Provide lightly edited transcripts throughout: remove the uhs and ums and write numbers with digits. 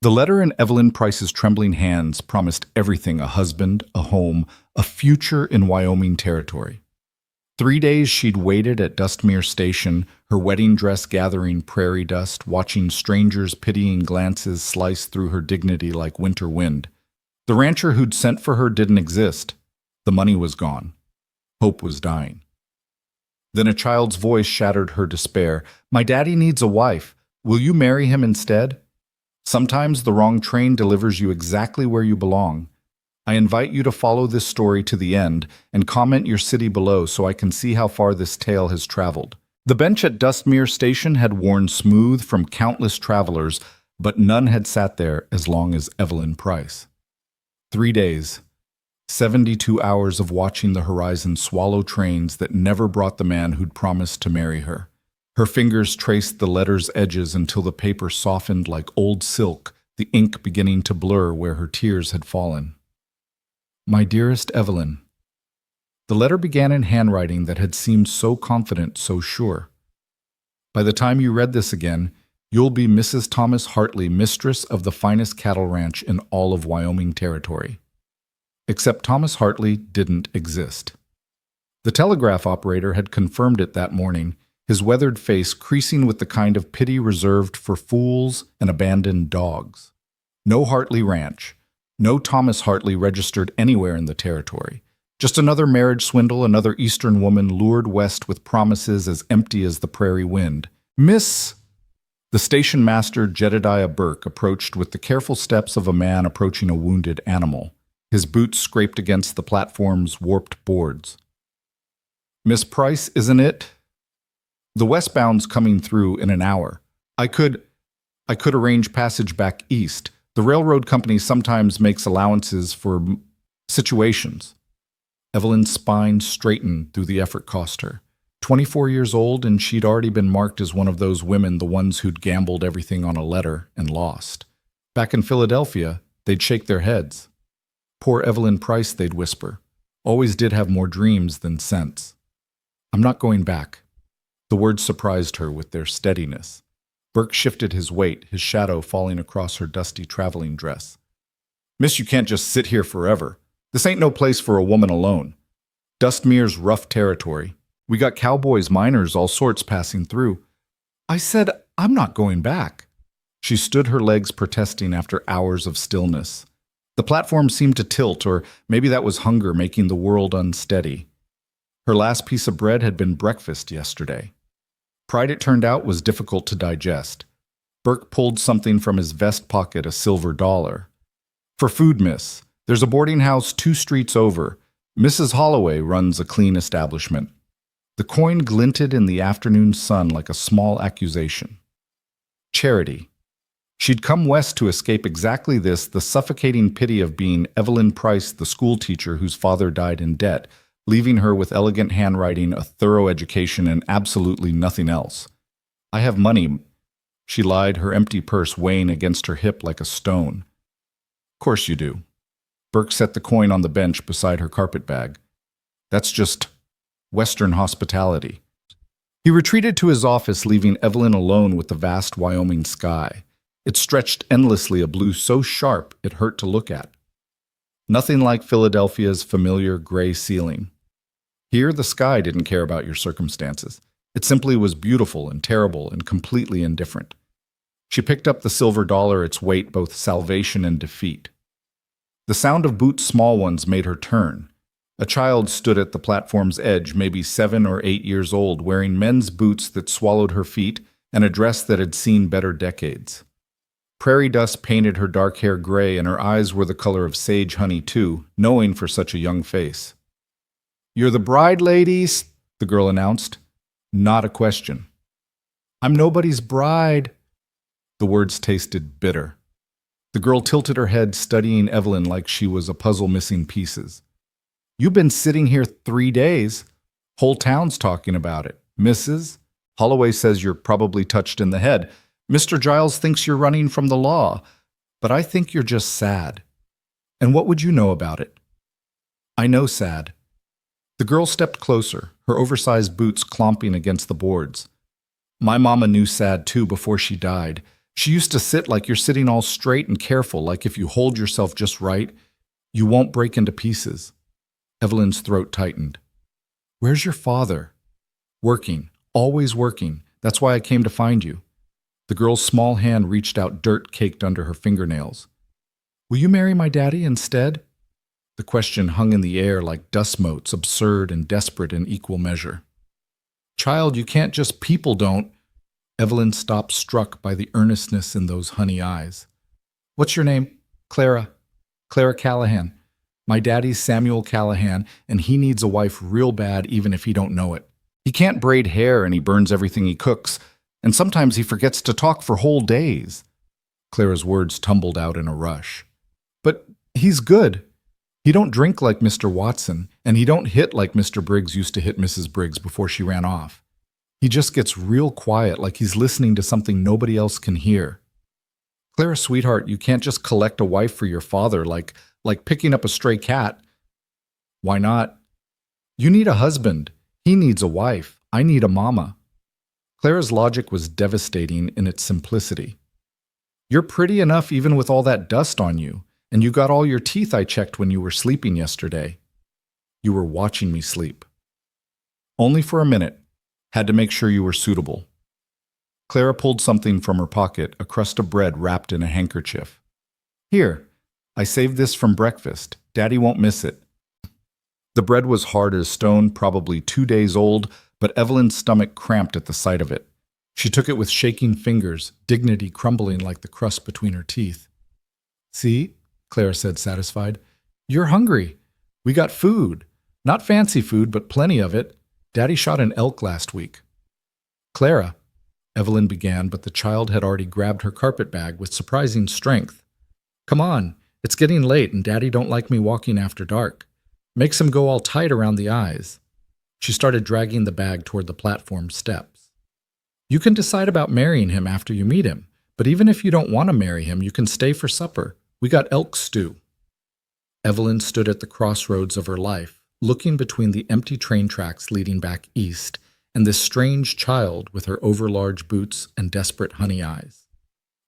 The letter in Evelyn Price's trembling hands promised everything: a husband, a home, a future in Wyoming territory. 3 days she'd waited at Dustmere Station, her wedding dress gathering prairie dust, watching strangers' pitying glances slice through her dignity like winter wind. The rancher who'd sent for her didn't exist. The money was gone. Hope was dying. Then a child's voice shattered her despair. "My daddy needs a wife. Will you marry him instead? Sometimes the wrong train delivers you exactly where you belong. I invite you to follow this story to the end and comment your city below so I can see how far this tale has traveled." The bench at Dustmere Station had worn smooth from countless travelers, but none had sat there as long as Evelyn Price. 3 days, 72 hours of watching the horizon swallow trains that never brought the man who'd promised to marry her. Her fingers traced the letter's edges until the paper softened like old silk, the ink beginning to blur where her tears had fallen. "My dearest Evelyn." The letter began in handwriting that had seemed so confident, so sure. "By the time you read this again, you'll be Mrs. Thomas Hartley, mistress of the finest cattle ranch in all of Wyoming territory." Except Thomas Hartley didn't exist. The telegraph operator had confirmed it that morning, his weathered face creasing with the kind of pity reserved for fools and abandoned dogs. No Hartley Ranch, no Thomas Hartley registered anywhere in the territory. Just another marriage swindle, another Eastern woman lured west with promises as empty as the prairie wind. "Miss..." The station master, Jedediah Burke, approached with the careful steps of a man approaching a wounded animal. His boots scraped against the platform's warped boards. "Miss Price, isn't it? The westbound's coming through in an hour. I could arrange passage back east. The railroad company sometimes makes allowances for situations." Evelyn's spine straightened through the effort cost her. 24 years old, and she'd already been marked as one of those women, the ones who'd gambled everything on a letter and lost. Back in Philadelphia, they'd shake their heads. "Poor Evelyn Price," they'd whisper. "Always did have more dreams than sense." "I'm not going back." The words surprised her with their steadiness. Burke shifted his weight, his shadow falling across her dusty traveling dress. "Miss, you can't just sit here forever. This ain't no place for a woman alone. Dustmere's rough territory. We got cowboys, miners, all sorts passing through." "I said, I'm not going back." She stood, her legs protesting after hours of stillness. The platform seemed to tilt, or maybe that was hunger making the world unsteady. Her last piece of bread had been breakfast yesterday. Pride, it turned out, was difficult to digest. Burke pulled something from his vest pocket, a silver dollar. "For food, miss. There's a boarding house 2 streets over. Mrs. Holloway runs a clean establishment." The coin glinted in the afternoon sun like a small accusation. Charity. She'd come west to escape exactly this, the suffocating pity of being Evelyn Price, the schoolteacher whose father died in debt, leaving her with elegant handwriting, a thorough education, and absolutely nothing else. "I have money," she lied, her empty purse weighing against her hip like a stone. "Course you do." Burke set the coin on the bench beside her carpet bag. "That's just Western hospitality." He retreated to his office, leaving Evelyn alone with the vast Wyoming sky. It stretched endlessly, a blue so sharp it hurt to look at. Nothing like Philadelphia's familiar gray ceiling. Here, the sky didn't care about your circumstances. It simply was beautiful and terrible and completely indifferent. She picked up the silver dollar, its weight both salvation and defeat. The sound of boots, small ones, made her turn. A child stood at the platform's edge, maybe 7 or 8 years old, wearing men's boots that swallowed her feet and a dress that had seen better decades. Prairie dust painted her dark hair gray, and her eyes were the color of sage honey too, knowing for such a young face. "You're the bride, ladies," the girl announced. Not a question. "I'm nobody's bride." The words tasted bitter. The girl tilted her head, studying Evelyn like she was a puzzle missing pieces. "You've been sitting here 3 days. Whole town's talking about it. Mrs. Holloway says you're probably touched in the head. Mr. Giles thinks you're running from the law, but I think you're just sad. And what would you know about it?" "I know sad." The girl stepped closer, her oversized boots clomping against the boards. "My mama knew sad too before she died. She used to sit like you're sitting all straight and careful, like if you hold yourself just right, you won't break into pieces. Evelyn's throat tightened. Where's your father? Working, always working. That's why I came to find you. The girl's small hand reached out, dirt caked under her fingernails. Will you marry my daddy instead? The question hung in the air like dust motes, absurd and desperate in equal measure. Child, you can't just people don't. Evelyn stopped, struck by the earnestness in those honey eyes. What's your name? Clara. Clara Callahan. My daddy's Samuel Callahan, and he needs a wife real bad even if he don't know it. He can't braid hair and he burns everything he cooks, and sometimes he forgets to talk for whole days. Clara's words tumbled out in a rush. But he's good. He don't drink like Mr. Watson, and he don't hit like Mr. Briggs used to hit Mrs. Briggs before she ran off. He just gets real quiet, like he's listening to something nobody else can hear. Clara, sweetheart, you can't just collect a wife for your father like picking up a stray cat. Why not? You need a husband. He needs a wife. I need a mama. Clara's logic was devastating in its simplicity. You're pretty enough even with all that dust on you, and you got all your teeth I checked when you were sleeping yesterday. You were watching me sleep. Only for a minute. Had to make sure you were suitable. Clara pulled something from her pocket, a crust of bread wrapped in a handkerchief. Here, I saved this from breakfast. Daddy won't miss it. The bread was hard as stone, probably 2 days old, but Evelyn's stomach cramped at the sight of it. She took it with shaking fingers, dignity crumbling like the crust between her teeth. See, Clara said, satisfied. You're hungry. We got food. Not fancy food, but plenty of it. Daddy shot an elk last week. Clara, Evelyn began, but the child had already grabbed her carpet bag with surprising strength. Come on, it's getting late and Daddy don't like me walking after dark. Makes him go all tight around the eyes. She started dragging the bag toward the platform steps. You can decide about marrying him after you meet him, but even if you don't want to marry him, you can stay for supper. We got elk stew. Evelyn stood at the crossroads of her life, looking between the empty train tracks leading back east and this strange child with her overlarge boots and desperate honey eyes.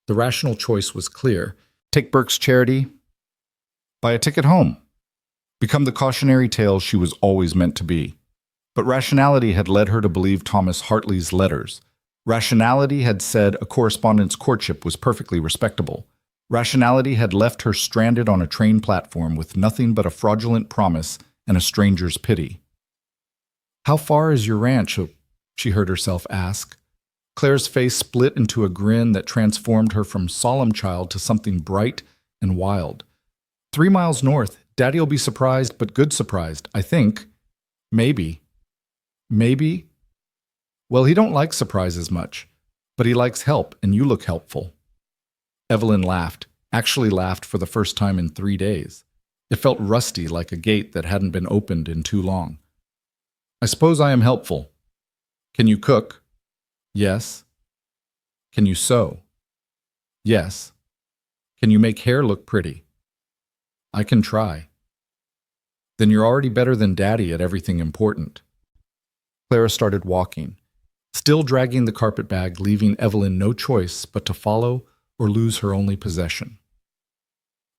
The rational choice was clear. Take Burke's charity. Buy a ticket home. Become the cautionary tale she was always meant to be. But rationality had led her to believe Thomas Hartley's letters. Rationality had said a correspondence courtship was perfectly respectable. Rationality had left her stranded on a train platform with nothing but a fraudulent promise and a stranger's pity. How far is your ranch? She heard herself ask. Claire's face split into a grin that transformed her from solemn child to something bright and wild. 3 miles north. Daddy'll be surprised, but good surprised, I think. Maybe. Maybe? Well, he don't like surprises much, but he likes help, and you look helpful. Evelyn laughed, actually laughed for the first time in 3 days. It felt rusty, like a gate that hadn't been opened in too long. I suppose I am helpful. Can you cook? Yes. Can you sew? Yes. Can you make hair look pretty? I can try. Then you're already better than Daddy at everything important. Clara started walking, still dragging the carpet bag, leaving Evelyn no choice but to follow or lose her only possession.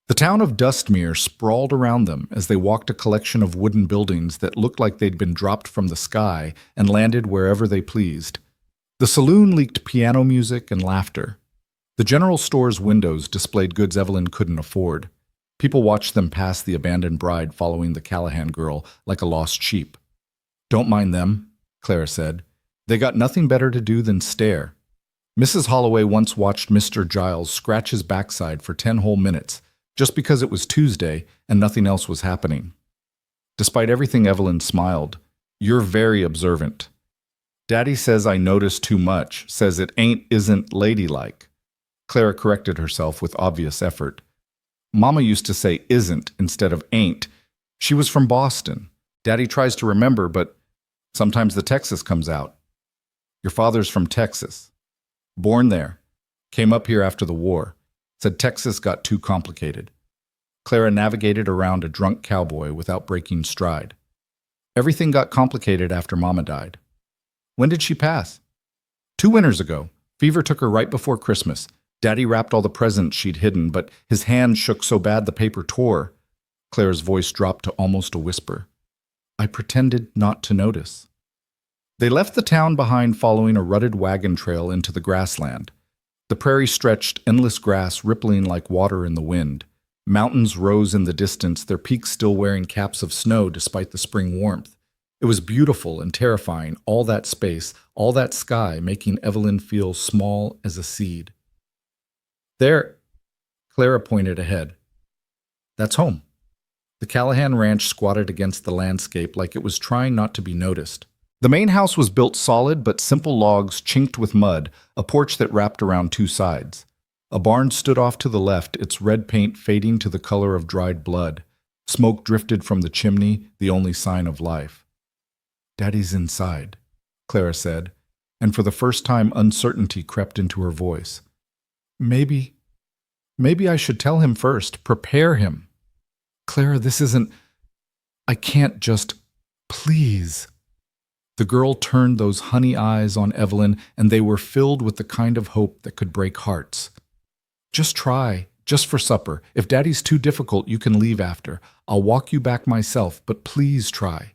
The town of Dustmere sprawled around them as they walked a collection of wooden buildings that looked like they'd been dropped from the sky and landed wherever they pleased. The saloon leaked piano music and laughter. The general store's windows displayed goods Evelyn couldn't afford. People watched them pass the abandoned bride following the Callahan girl like a lost sheep. Don't mind them, Clara said. They got nothing better to do than stare. Mrs. Holloway once watched Mr. Giles scratch his backside for 10 whole minutes, just because it was Tuesday and nothing else was happening. Despite everything, Evelyn smiled. You're very observant. Daddy says I notice too much, says it isn't ladylike. Clara corrected herself with obvious effort. Mama used to say isn't instead of ain't. She was from Boston. Daddy tries to remember, but sometimes the Texas comes out. Your father's from Texas. Born there. Came up here after the war. Said Texas got too complicated. Clara navigated around a drunk cowboy without breaking stride. Everything got complicated after Mama died. When did she pass? 2 winters ago. Fever took her right before Christmas. Daddy wrapped all the presents she'd hidden, but his hand shook so bad the paper tore. Claire's voice dropped to almost a whisper. I pretended not to notice. They left the town behind following a rutted wagon trail into the grassland. The prairie stretched endless grass rippling like water in the wind. Mountains rose in the distance, their peaks still wearing caps of snow despite the spring warmth. It was beautiful and terrifying, all that space, all that sky, making Evelyn feel small as a seed. There, Clara pointed ahead. That's home. The Callahan Ranch squatted against the landscape like it was trying not to be noticed. The main house was built solid but simple logs chinked with mud, a porch that wrapped around two sides. A barn stood off to the left, its red paint fading to the color of dried blood. Smoke drifted from the chimney, the only sign of life. Daddy's inside, Clara said, and for the first time uncertainty crept into her voice. Maybe I should tell him first, prepare him. Clara, this isn't... I can't just... Please. The girl turned those honey eyes on Evelyn, and they were filled with the kind of hope that could break hearts. Just try, just for supper. If Daddy's too difficult, you can leave after. I'll walk you back myself, but please try.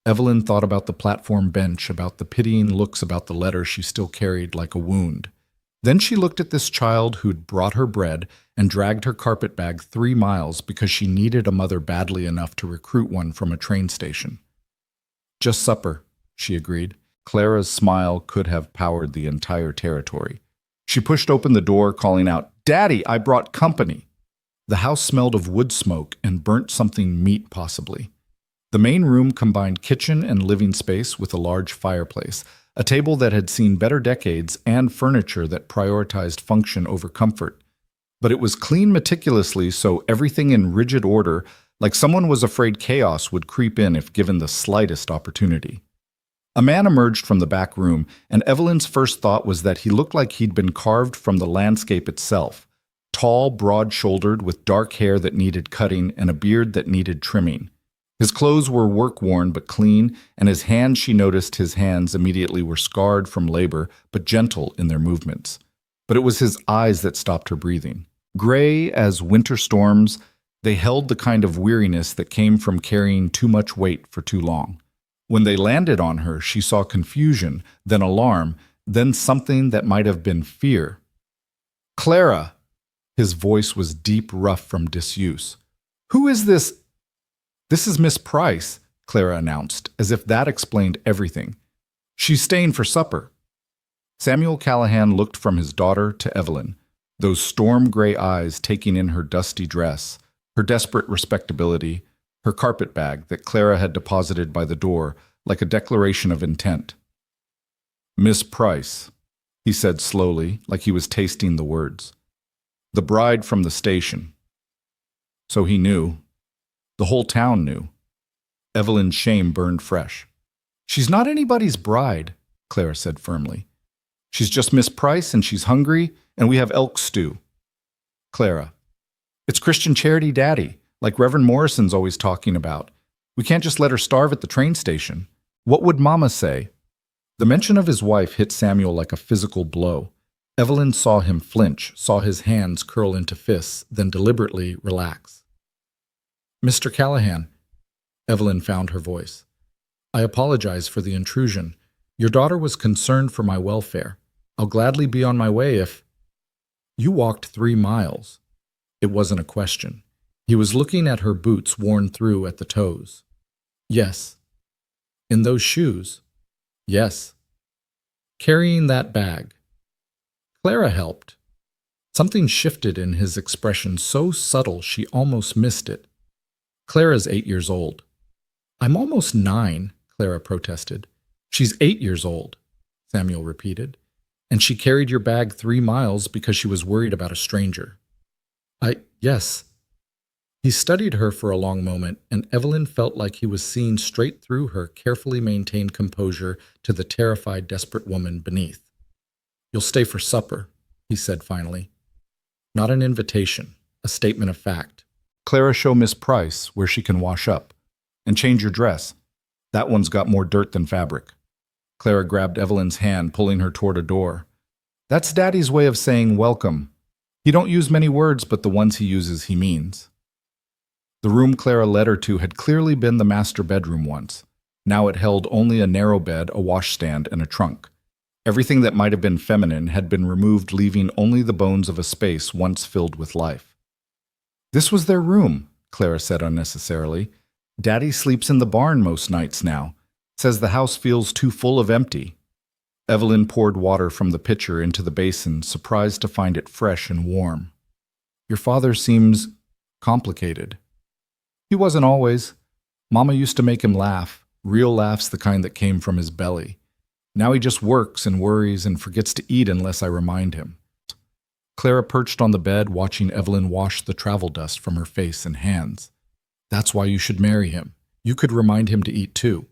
Evelyn thought about the platform bench, about the pitying looks about the letter she still carried like a wound. Then she looked at this child who'd brought her bread and dragged her carpet bag 3 miles because she needed a mother badly enough to recruit one from a train station. Just supper, she agreed. Clara's smile could have powered the entire territory. She pushed open the door, calling out, Daddy, I brought company. The house smelled of wood smoke and burnt something meat, possibly. The main room combined kitchen and living space with a large fireplace, a table that had seen better decades, and furniture that prioritized function over comfort. But it was cleaned meticulously, so everything in rigid order, like someone was afraid chaos would creep in if given the slightest opportunity. A man emerged from the back room, and Evelyn's first thought was that he looked like he'd been carved from the landscape itself. Tall, broad-shouldered, with dark hair that needed cutting and a beard that needed trimming. His clothes were work-worn but clean, and his hands, she noticed his hands immediately were scarred from labor, but gentle in their movements. But it was his eyes that stopped her breathing. Gray as winter storms, they held the kind of weariness that came from carrying too much weight for too long. When they landed on her, she saw confusion, then alarm, then something that might have been fear. Clara! His voice was deep, rough from disuse. Who is this? This is Miss Price, Clara announced, as if that explained everything. She's staying for supper. Samuel Callahan looked from his daughter to Evelyn, those storm-gray eyes taking in her dusty dress, her desperate respectability, her carpet bag that Clara had deposited by the door like a declaration of intent. Miss Price, he said slowly, like he was tasting the words. The bride from the station. So he knew. The whole town knew. Evelyn's shame burned fresh. She's not anybody's bride, Clara said firmly. She's just Miss Price, and she's hungry, and we have elk stew. Clara. It's Christian Charity Daddy, like Reverend Morrison's always talking about. We can't just let her starve at the train station. What would Mama say? The mention of his wife hit Samuel like a physical blow. Evelyn saw him flinch, saw his hands curl into fists, then deliberately relax. Mr. Callahan, Evelyn found her voice. I apologize for the intrusion. Your daughter was concerned for my welfare. I'll gladly be on my way if... You walked 3 miles. It wasn't a question. He was looking at her boots worn through at the toes. Yes. In those shoes? Yes. Carrying that bag. Clara helped. Something shifted in his expression so subtle she almost missed it. Clara's 8 years old. I'm almost 9, Clara protested. She's 8 years old, Samuel repeated. And she carried your bag 3 miles because she was worried about a stranger. Yes. He studied her for a long moment, and Evelyn felt like he was seeing straight through her carefully maintained composure to the terrified, desperate woman beneath. You'll stay for supper, he said finally. Not an invitation, a statement of fact. Clara, show Miss Price where she can wash up. And change your dress. That one's got more dirt than fabric. Clara grabbed Evelyn's hand, pulling her toward a door. That's Daddy's way of saying welcome. He don't use many words, but the ones he uses he means. The room Clara led her to had clearly been the master bedroom once. Now it held only a narrow bed, a washstand, and a trunk. Everything that might have been feminine had been removed, leaving only the bones of a space once filled with life. This was their room, Clara said unnecessarily. Daddy sleeps in the barn most nights now. Says the house feels too full of empty. Evelyn poured water from the pitcher into the basin, surprised to find it fresh and warm. Your father seems complicated. He wasn't always. Mama used to make him laugh, real laughs, the kind that came from his belly. Now he just works and worries and forgets to eat unless I remind him. Clara perched on the bed, watching Evelyn wash the travel dust from her face and hands. That's why you should marry him. You could remind him to eat too.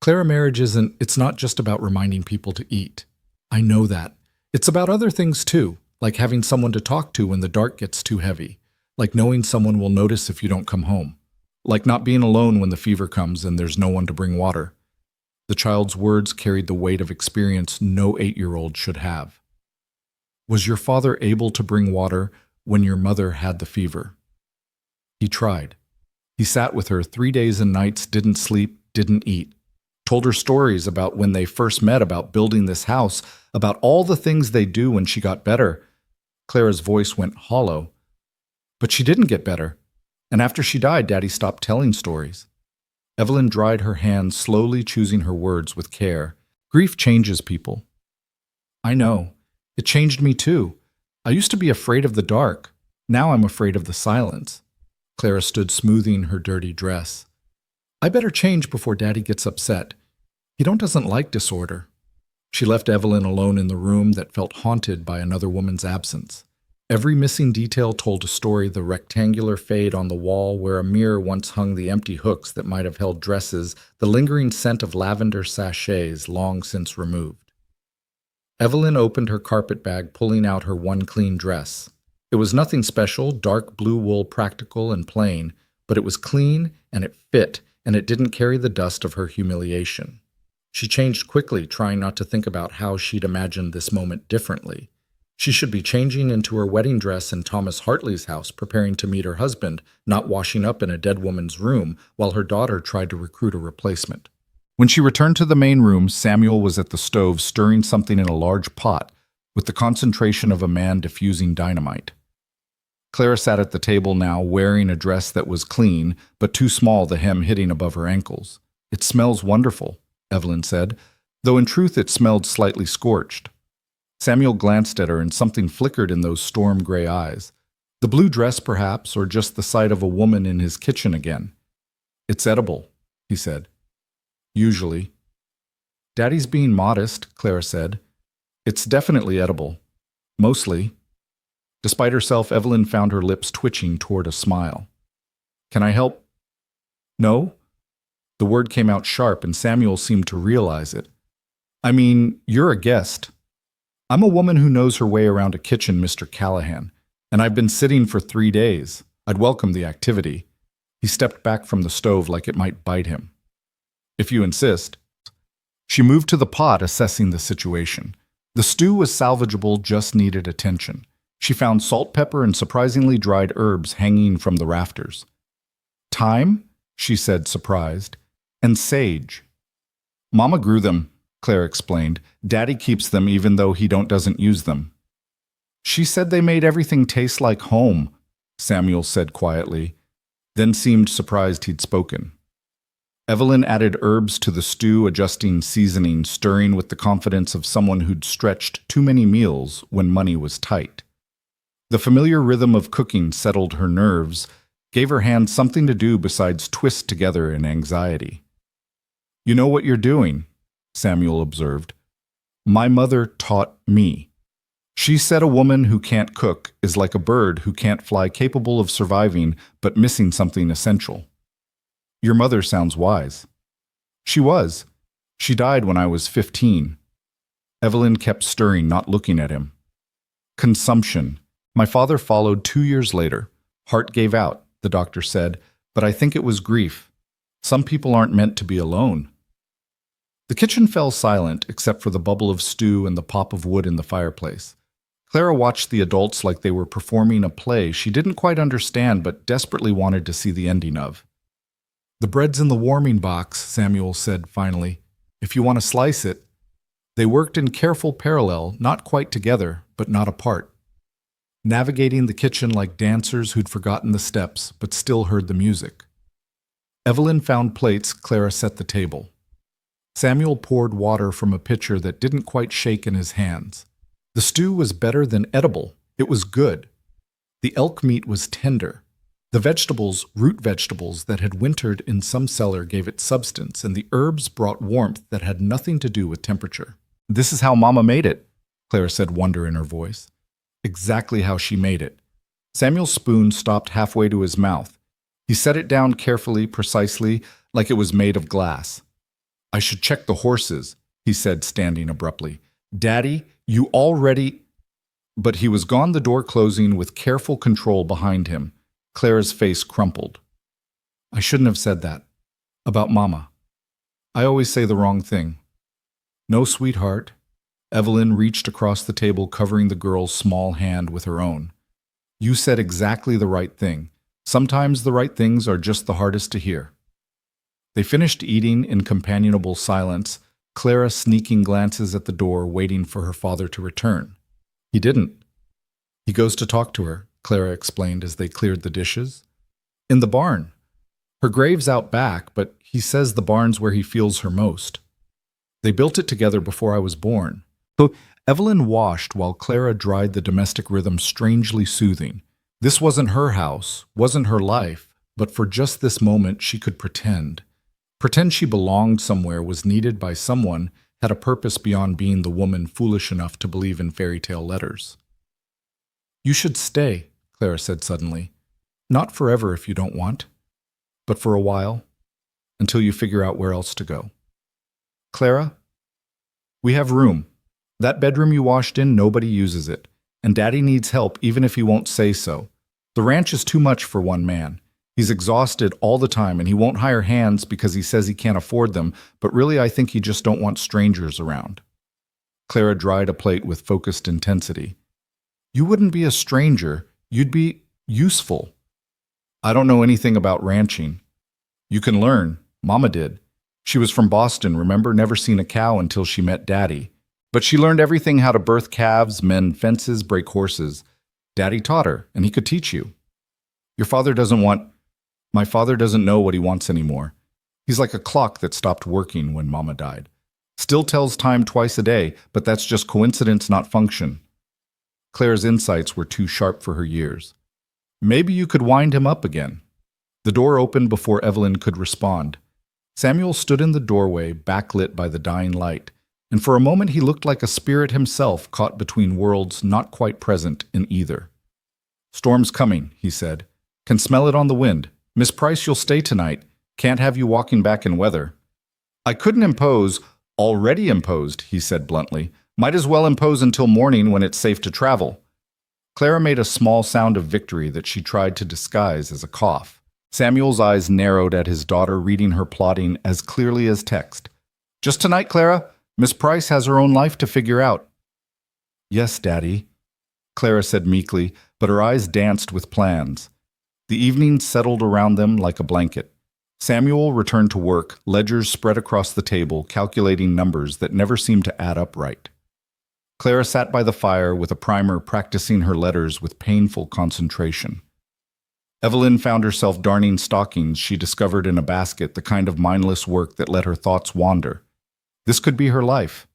Clara, marriage it's not just about reminding people to eat. I know that. It's about other things too, like having someone to talk to when the dark gets too heavy, like knowing someone will notice if you don't come home, like not being alone when the fever comes and there's no one to bring water. The child's words carried the weight of experience no 8-year-old should have. Was your father able to bring water when your mother had the fever? He tried. He sat with her 3 days and nights, didn't sleep, didn't eat. Told her stories about when they first met, about building this house, about all the things they'd do when she got better. Clara's voice went hollow. But she didn't get better. And after she died, Daddy stopped telling stories. Evelyn dried her hands, slowly choosing her words with care. Grief changes people. I know. It changed me too. I used to be afraid of the dark. Now I'm afraid of the silence. Clara stood smoothing her dirty dress. I better change before Daddy gets upset. He doesn't like disorder. She left Evelyn alone in the room that felt haunted by another woman's absence. Every missing detail told a story: the rectangular fade on the wall where a mirror once hung the empty hooks that might have held dresses, the lingering scent of lavender sachets long since removed. Evelyn opened her carpet bag, pulling out her one clean dress. It was nothing special, dark blue wool, practical and plain, but it was clean and it fit, and it didn't carry the dust of her humiliation. She changed quickly, trying not to think about how she'd imagined this moment differently. She should be changing into her wedding dress in Thomas Hartley's house, preparing to meet her husband, not washing up in a dead woman's room while her daughter tried to recruit a replacement. When she returned to the main room, Samuel was at the stove stirring something in a large pot, with the concentration of a man diffusing dynamite. Clara sat at the table now, wearing a dress that was clean, but too small, the hem hitting above her ankles. It smells wonderful, Evelyn said, though in truth it smelled slightly scorched. Samuel glanced at her, and something flickered in those storm-gray eyes. The blue dress, perhaps, or just the sight of a woman in his kitchen again. It's edible, he said. Usually. Daddy's being modest, Clara said. It's definitely edible. Mostly. Despite herself, Evelyn found her lips twitching toward a smile. Can I help? No? The word came out sharp, and Samuel seemed to realize it. I mean, you're a guest. I'm a woman who knows her way around a kitchen, Mr. Callahan, and I've been sitting for 3 days. I'd welcome the activity. He stepped back from the stove like it might bite him. If you insist. She moved to the pot, assessing the situation. The stew was salvageable, just needed attention. She found salt, pepper, and surprisingly dried herbs hanging from the rafters. Thyme, she said, surprised, and sage. Mama grew them, Claire explained. Daddy keeps them even though he doesn't use them. She said they made everything taste like home, Samuel said quietly, then seemed surprised he'd spoken. Evelyn added herbs to the stew, adjusting seasoning, stirring with the confidence of someone who'd stretched too many meals when money was tight. The familiar rhythm of cooking settled her nerves, gave her hands something to do besides twist together in anxiety. You know what you're doing, Samuel observed. My mother taught me. She said a woman who can't cook is like a bird who can't fly, capable of surviving but missing something essential. Your mother sounds wise. She was. She died when I was 15. Evelyn kept stirring, not looking at him. Consumption. My father followed 2 years later. Heart gave out, the doctor said, but I think it was grief. Some people aren't meant to be alone. The kitchen fell silent except for the bubble of stew and the pop of wood in the fireplace. Clara watched the adults like they were performing a play she didn't quite understand but desperately wanted to see the ending of. "The bread's in the warming box," Samuel said finally. "If you want to slice it." They worked in careful parallel, not quite together, but not apart, navigating the kitchen like dancers who'd forgotten the steps but still heard the music. Evelyn found plates, Clara set the table. Samuel poured water from a pitcher that didn't quite shake in his hands. The stew was better than edible. It was good. The elk meat was tender. The vegetables, root vegetables that had wintered in some cellar, gave it substance, and the herbs brought warmth that had nothing to do with temperature. "This is how Mama made it," Clara said, wonder in her voice. Exactly how she made it. Samuel's spoon stopped halfway to his mouth. He set it down carefully, precisely, like it was made of glass. "I should check the horses," he said, standing abruptly. "Daddy, you already—" But he was gone, the door closing with careful control behind him. Clara's face crumpled. "I shouldn't have said that. About Mama. I always say the wrong thing." "No, sweetheart." Evelyn reached across the table, covering the girl's small hand with her own. "You said exactly the right thing. Sometimes the right things are just the hardest to hear." They finished eating in companionable silence, Clara sneaking glances at the door, waiting for her father to return. He didn't. "He goes to talk to her," Clara explained as they cleared the dishes. "In the barn. Her grave's out back, but he says the barn's where he feels her most. They built it together before I was born." So Evelyn washed while Clara dried the domestic rhythm, strangely soothing. This wasn't her house, wasn't her life, but for just this moment she could pretend. Pretend she belonged somewhere, was needed by someone, had a purpose beyond being the woman foolish enough to believe in fairy tale letters. "You should stay," Clara said suddenly. "Not forever if you don't want, but for a while, until you figure out where else to go." "Clara, we have room. That bedroom you washed in, nobody uses it, and Daddy needs help even if he won't say so. The ranch is too much for one man. He's exhausted all the time, and he won't hire hands because he says he can't afford them, but really I think he just don't want strangers around." Clara dried a plate with focused intensity. "You wouldn't be a stranger. You'd be useful." "I don't know anything about ranching." "You can learn. Mama did. She was from Boston, remember? Never seen a cow until she met Daddy. But she learned everything: how to birth calves, mend fences, break horses. Daddy taught her, and he could teach you. Your father doesn't want— My father doesn't know what he wants anymore. He's like a clock that stopped working when Mama died. Still tells time twice a day, but that's just coincidence, not function." Claire's insights were too sharp for her years. "Maybe you could wind him up again." The door opened before Evelyn could respond. Samuel stood in the doorway, backlit by the dying light, and for a moment he looked like a spirit himself, caught between worlds, not quite present in either. "Storm's coming," he said. "Can smell it on the wind. Miss Price, you'll stay tonight. Can't have you walking back in weather." "I couldn't impose." "Already imposed," he said bluntly. "Might as well impose until morning when it's safe to travel." Clara made a small sound of victory that she tried to disguise as a cough. Samuel's eyes narrowed at his daughter, reading her plotting as clearly as text. "Just tonight, Clara. Miss Price has her own life to figure out." "Yes, Daddy," Clara said meekly, but her eyes danced with plans. The evening settled around them like a blanket. Samuel returned to work, ledgers spread across the table, calculating numbers that never seemed to add up right. Clara sat by the fire with a primer, practicing her letters with painful concentration. Evelyn found herself darning stockings she discovered in a basket, the kind of mindless work that let her thoughts wander. This could be her life.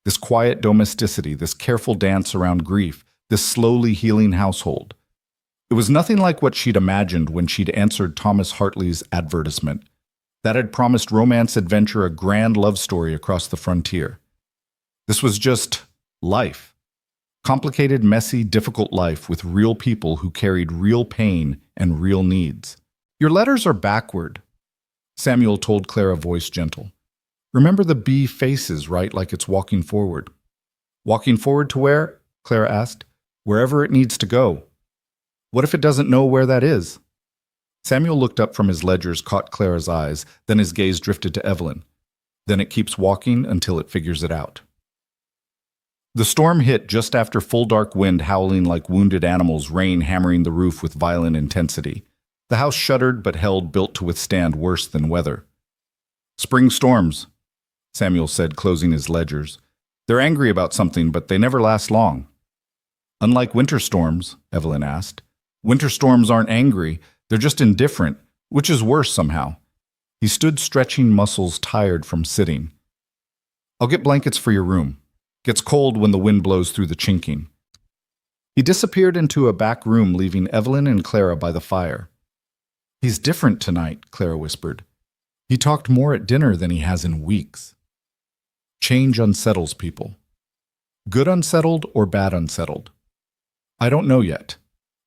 This quiet domesticity, this careful dance around grief, this slowly healing household. It was nothing like what she'd imagined when she'd answered Thomas Hartley's advertisement. That had promised romance adventure, a grand love story across the frontier. This was just life. Complicated, messy, difficult life with real people who carried real pain and real needs. "Your letters are backward," Samuel told Clara, voice gentle. "Remember the B faces, right, like it's walking forward." "Walking forward to where?" Clara asked. "Wherever it needs to go." "What if it doesn't know where that is?" Samuel looked up from his ledgers, caught Clara's eyes, then his gaze drifted to Evelyn. Then it keeps walking until it figures it out. The storm hit just after full dark wind howling like wounded animals, rain hammering the roof with violent intensity. The house shuddered but held, built to withstand worse than weather. "Spring storms," Samuel said, closing his ledgers. "They're angry about something, but they never last long." "Unlike winter storms," Evelyn asked. "Winter storms aren't angry, they're just indifferent, which is worse somehow." He stood stretching muscles tired from sitting. "I'll get blankets for your room. Gets cold when the wind blows through the chinking." He disappeared into a back room, leaving Evelyn and Clara by the fire. "He's different tonight," Clara whispered. "He talked more at dinner than he has in weeks." Change unsettles people. Good unsettled or bad unsettled? "I don't know yet."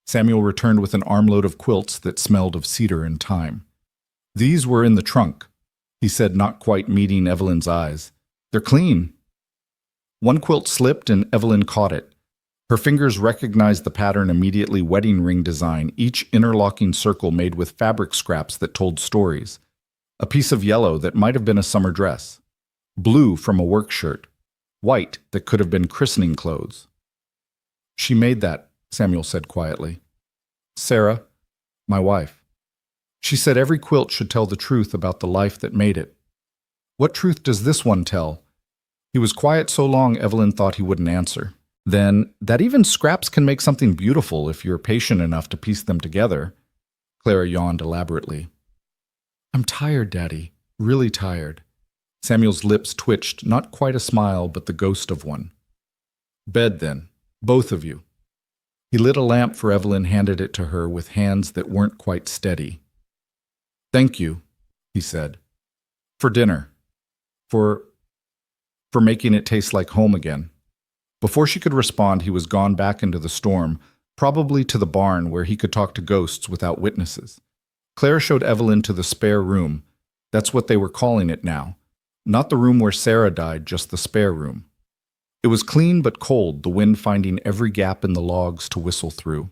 Samuel returned with an armload of quilts that smelled of cedar and thyme. "These were in the trunk," he said, not quite meeting Evelyn's eyes. "They're clean." One quilt slipped and Evelyn caught it. Her fingers recognized the pattern immediately: wedding ring design, each interlocking circle made with fabric scraps that told stories. A piece of yellow that might have been a summer dress. Blue from a work shirt. White that could have been christening clothes. "She made that," Samuel said quietly. "Sarah, my wife. She said every quilt should tell the truth about the life that made it." "What truth does this one tell?" He was quiet so long Evelyn thought he wouldn't answer. "Then, that even scraps can make something beautiful if you're patient enough to piece them together." Clara yawned elaborately. "I'm tired, Daddy. Really tired." Samuel's lips twitched, not quite a smile, but the ghost of one. "Bed, then. Both of you." He lit a lamp for Evelyn, handed it to her with hands that weren't quite steady. "Thank you," he said. "For dinner. For making it taste like home again." Before she could respond, he was gone back into the storm, probably to the barn where he could talk to ghosts without witnesses. Clara showed Evelyn to the spare room. That's what they were calling it now. Not the room where Sarah died, just the spare room. It was clean but cold, the wind finding every gap in the logs to whistle through.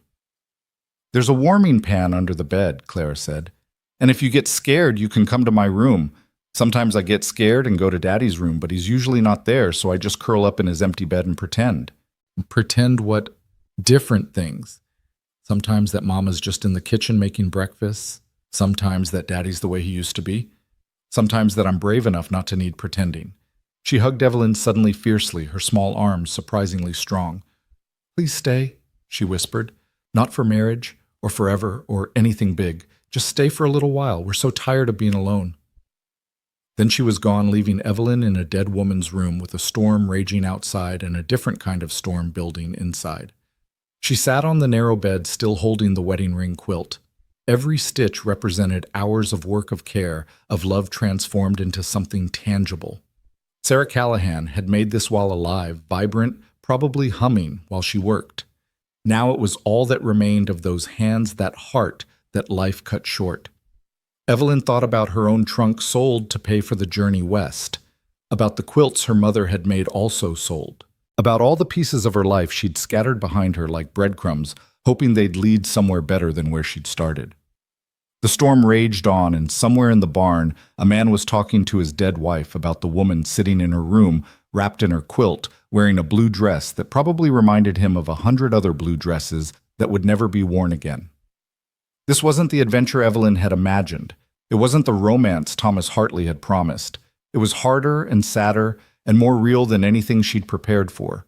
"There's a warming pan under the bed," Clara said. "And if you get scared, you can come to my room. Sometimes I get scared and go to Daddy's room, but he's usually not there, so I just curl up in his empty bed and pretend." "Pretend what?" "Different things. Sometimes that Mama's just in the kitchen making breakfast. Sometimes that Daddy's the way he used to be. Sometimes that I'm brave enough not to need pretending." She hugged Evelyn suddenly fiercely, her small arms surprisingly strong. "Please stay," she whispered. "Not for marriage, or forever, or anything big. Just stay for a little while. We're so tired of being alone." Then she was gone, leaving Evelyn in a dead woman's room with a storm raging outside and a different kind of storm building inside. She sat on the narrow bed, still holding the wedding ring quilt. Every stitch represented hours of work, of care, of love transformed into something tangible. Sarah Callahan had made this while alive, vibrant, probably humming while she worked. Now it was all that remained of those hands, that heart that life cut short. Evelyn thought about her own trunk sold to pay for the journey west, about the quilts her mother had made also sold, about all the pieces of her life she'd scattered behind her like breadcrumbs, hoping they'd lead somewhere better than where she'd started. The storm raged on, and somewhere in the barn, a man was talking to his dead wife about the woman sitting in her room, wrapped in her quilt, wearing a blue dress that probably reminded him of 100 other blue dresses that would never be worn again. This wasn't the adventure Evelyn had imagined. It wasn't the romance Thomas Hartley had promised. It was harder and sadder and more real than anything she'd prepared for.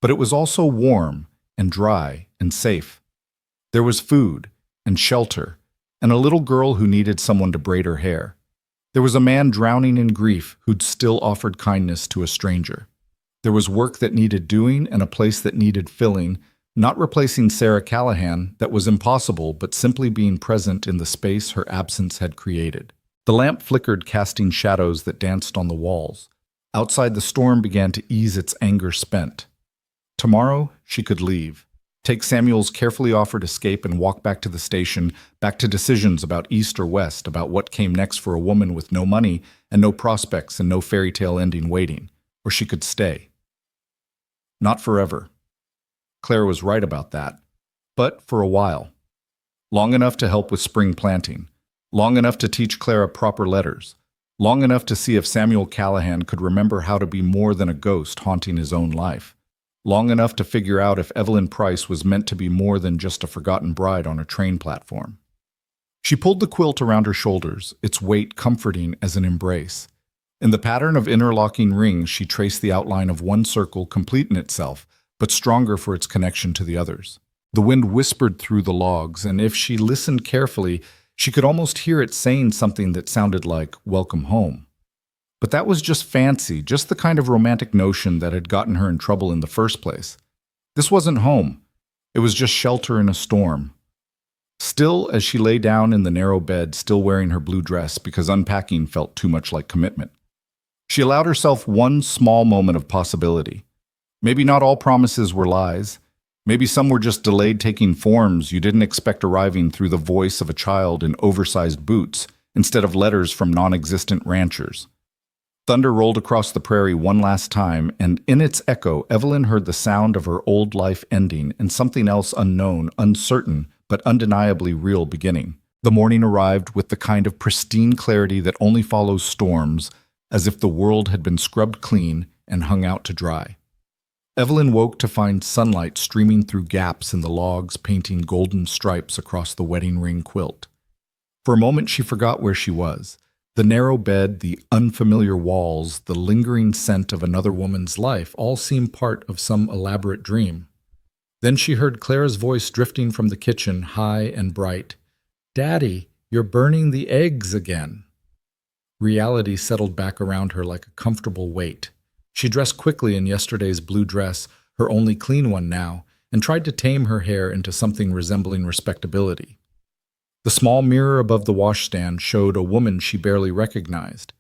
But it was also warm and dry and safe. There was food and shelter and a little girl who needed someone to braid her hair. There was a man drowning in grief who'd still offered kindness to a stranger. There was work that needed doing and a place that needed filling, not replacing Sarah Callahan, that was impossible, but simply being present in the space her absence had created. The lamp flickered, casting shadows that danced on the walls. Outside, the storm began to ease its anger spent. Tomorrow, she could leave, take Samuel's carefully offered escape and walk back to the station, back to decisions about east or west, about what came next for a woman with no money and no prospects and no fairy tale ending waiting. Or she could stay. Not forever. Claire was right about that. But for a while. Long enough to help with spring planting. Long enough to teach Clara proper letters. long enough to see if Samuel Callahan could remember how to be more than a ghost haunting his own life, long enough to figure out if Evelyn Price was meant to be more than just a forgotten bride on a train platform. She pulled the quilt around her shoulders, its weight comforting as an embrace. In the pattern of interlocking rings, she traced the outline of one circle, complete in itself, but stronger for its connection to the others. The wind whispered through the logs, and if she listened carefully, she could almost hear it saying something that sounded like, "Welcome home." But that was just fancy, just the kind of romantic notion that had gotten her in trouble in the first place. This wasn't home. It was just shelter in a storm. Still, as she lay down in the narrow bed, still wearing her blue dress because unpacking felt too much like commitment, she allowed herself one small moment of possibility. Maybe not all promises were lies. Maybe some were just delayed taking forms you didn't expect arriving through the voice of a child in oversized boots instead of letters from non-existent ranchers. Thunder rolled across the prairie one last time, and in its echo, Evelyn heard the sound of her old life ending and something else unknown, uncertain, but undeniably real beginning. The morning arrived with the kind of pristine clarity that only follows storms, as if the world had been scrubbed clean and hung out to dry. Evelyn woke to find sunlight streaming through gaps in the logs, painting golden stripes across the wedding ring quilt. For a moment she forgot where she was. The narrow bed, the unfamiliar walls, the lingering scent of another woman's life all seemed part of some elaborate dream. Then she heard Clara's voice drifting from the kitchen, high and bright. "Daddy, you're burning the eggs again." Reality settled back around her like a comfortable weight. She dressed quickly in yesterday's blue dress, her only clean one now, and tried to tame her hair into something resembling respectability. The small mirror above the washstand showed a woman she barely recognized.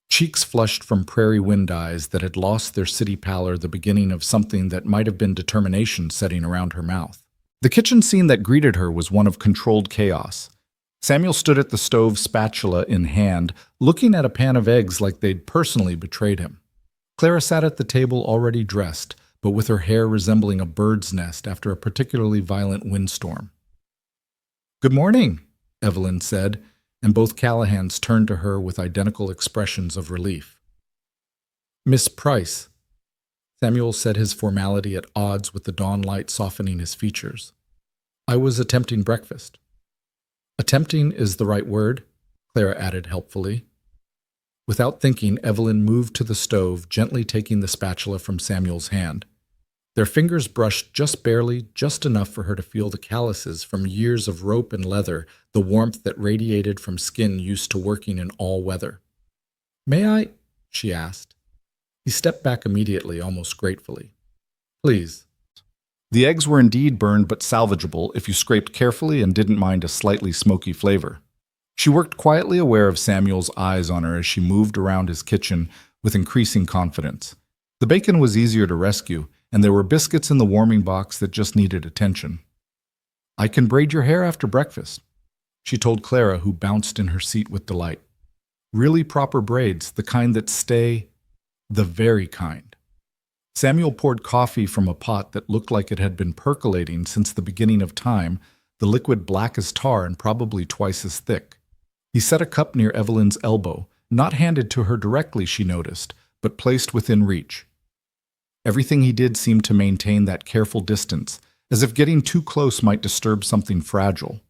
Cheeks flushed from prairie wind eyes that had lost their city pallor, the beginning of something that might have been determination setting around her mouth. The kitchen scene that greeted her was one of controlled chaos. Samuel stood at the stove, spatula in hand, looking at a pan of eggs like they'd personally betrayed him. Clara sat at the table already dressed, but with her hair resembling a bird's nest after a particularly violent windstorm. "Good morning," Evelyn said, and both Callahans turned to her with identical expressions of relief. "Miss Price." Samuel said his formality at odds with the dawn light softening his features. "I was attempting breakfast." "Attempting is the right word," Clara added helpfully. Without thinking, Evelyn moved to the stove, gently taking the spatula from Samuel's hand. Their fingers brushed just barely, just enough for her to feel the calluses from years of rope and leather, the warmth that radiated from skin used to working in all weather. "May I?" she asked. He stepped back immediately, almost gratefully. "Please." The eggs were indeed burned but salvageable if you scraped carefully and didn't mind a slightly smoky flavor. She worked quietly, aware of Samuel's eyes on her as she moved around his kitchen with increasing confidence. The bacon was easier to rescue, and there were biscuits in the warming box that just needed attention. "I can braid your hair after breakfast," she told Clara, who bounced in her seat with delight. Really proper braids, the kind that stay, the very kind. Samuel poured coffee from a pot that looked like it had been percolating since the beginning of time, the liquid black as tar and probably twice as thick. He set a cup near Evelyn's elbow, not handed to her directly, she noticed, but placed within reach. Everything he did seemed to maintain that careful distance, as if getting too close might disturb something fragile.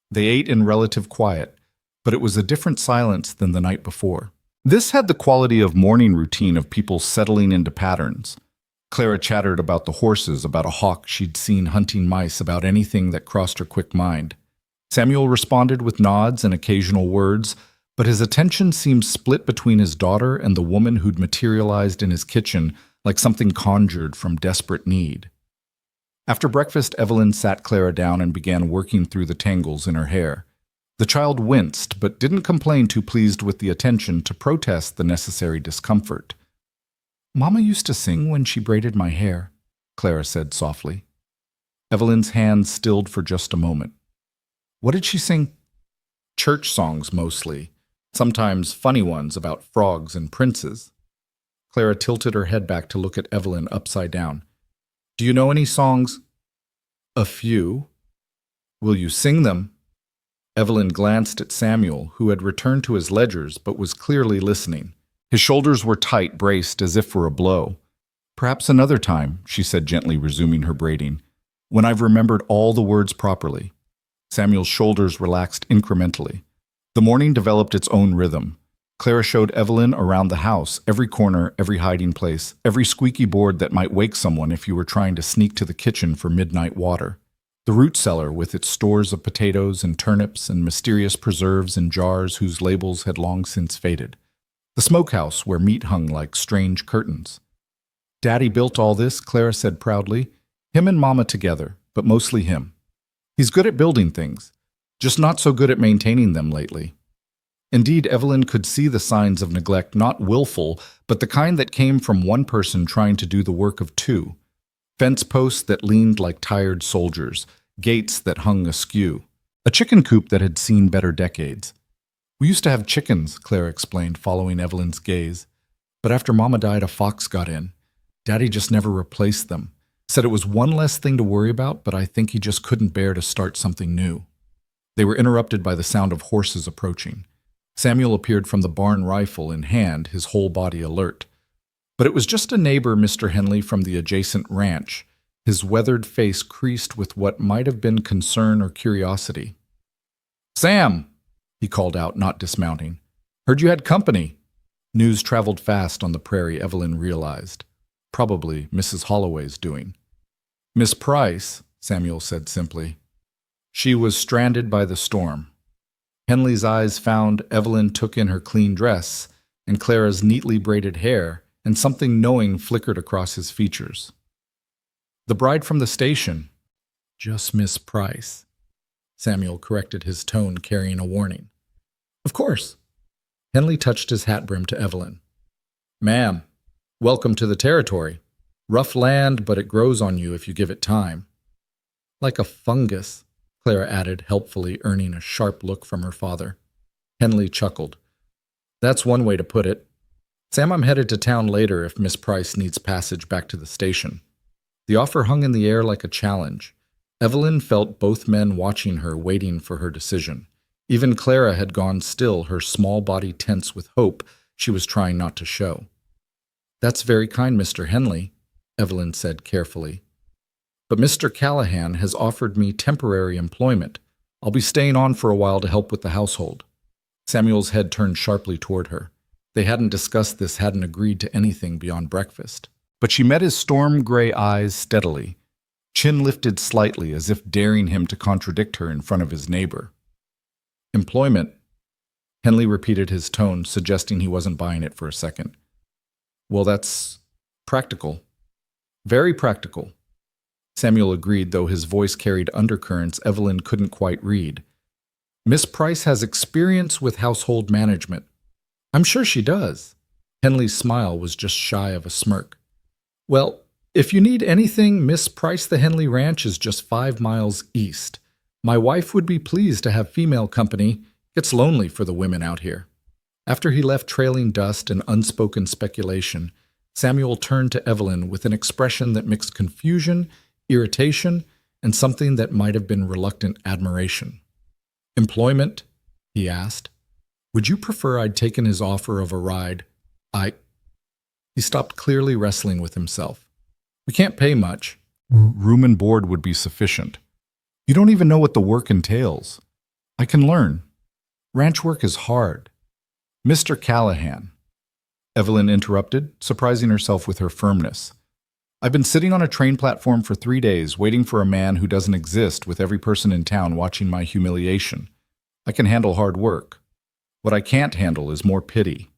They ate in relative quiet, but it was a different silence than the night before. This had the quality of morning routine of people settling into patterns. Clara chattered about the horses, about a hawk she'd seen hunting mice, about anything that crossed her quick mind. Samuel responded with nods and occasional words, but his attention seemed split between his daughter and the woman who'd materialized in his kitchen like something conjured from desperate need. After breakfast, Evelyn sat Clara down and began working through the tangles in her hair. The child winced, but didn't complain, too pleased with the attention to protest the necessary discomfort. "Mama used to sing when she braided my hair," Clara said softly. Evelyn's hands stilled for just a moment. "What did she sing?" "Church songs, mostly. Sometimes funny ones about frogs and princes." Clara tilted her head back to look at Evelyn upside down. "Do you know any songs?" "A few." "Will you sing them?" Evelyn glanced at Samuel, who had returned to his ledgers but was clearly listening. His shoulders were tight, braced as if for a blow. "Perhaps another time," she said, gently resuming her braiding, "when I've remembered all the words properly." Samuel's shoulders relaxed incrementally. The morning developed its own rhythm. Clara showed Evelyn around the house, every corner, every hiding place, every squeaky board that might wake someone if you were trying to sneak to the kitchen for midnight water. The root cellar with its stores of potatoes and turnips and mysterious preserves in jars whose labels had long since faded. The smokehouse where meat hung like strange curtains. "Daddy built all this," Clara said proudly. "Him and Mama together, but mostly him. He's good at building things, just not so good at maintaining them lately." Indeed, Evelyn could see the signs of neglect, not willful, but the kind that came from one person trying to do the work of two. Fence posts that leaned like tired soldiers, gates that hung askew, a chicken coop that had seen better decades. "We used to have chickens," Clara explained, following Evelyn's gaze. "But after Mama died, a fox got in. Daddy just never replaced them. Said it was one less thing to worry about, but I think he just couldn't bear to start something new." They were interrupted by the sound of horses approaching. Samuel appeared from the barn, rifle in hand, his whole body alert. But it was just a neighbor, Mr. Henley, from the adjacent ranch, his weathered face creased with what might have been concern or curiosity. "Sam!" he called out, not dismounting. "Heard you had company." News traveled fast on the prairie, Evelyn realized. Probably Mrs. Holloway's doing. "Miss Price," Samuel said simply. "She was stranded by the storm." Henley's eyes found Evelyn took in her clean dress and Clara's neatly braided hair, and something knowing flickered across his features. "The bride from the station." "Just Miss Price." Samuel corrected his tone, carrying a warning. "Of course." Henley touched his hat brim to Evelyn. "Ma'am, welcome to the territory. Rough land, but it grows on you if you give it time." "Like a fungus," Clara added, helpfully, earning a sharp look from her father. Henley chuckled. "That's one way to put it. Sam, I'm headed to town later if Miss Price needs passage back to the station." The offer hung in the air like a challenge. Evelyn felt both men watching her, waiting for her decision. Even Clara had gone still, her small body tense with hope she was trying not to show. "That's very kind, Mr. Henley," Evelyn said carefully. "But Mr. Callahan has offered me temporary employment. I'll be staying on for a while to help with the household." Samuel's head turned sharply toward her. They hadn't discussed this, hadn't agreed to anything beyond breakfast. But she met his storm-gray eyes steadily, chin lifted slightly as if daring him to contradict her in front of his neighbor. "Employment," Henley repeated his tone, suggesting he wasn't buying it for a second. "Well, that's practical. Very practical." Samuel agreed, though his voice carried undercurrents Evelyn couldn't quite read. "Miss Price has experience with household management." "I'm sure she does." Henley's smile was just shy of a smirk. "Well, if you need anything, Miss Price, the Henley Ranch is just 5 miles east. My wife would be pleased to have female company. Gets lonely for the women out here." After he left trailing dust and unspoken speculation, Samuel turned to Evelyn with an expression that mixed confusion, irritation, and something that might have been reluctant admiration. "Employment?" he asked. "Would you prefer I'd taken his offer of a ride? He stopped, clearly wrestling with himself. "We can't pay much. Room and board would be sufficient. You don't even know what the work entails. I can learn. Ranch work is hard." "Mr. Callahan," Evelyn interrupted, surprising herself with her firmness. "I've been sitting on a train platform for 3 days, waiting for a man who doesn't exist, with every person in town watching my humiliation. I can handle hard work. What I can't handle is more pity."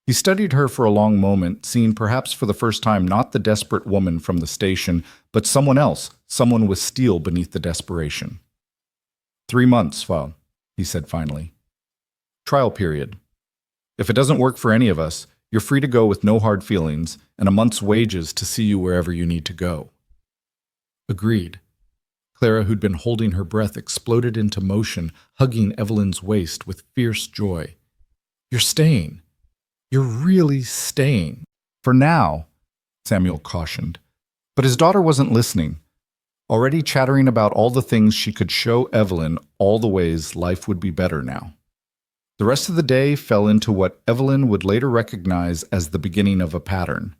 He studied her for a long moment, seeing perhaps for the first time not the desperate woman from the station, but someone else, someone with steel beneath the desperation. 3 months, Fa, he said finally. Trial period. If it doesn't work for any of us, you're free to go with no hard feelings, and a month's wages to see you wherever you need to go. Agreed. Clara, who'd been holding her breath, exploded into motion, hugging Evelyn's waist with fierce joy. "You're staying. You're really staying. For now," Samuel cautioned. But his daughter wasn't listening. already chattering about all the things she could show Evelyn, all the ways life would be better now. The rest of the day fell into what Evelyn would later recognize as the beginning of a pattern.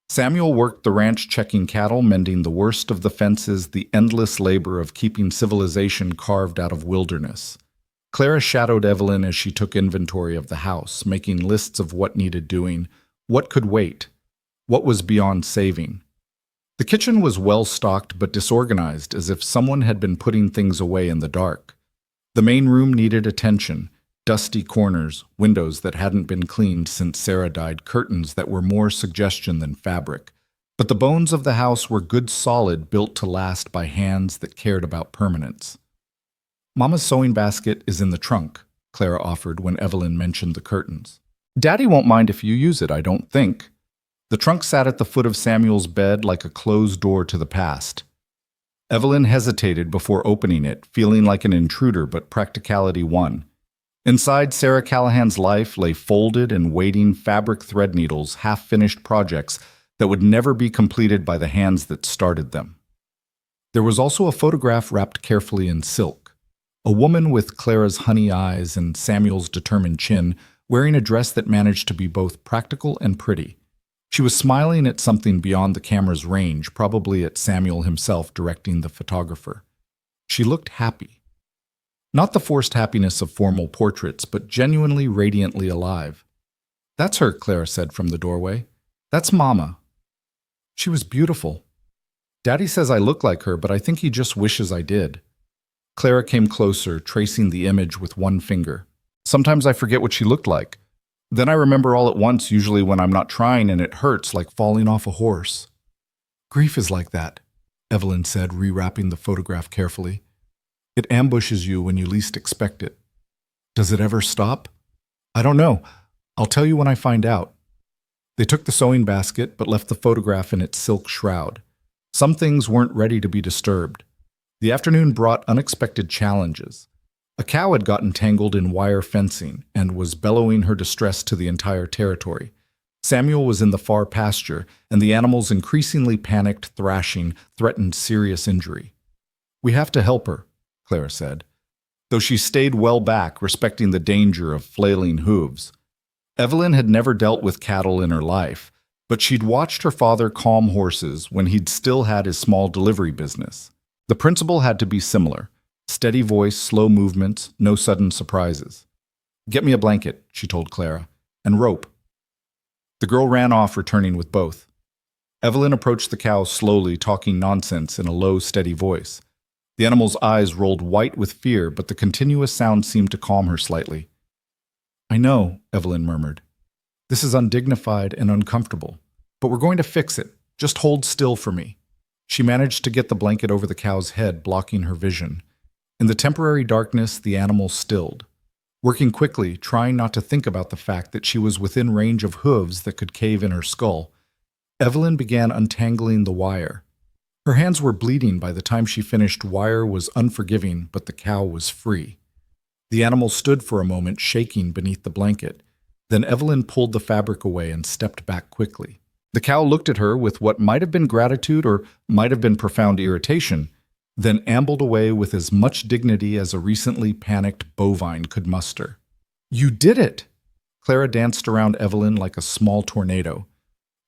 Samuel worked the ranch checking cattle, mending the worst of the fences, the endless labor of keeping civilization carved out of wilderness. Clara shadowed Evelyn as she took inventory of the house, making lists of what needed doing, what could wait, what was beyond saving. The kitchen was well stocked but disorganized, as if someone had been putting things away in the dark. The main room needed attention. Dusty corners, windows that hadn't been cleaned since Sarah died, curtains that were more suggestion than fabric. But the bones of the house were good solid, built to last by hands that cared about permanence. Mama's sewing basket is in the trunk, Clara offered when Evelyn mentioned the curtains. Daddy won't mind if you use it, I don't think. The trunk sat at the foot of Samuel's bed like a closed door to the past. Evelyn hesitated before opening it, feeling like an intruder, but practicality won. Inside Sarah Callahan's life lay folded and waiting fabric thread needles, half-finished projects that would never be completed by the hands that started them. There was also a photograph wrapped carefully in silk. A woman with Clara's honey eyes and Samuel's determined chin, wearing a dress that managed to be both practical and pretty. She was smiling at something beyond the camera's range, probably at Samuel himself directing the photographer. She looked happy. Not the forced happiness of formal portraits, but genuinely radiantly alive. That's her, Clara said from the doorway. That's Mama. She was beautiful. Daddy says I look like her, but I think he just wishes I did. Clara came closer, tracing the image with one finger. Sometimes I forget what she looked like. Then I remember all at once, usually when I'm not trying, and it hurts like falling off a horse. Grief is like that, Evelyn said, rewrapping the photograph carefully. It ambushes you when you least expect it. Does it ever stop? I don't know. I'll tell you when I find out. They took the sewing basket, but left the photograph in its silk shroud. Some things weren't ready to be disturbed. The afternoon brought unexpected challenges. A cow had gotten tangled in wire fencing and was bellowing her distress to the entire territory. Samuel was in the far pasture, and the animal's increasingly panicked thrashing threatened serious injury. We have to help her, Clara said, though she stayed well back, respecting the danger of flailing hooves. Evelyn had never dealt with cattle in her life, but she'd watched her father calm horses when he'd still had his small delivery business. The principle had to be similar. Steady voice, slow movements, no sudden surprises. Get me a blanket, she told Clara, and rope. The girl ran off, returning with both. Evelyn approached the cow slowly, talking nonsense in a low, steady voice. The animal's eyes rolled white with fear, but the continuous sound seemed to calm her slightly. I know, Evelyn murmured. This is undignified and uncomfortable, but we're going to fix it. Just hold still for me. She managed to get the blanket over the cow's head, blocking her vision. In the temporary darkness, the animal stilled. Working quickly, trying not to think about the fact that she was within range of hooves that could cave in her skull, Evelyn began untangling the wire. Her hands were bleeding by the time she finished. Wire was unforgiving, but the cow was free. The animal stood for a moment, shaking beneath the blanket. Then Evelyn pulled the fabric away and stepped back quickly. The cow looked at her with what might have been gratitude or might have been profound irritation, then ambled away with as much dignity as a recently panicked bovine could muster. You did it! Clara danced around Evelyn like a small tornado.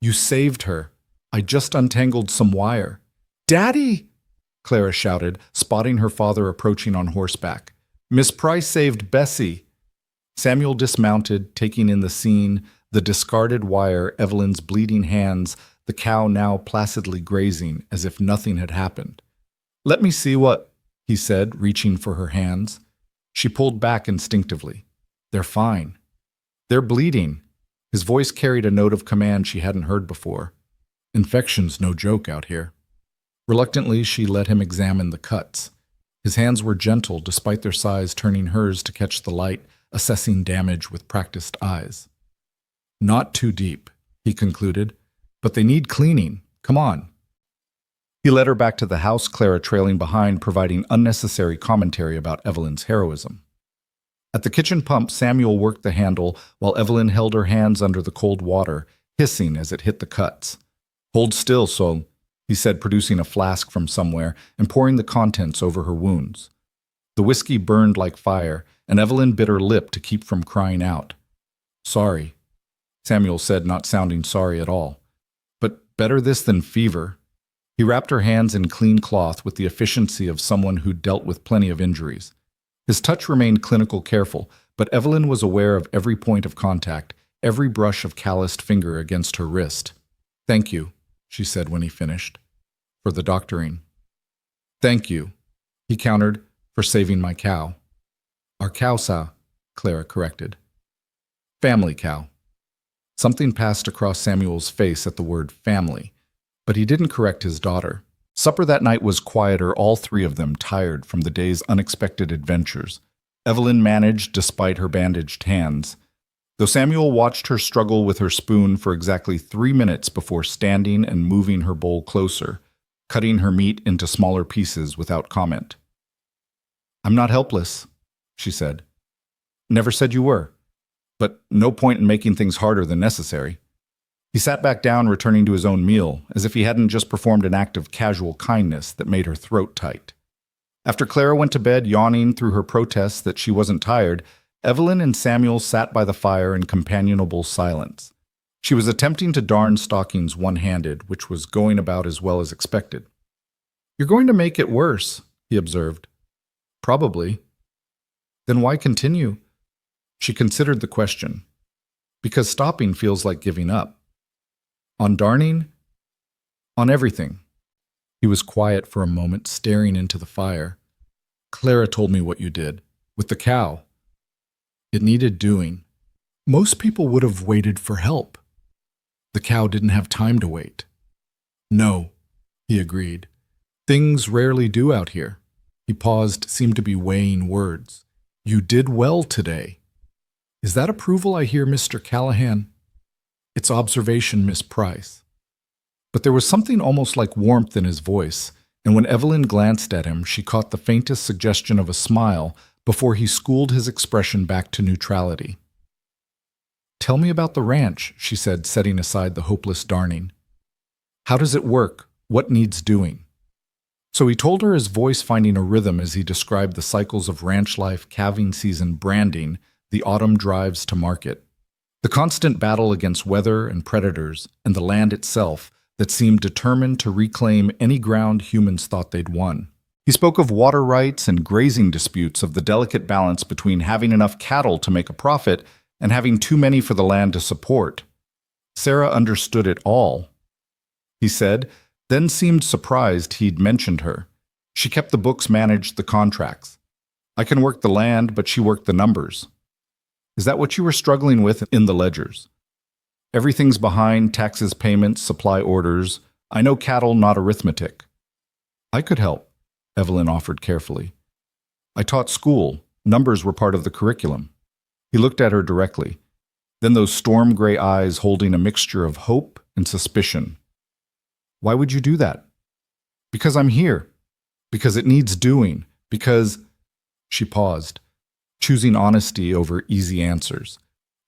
You saved her. I just untangled some wire. Daddy! Clara shouted, spotting her father approaching on horseback. Miss Price saved Bessie. Samuel dismounted, taking in the scene, the discarded wire, Evelyn's bleeding hands, the cow now placidly grazing as if nothing had happened. Let me see what, he said, reaching for her hands. She pulled back instinctively. They're fine. They're bleeding. His voice carried a note of command she hadn't heard before. Infection's no joke out here. Reluctantly, she let him examine the cuts. His hands were gentle, despite their size turning hers to catch the light, assessing damage with practiced eyes. Not too deep, he concluded, but they need cleaning. Come on. He led her back to the house, Clara trailing behind, providing unnecessary commentary about Evelyn's heroism. At the kitchen pump, Samuel worked the handle while Evelyn held her hands under the cold water, hissing as it hit the cuts. Hold still, Sol. he said, producing a flask from somewhere and pouring the contents over her wounds. The whiskey burned like fire, and Evelyn bit her lip to keep from crying out. "Sorry," Samuel said, not sounding sorry at all. "But better this than fever." He wrapped her hands in clean cloth with the efficiency of someone who'd dealt with plenty of injuries. His touch remained clinical careful, but Evelyn was aware of every point of contact, every brush of calloused finger against her wrist. "Thank you," she said when he finished, "for the doctoring." "Thank you," he countered, "for saving my cow." "Our cow, sir," Clara corrected. "Family cow." Something passed across Samuel's face at the word family, but he didn't correct his daughter. Supper that night was quieter, all three of them tired from the day's unexpected adventures. Evelyn managed despite her bandaged hands, though Samuel watched her struggle with her spoon for exactly 3 minutes before standing and moving her bowl closer, cutting her meat into smaller pieces without comment. "I'm not helpless," she said. "Never said you were. But no point in making things harder than necessary." He sat back down, returning to his own meal, as if he hadn't just performed an act of casual kindness that made her throat tight. After Clara went to bed, yawning through her protests that she wasn't tired, Evelyn and Samuel sat by the fire in companionable silence. She was attempting to darn stockings one-handed, which was going about as well as expected. "You're going to make it worse," he observed. "Probably." "Then why continue?" She considered the question. "Because stopping feels like giving up." "On darning?" "On everything." He was quiet for a moment, staring into the fire. "Clara told me what you did, with the cow. It needed doing. Most people would have waited for help. The cow didn't have time to wait." "No," he agreed. "Things rarely do out here." He paused, seemed to be weighing words. "You did well today." "Is that approval I hear, Mr. Callahan?" "It's observation, Miss Price." But there was something almost like warmth in his voice, and when Evelyn glanced at him, she caught the faintest suggestion of a smile before he schooled his expression back to neutrality. "Tell me about the ranch," she said, setting aside the hopeless darning. "How does it work? What needs doing?" So he told her, his voice finding a rhythm as he described the cycles of ranch life, calving season, branding, the autumn drives to market. The constant battle against weather and predators, and the land itself that seemed determined to reclaim any ground humans thought they'd won. He spoke of water rights and grazing disputes, of the delicate balance between having enough cattle to make a profit and having too many for the land to support. Sarah understood it all, he said, then seemed surprised he'd mentioned her. She kept the books, managed the contracts. I can work the land, but she worked the numbers. Is that what you were struggling with in the ledgers? Everything's behind, taxes, payments, supply orders. I know cattle, not arithmetic. I could help, Evelyn offered carefully. I taught school. Numbers were part of the curriculum. He looked at her directly, then those storm gray eyes holding a mixture of hope and suspicion. Why would you do that? Because I'm here. Because it needs doing. Because... She paused, choosing honesty over easy answers.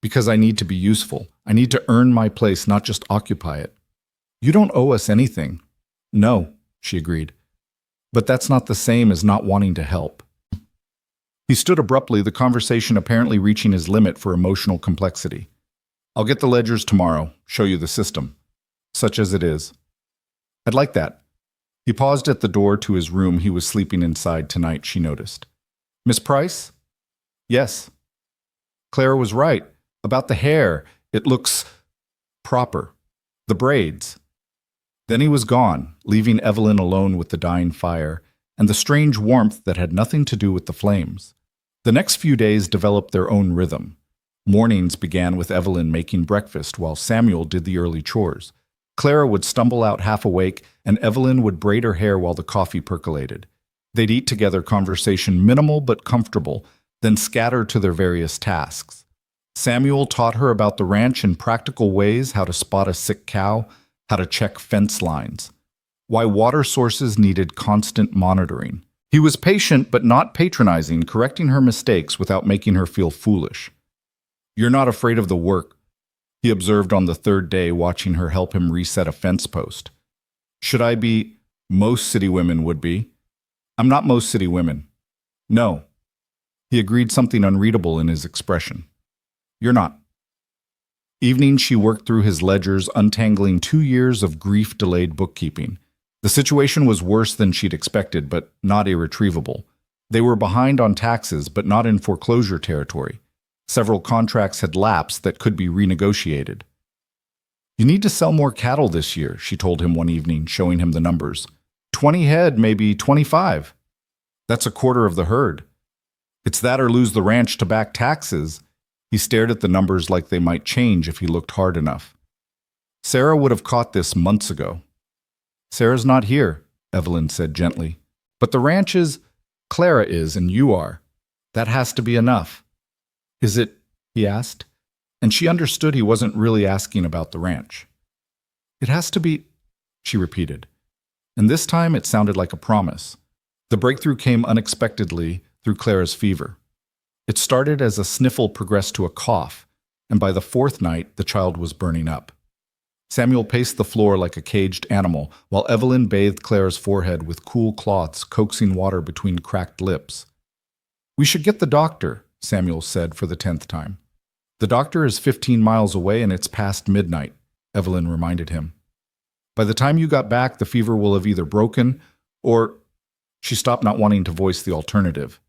Because I need to be useful. I need to earn my place, not just occupy it. You don't owe us anything. No, she agreed. But that's not the same as not wanting to help. He stood abruptly, the conversation apparently reaching his limit for emotional complexity. I'll get the ledgers tomorrow, show you the system, such as it is. I'd like that. He paused at the door to his room. He was sleeping inside tonight, she noticed. Miss Price? Yes. Clara was right. About the hair. It looks proper. The braids. Then he was gone, leaving Evelyn alone with the dying fire and the strange warmth that had nothing to do with the flames. The next few days developed their own rhythm. Mornings began with Evelyn making breakfast while Samuel did the early chores. Clara would stumble out half awake, and Evelyn would braid her hair while the coffee percolated. They'd eat together, conversation minimal but comfortable, then scatter to their various tasks. Samuel taught her about the ranch in practical ways, how to spot a sick cow, how to check fence lines, why water sources needed constant monitoring. He was patient but not patronizing, correcting her mistakes without making her feel foolish. You're not afraid of the work, he observed on the third day, watching her help him reset a fence post. Should I be? Most city women would be. I'm not most city women. No. He agreed, something unreadable in his expression. You're not. Evenings she worked through his ledgers, untangling 2 years of grief-delayed bookkeeping. The situation was worse than she'd expected, but not irretrievable. They were behind on taxes, but not in foreclosure territory. Several contracts had lapsed that could be renegotiated. You need to sell more cattle this year, she told him one evening, showing him the numbers. 20 head, maybe 25. That's a quarter of the herd. It's that or lose the ranch to back taxes. He stared at the numbers like they might change if he looked hard enough. Sarah would have caught this months ago. Sarah's not here, Evelyn said gently. But the ranch is, Clara is, and you are. That has to be enough. Is it? He asked, and she understood he wasn't really asking about the ranch. It has to be, she repeated, and this time it sounded like a promise. The breakthrough came unexpectedly through Clara's fever. It started as a sniffle progressed to a cough, and by the fourth night the child was burning up. Samuel paced the floor like a caged animal, while Evelyn bathed Clara's forehead with cool cloths, coaxing water between cracked lips. We should get the doctor, Samuel said for the 10th time. The doctor is 15 miles away and it's past midnight, Evelyn reminded him. By the time you got back, the fever will have either broken or… She stopped, not wanting to voice the alternative.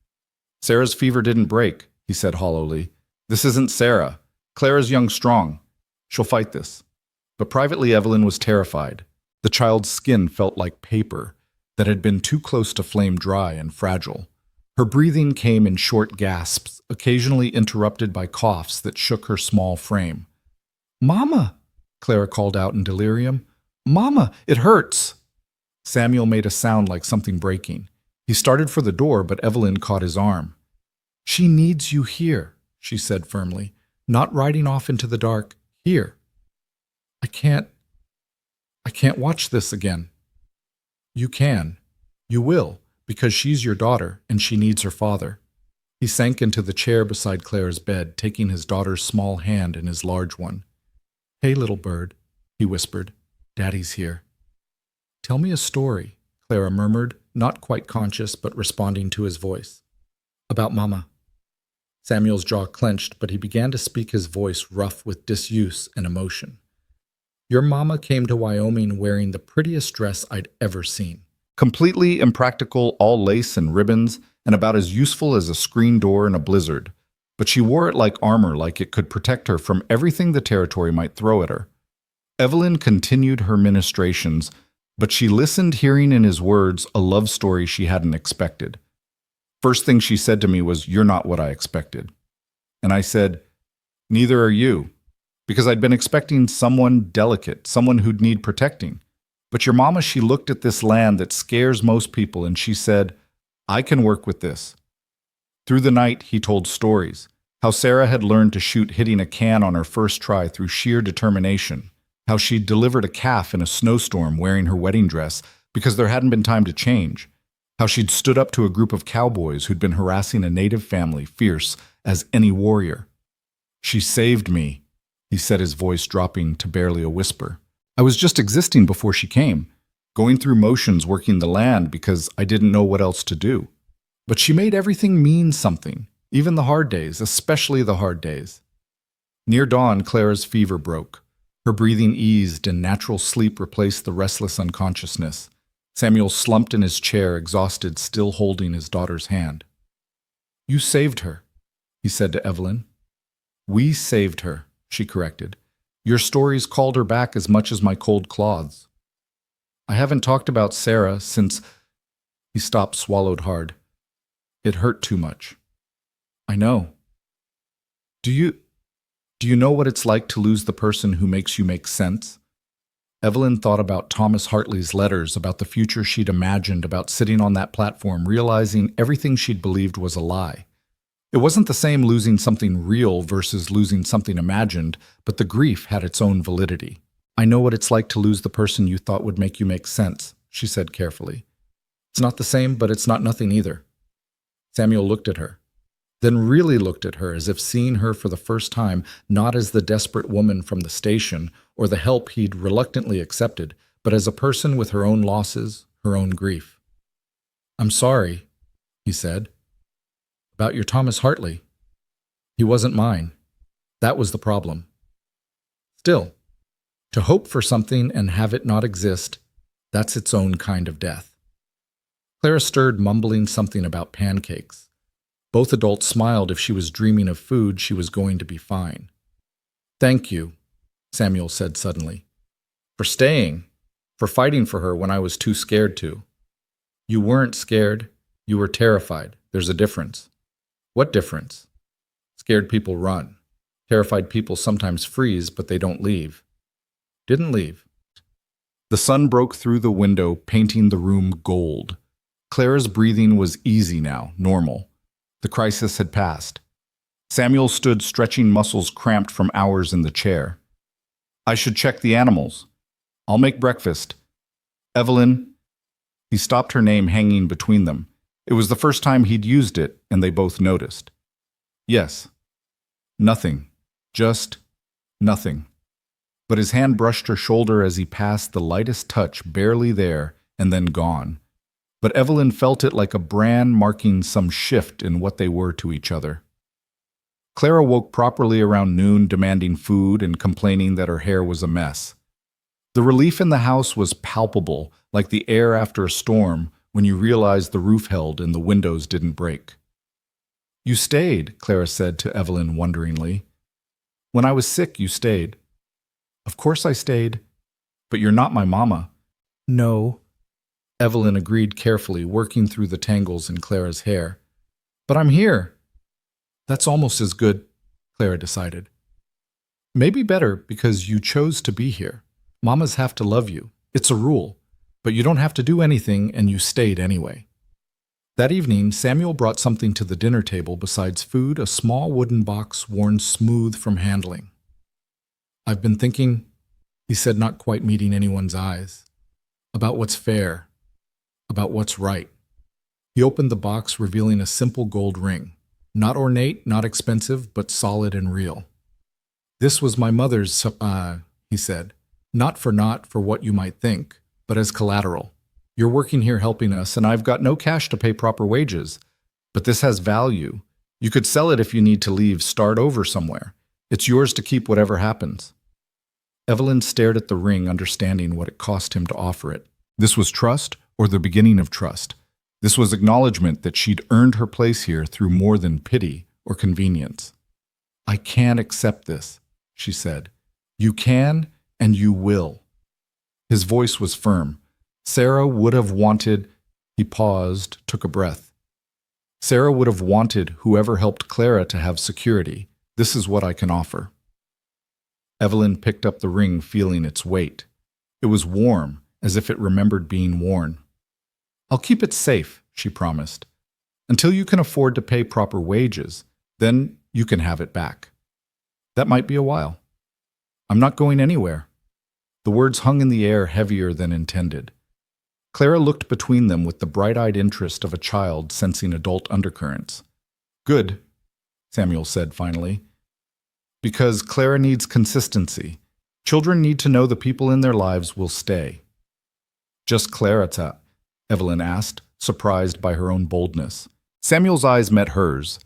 Sarah's fever didn't break, he said hollowly. This isn't Sarah. Clara's young strong. She'll fight this. But privately, Evelyn was terrified. The child's skin felt like paper that had been too close to flame dry and fragile. Her breathing came in short gasps, occasionally interrupted by coughs that shook her small frame. Mama, Clara called out in delirium. Mama, it hurts. Samuel made a sound like something breaking. He started for the door, but Evelyn caught his arm. She needs you here, she said firmly, not riding off into the dark. Here. I can't watch this again. You can. You will, because she's your daughter and she needs her father. He sank into the chair beside Clara's bed, taking his daughter's small hand in his large one. Hey, little bird, he whispered. Daddy's here. Tell me a story, Clara murmured, not quite conscious but responding to his voice. About Mama. Samuel's jaw clenched, but he began to speak, his voice rough with disuse and emotion. Your mama came to Wyoming wearing the prettiest dress I'd ever seen. Completely impractical, all lace and ribbons, and about as useful as a screen door in a blizzard. But she wore it like armor, like it could protect her from everything the territory might throw at her. Evelyn continued her ministrations, but she listened, hearing in his words a love story she hadn't expected. First thing she said to me was, "You're not what I expected." And I said, "Neither are you," because I'd been expecting someone delicate, someone who'd need protecting. But your mama, she looked at this land that scares most people, and she said, "I can work with this." Through the night, he told stories, how Sarah had learned to shoot hitting a can on her first try through sheer determination, how she'd delivered a calf in a snowstorm wearing her wedding dress because there hadn't been time to change, how she'd stood up to a group of cowboys who'd been harassing a native family, fierce as any warrior. "She saved me," he said, his voice dropping to barely a whisper. "I was just existing before she came, going through motions working the land because I didn't know what else to do. But she made everything mean something, even the hard days, especially the hard days." Near dawn, Clara's fever broke. Her breathing eased and natural sleep replaced the restless unconsciousness. Samuel slumped in his chair, exhausted, still holding his daughter's hand. "You saved her," he said to Evelyn. "We saved her," she corrected. "Your stories called her back as much as my cold cloths. I haven't talked about Sarah since—" He stopped, swallowed hard. It hurt too much. "I know. Do you know what it's like to lose the person who makes you make sense?" Evelyn thought about Thomas Hartley's letters, about the future she'd imagined, about sitting on that platform, realizing everything she'd believed was a lie. It wasn't the same losing something real versus losing something imagined, but the grief had its own validity. "I know what it's like to lose the person you thought would make you make sense," she said carefully. "It's not the same, but it's not nothing either." Samuel looked at her, then really looked at her as if seeing her for the first time, not as the desperate woman from the station or the help he'd reluctantly accepted, but as a person with her own losses, her own grief. "I'm sorry," he said, "about your Thomas Hartley. He wasn't mine. That was the problem. Still, to hope for something and have it not exist, that's its own kind of death." Clara stirred, mumbling something about pancakes. Both adults smiled. If she was dreaming of food, she was going to be fine. "Thank you," Samuel said suddenly, "for staying, for fighting for her when I was too scared to." "You weren't scared. You were terrified. There's a difference." "What difference?" "Scared people run. Terrified people sometimes freeze, but they don't leave." "Didn't leave." The sun broke through the window, painting the room gold. Clara's breathing was easy now, normal. The crisis had passed. Samuel stood, stretching muscles cramped from hours in the chair. "I should check the animals. I'll make breakfast. Evelyn." He stopped, her name hanging between them. It was the first time he'd used it, and they both noticed. "Yes." "Nothing. Just nothing." But his hand brushed her shoulder as he passed, the lightest touch, barely there, and then gone. But Evelyn felt it like a brand marking some shift in what they were to each other. Clara woke properly around noon, demanding food and complaining that her hair was a mess. The relief in the house was palpable, like the air after a storm when you realize the roof held and the windows didn't break. "You stayed," Clara said to Evelyn wonderingly. "When I was sick, you stayed." "Of course I stayed. But you're not my mama." "No," Evelyn agreed carefully, working through the tangles in Clara's hair. "But I'm here." "That's almost as good," Clara decided. "Maybe better because you chose to be here. Mamas have to love you. It's a rule. But you don't have to do anything, and you stayed anyway." That evening, Samuel brought something to the dinner table besides food, a small wooden box worn smooth from handling. "I've been thinking," he said, not quite meeting anyone's eyes, "about what's fair, about what's right." He opened the box, revealing a simple gold ring. Not ornate, not expensive, but solid and real. "This was my mother's, he said. Not for what you might think, but as collateral. You're working here helping us, and I've got no cash to pay proper wages. But this has value. You could sell it if you need to leave, start over somewhere. It's yours to keep whatever happens." Evelyn stared at the ring, understanding what it cost him to offer it. This was trust, or the beginning of trust. This was acknowledgement that she'd earned her place here through more than pity or convenience. "I can't accept this," she said. "You can, and you will." His voice was firm. Sarah would have wanted— He paused, took a breath. "Sarah would have wanted whoever helped Clara to have security. This is what I can offer." Evelyn picked up the ring, feeling its weight. It was warm, as if it remembered being worn. "I'll keep it safe," she promised, "until you can afford to pay proper wages. Then you can have it back. That might be a while." "I'm not going anywhere." The words hung in the air, heavier than intended. Clara looked between them with the bright-eyed interest of a child sensing adult undercurrents. "Good," Samuel said finally. "Because Clara needs consistency. Children need to know the people in their lives will stay." "Just Clara?" Evelyn asked, surprised by her own boldness. Samuel's eyes met hers,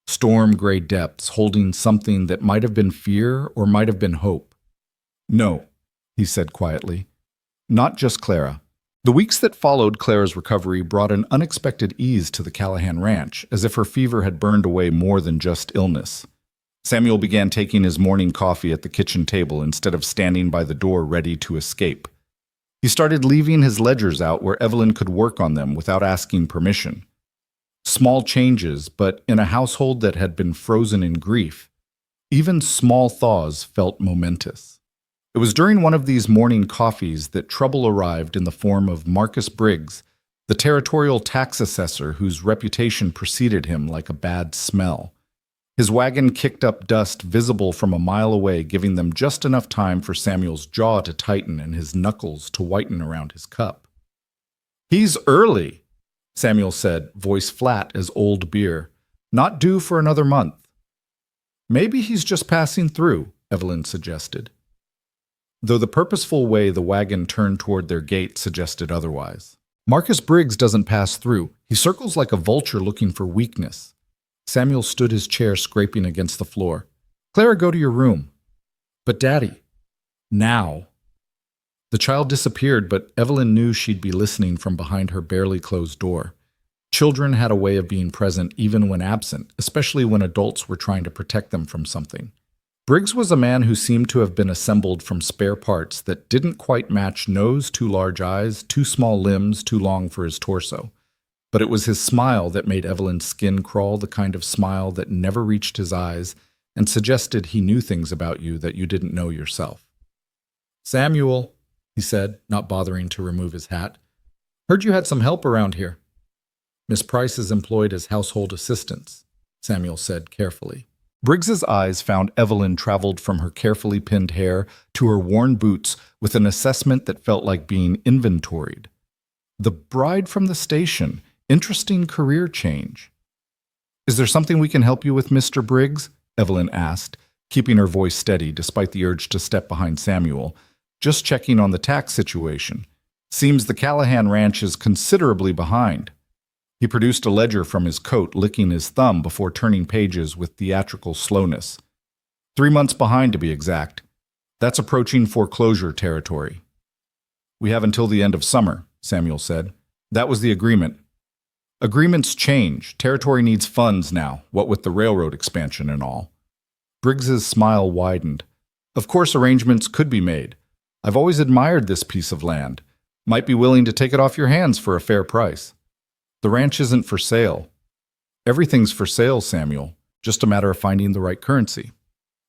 storm-gray depths holding something that might have been fear or might have been hope. "No," he said quietly. "Not just Clara." The weeks that followed Clara's recovery brought an unexpected ease to the Callahan ranch, as if her fever had burned away more than just illness. Samuel began taking his morning coffee at the kitchen table instead of standing by the door ready to escape. He started leaving his ledgers out where Evelyn could work on them without asking permission. Small changes, but in a household that had been frozen in grief, even small thaws felt momentous. It was during one of these morning coffees that trouble arrived in the form of Marcus Briggs, the territorial tax assessor whose reputation preceded him like a bad smell. His wagon kicked up dust visible from a mile away, giving them just enough time for Samuel's jaw to tighten and his knuckles to whiten around his cup. "He's early," Samuel said, voice flat as old beer. "Not due for another month." "Maybe he's just passing through," Evelyn suggested. though the purposeful way the wagon turned toward their gate suggested otherwise. Marcus Briggs doesn't pass through. He circles like a vulture looking for weakness. Samuel stood his chair scraping against the floor. Clara, go to your room. But Daddy. Now. The child disappeared, but Evelyn knew she'd be listening from behind her barely closed door. Children had a way of being present even when absent, especially when adults were trying to protect them from something. Briggs was a man who seemed to have been assembled from spare parts that didn't quite match nose, too large eyes, too small limbs, too long for his torso. But it was his smile that made Evelyn's skin crawl, the kind of smile that never reached his eyes and suggested he knew things about you that you didn't know yourself. Samuel, he said, not bothering to remove his hat. Heard you had some help around here. Miss Price is employed as household assistants, Samuel said carefully. Briggs's eyes found Evelyn traveled from her carefully pinned hair to her worn boots with an assessment that felt like being inventoried. The bride from the station. Interesting career change. Is there something we can help you with, Mr. Briggs? Evelyn asked, keeping her voice steady despite the urge to step behind Samuel. Just checking on the tax situation. Seems the Callahan ranch is considerably behind. He produced a ledger from his coat, licking his thumb before turning pages with theatrical slowness. 3 months behind, to be exact. That's approaching foreclosure territory. We have until the end of summer, Samuel said. That was the agreement. Agreements change. Territory needs funds now, what with the railroad expansion and all. Briggs's smile widened. Of course arrangements could be made. I've always admired this piece of land. Might be willing to take it off your hands for a fair price. The ranch isn't for sale. Everything's for sale, Samuel. Just a matter of finding the right currency.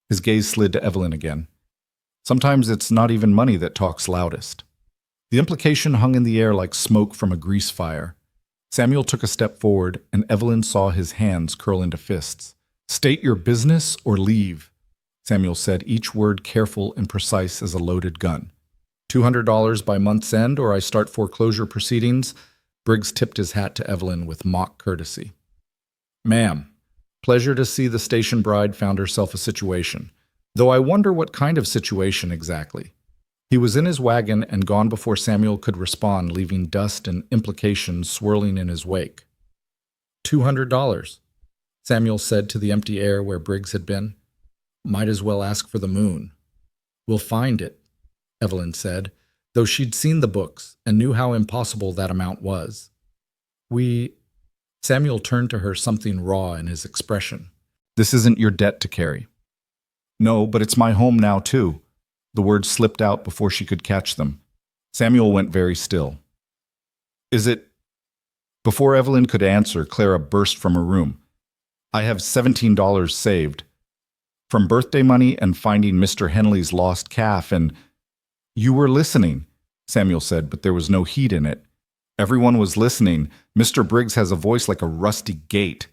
His gaze slid to Evelyn again. Sometimes it's not even money that talks loudest. The implication hung in the air like smoke from a grease fire. Samuel took a step forward, and Evelyn saw his hands curl into fists. State your business or leave, Samuel said, each word careful and precise as a loaded gun. $200 by month's end, or I start foreclosure proceedings. Briggs tipped his hat to Evelyn with mock courtesy. Ma'am, pleasure to see the station bride found herself a situation, though I wonder what kind of situation exactly. He was in his wagon and gone before Samuel could respond, leaving dust and implications swirling in his wake. $200, Samuel said to the empty air where Briggs had been. Might as well ask for the moon. We'll find it, Evelyn said, though she'd seen the books and knew how impossible that amount was. Samuel turned to her, something raw in his expression. This isn't your debt to carry. No, but it's my home now, too. The words slipped out before she could catch them. Samuel went very still. Is it? Before Evelyn could answer, Clara burst from her room. I have $17 saved. From birthday money and finding Mr. Henley's lost calf and... You were listening, Samuel said, but there was no heat in it. Everyone was listening. Mr. Briggs has a voice like a rusty gate.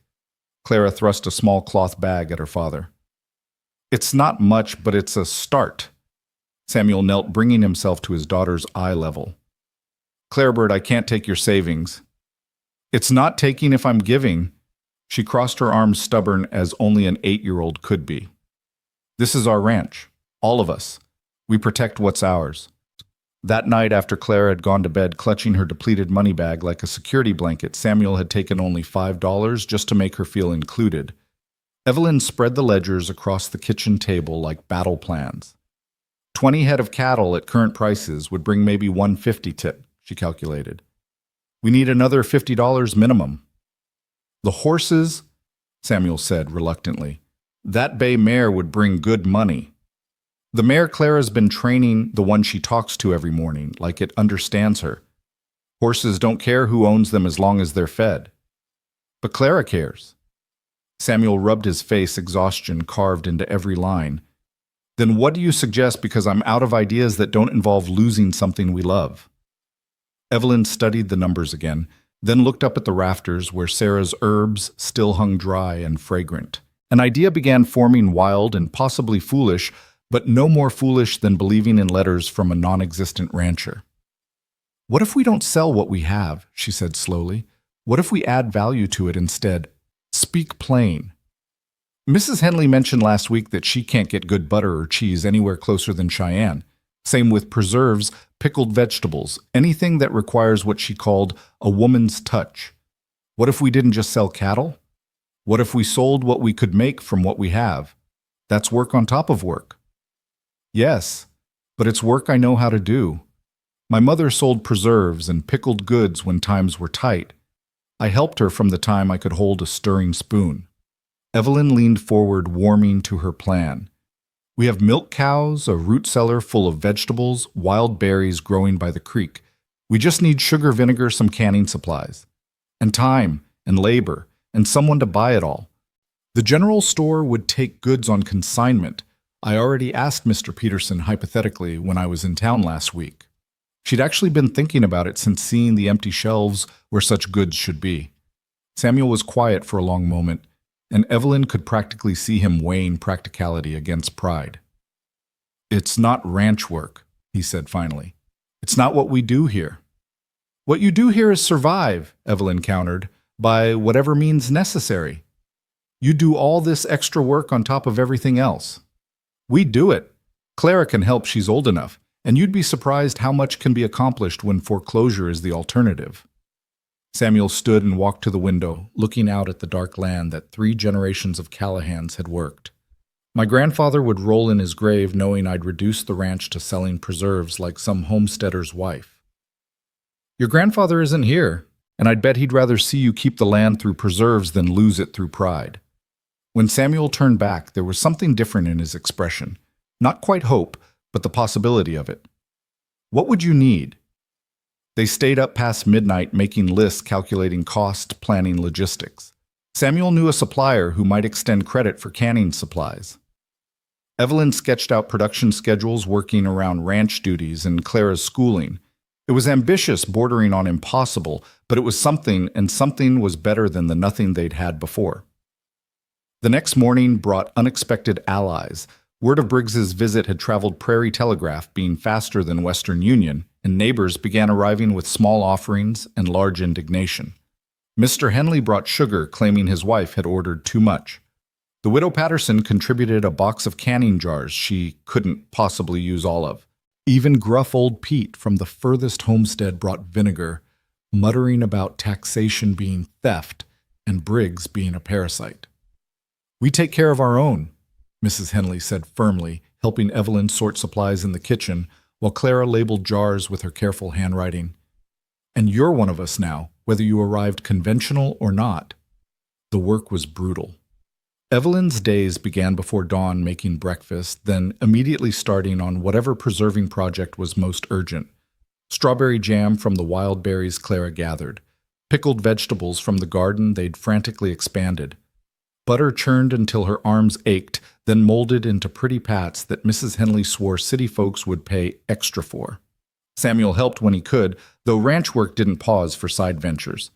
Clara thrust a small cloth bag at her father. It's not much, but it's a start. Samuel knelt, bringing himself to his daughter's eye level. Clarebird, I can't take your savings. It's not taking if I'm giving. She crossed her arms, stubborn as only an 8-year-old could be. This is our ranch. All of us. We protect what's ours. That night, after Clara had gone to bed clutching her depleted money bag like a security blanket, Samuel had taken only $5 just to make her feel included. Evelyn spread the ledgers across the kitchen table like battle plans. 20 head of cattle at current prices would bring maybe $150 tip, she calculated. We need another $50 minimum. The horses, Samuel said reluctantly. That bay mare would bring good money. The mare Clara's been training, the one she talks to every morning, like it understands her. Horses don't care who owns them as long as they're fed. But Clara cares. Samuel rubbed his face, exhaustion carved into every line. Then what do you suggest, because I'm out of ideas that don't involve losing something we love? Evelyn studied the numbers again, then looked up at the rafters where Sarah's herbs still hung dry and fragrant. An idea began forming, wild and possibly foolish, but no more foolish than believing in letters from a non-existent rancher. What if we don't sell what we have, she said slowly. What if we add value to it instead? Speak plain. Mrs. Henley mentioned last week that she can't get good butter or cheese anywhere closer than Cheyenne. Same with preserves, pickled vegetables, anything that requires what she called a woman's touch. What if we didn't just sell cattle? What if we sold what we could make from what we have? That's work on top of work. Yes, but it's work I know how to do. My mother sold preserves and pickled goods when times were tight. I helped her from the time I could hold a stirring spoon. Evelyn leaned forward, warming to her plan. We have milk cows, a root cellar full of vegetables, wild berries growing by the creek. We just need sugar, vinegar, some canning supplies. And time, and labor, and someone to buy it all. The general store would take goods on consignment. I already asked Mr. Peterson hypothetically when I was in town last week. She'd actually been thinking about it since seeing the empty shelves where such goods should be. Samuel was quiet for a long moment, and Evelyn could practically see him weighing practicality against pride. It's not ranch work, he said finally. It's not what we do here. What you do here is survive, Evelyn countered, by whatever means necessary. You do all this extra work on top of everything else. We do it. Clara can help, she's old enough, and you'd be surprised how much can be accomplished when foreclosure is the alternative. Samuel stood and walked to the window, looking out at the dark land that 3 generations of Callahans had worked. My grandfather would roll in his grave knowing I'd reduced the ranch to selling preserves like some homesteader's wife. Your grandfather isn't here, and I'd bet he'd rather see you keep the land through preserves than lose it through pride. When Samuel turned back, there was something different in his expression. Not quite hope, but the possibility of it. What would you need? They stayed up past midnight making lists, calculating cost, planning logistics. Samuel knew a supplier who might extend credit for canning supplies. Evelyn sketched out production schedules working around ranch duties and Clara's schooling. It was ambitious, bordering on impossible, but it was something, and something was better than the nothing they'd had before. The next morning brought unexpected allies. Word of Briggs's visit had traveled Prairie Telegraph, being faster than Western Union, and neighbors began arriving with small offerings and large indignation. Mr. Henley brought sugar, claiming his wife had ordered too much. The widow Patterson contributed a box of canning jars she couldn't possibly use all of. Even gruff old Pete from the furthest homestead brought vinegar, muttering about taxation being theft and Briggs being a parasite. We take care of our own, Mrs. Henley said firmly, helping Evelyn sort supplies in the kitchen, while Clara labeled jars with her careful handwriting. And you're one of us now, whether you arrived conventional or not. The work was brutal. Evelyn's days began before dawn making breakfast, then immediately starting on whatever preserving project was most urgent. Strawberry jam from the wild berries Clara gathered. Pickled vegetables from the garden they'd frantically expanded. Butter churned until her arms ached, then molded into pretty pats that Mrs. Henley swore city folks would pay extra for. Samuel helped when he could, though ranch work didn't pause for side ventures.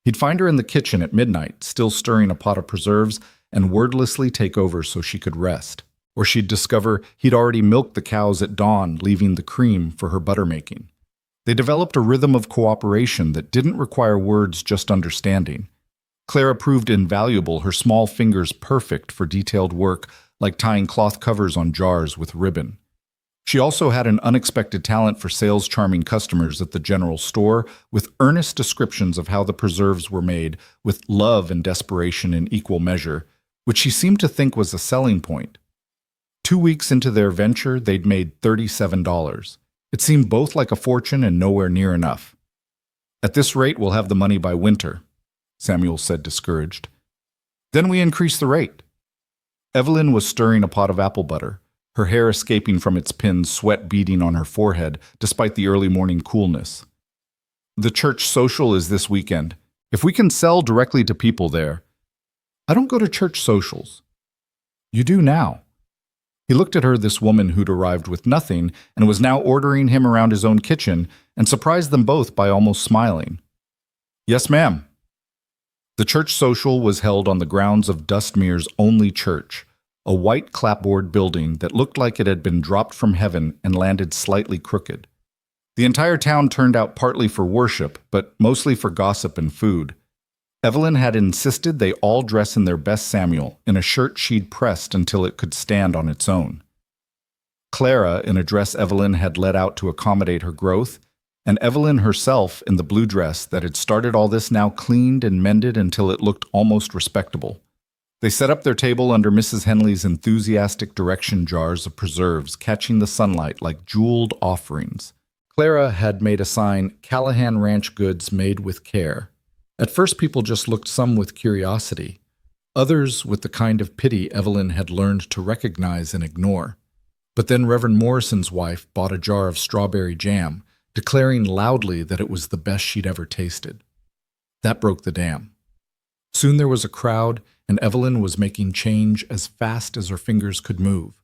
He'd find her in the kitchen at midnight, still stirring a pot of preserves, and wordlessly take over so she could rest. Or she'd discover he'd already milked the cows at dawn, leaving the cream for her butter making. They developed a rhythm of cooperation that didn't require words, just understanding. Clara proved invaluable, her small fingers perfect for detailed work like tying cloth covers on jars with ribbon. She also had an unexpected talent for sales, charming customers at the general store with earnest descriptions of how the preserves were made, with love and desperation in equal measure, which she seemed to think was a selling point. 2 weeks into their venture, they'd made $37. It seemed both like a fortune and nowhere near enough. At this rate, we'll have the money by winter, Samuel said, discouraged. Then we increased the rate. Evelyn was stirring a pot of apple butter, her hair escaping from its pins, sweat beading on her forehead, despite the early morning coolness. The church social is this weekend. If we can sell directly to people there. I don't go to church socials. You do now. He looked at her, this woman who'd arrived with nothing and was now ordering him around his own kitchen, and surprised them both by almost smiling. Yes, ma'am. The church social was held on the grounds of Dustmere's only church, a white clapboard building that looked like it had been dropped from heaven and landed slightly crooked. The entire town turned out partly for worship, but mostly for gossip and food. Evelyn had insisted they all dress in their best Samuel, in a shirt she'd pressed until it could stand on its own. Clara in a dress Evelyn had let out to accommodate her growth, and Evelyn herself in the blue dress that had started all this now cleaned and mended until it looked almost respectable. They set up their table under Mrs. Henley's enthusiastic direction jars of preserves catching the sunlight like jeweled offerings. Clara had made a sign, "Callahan Ranch Goods Made with Care." At first people just looked, some with curiosity, others with the kind of pity Evelyn had learned to recognize and ignore. But then Reverend Morrison's wife bought a jar of strawberry jam, declaring loudly that it was the best she'd ever tasted. That broke the dam. Soon there was a crowd, and Evelyn was making change as fast as her fingers could move.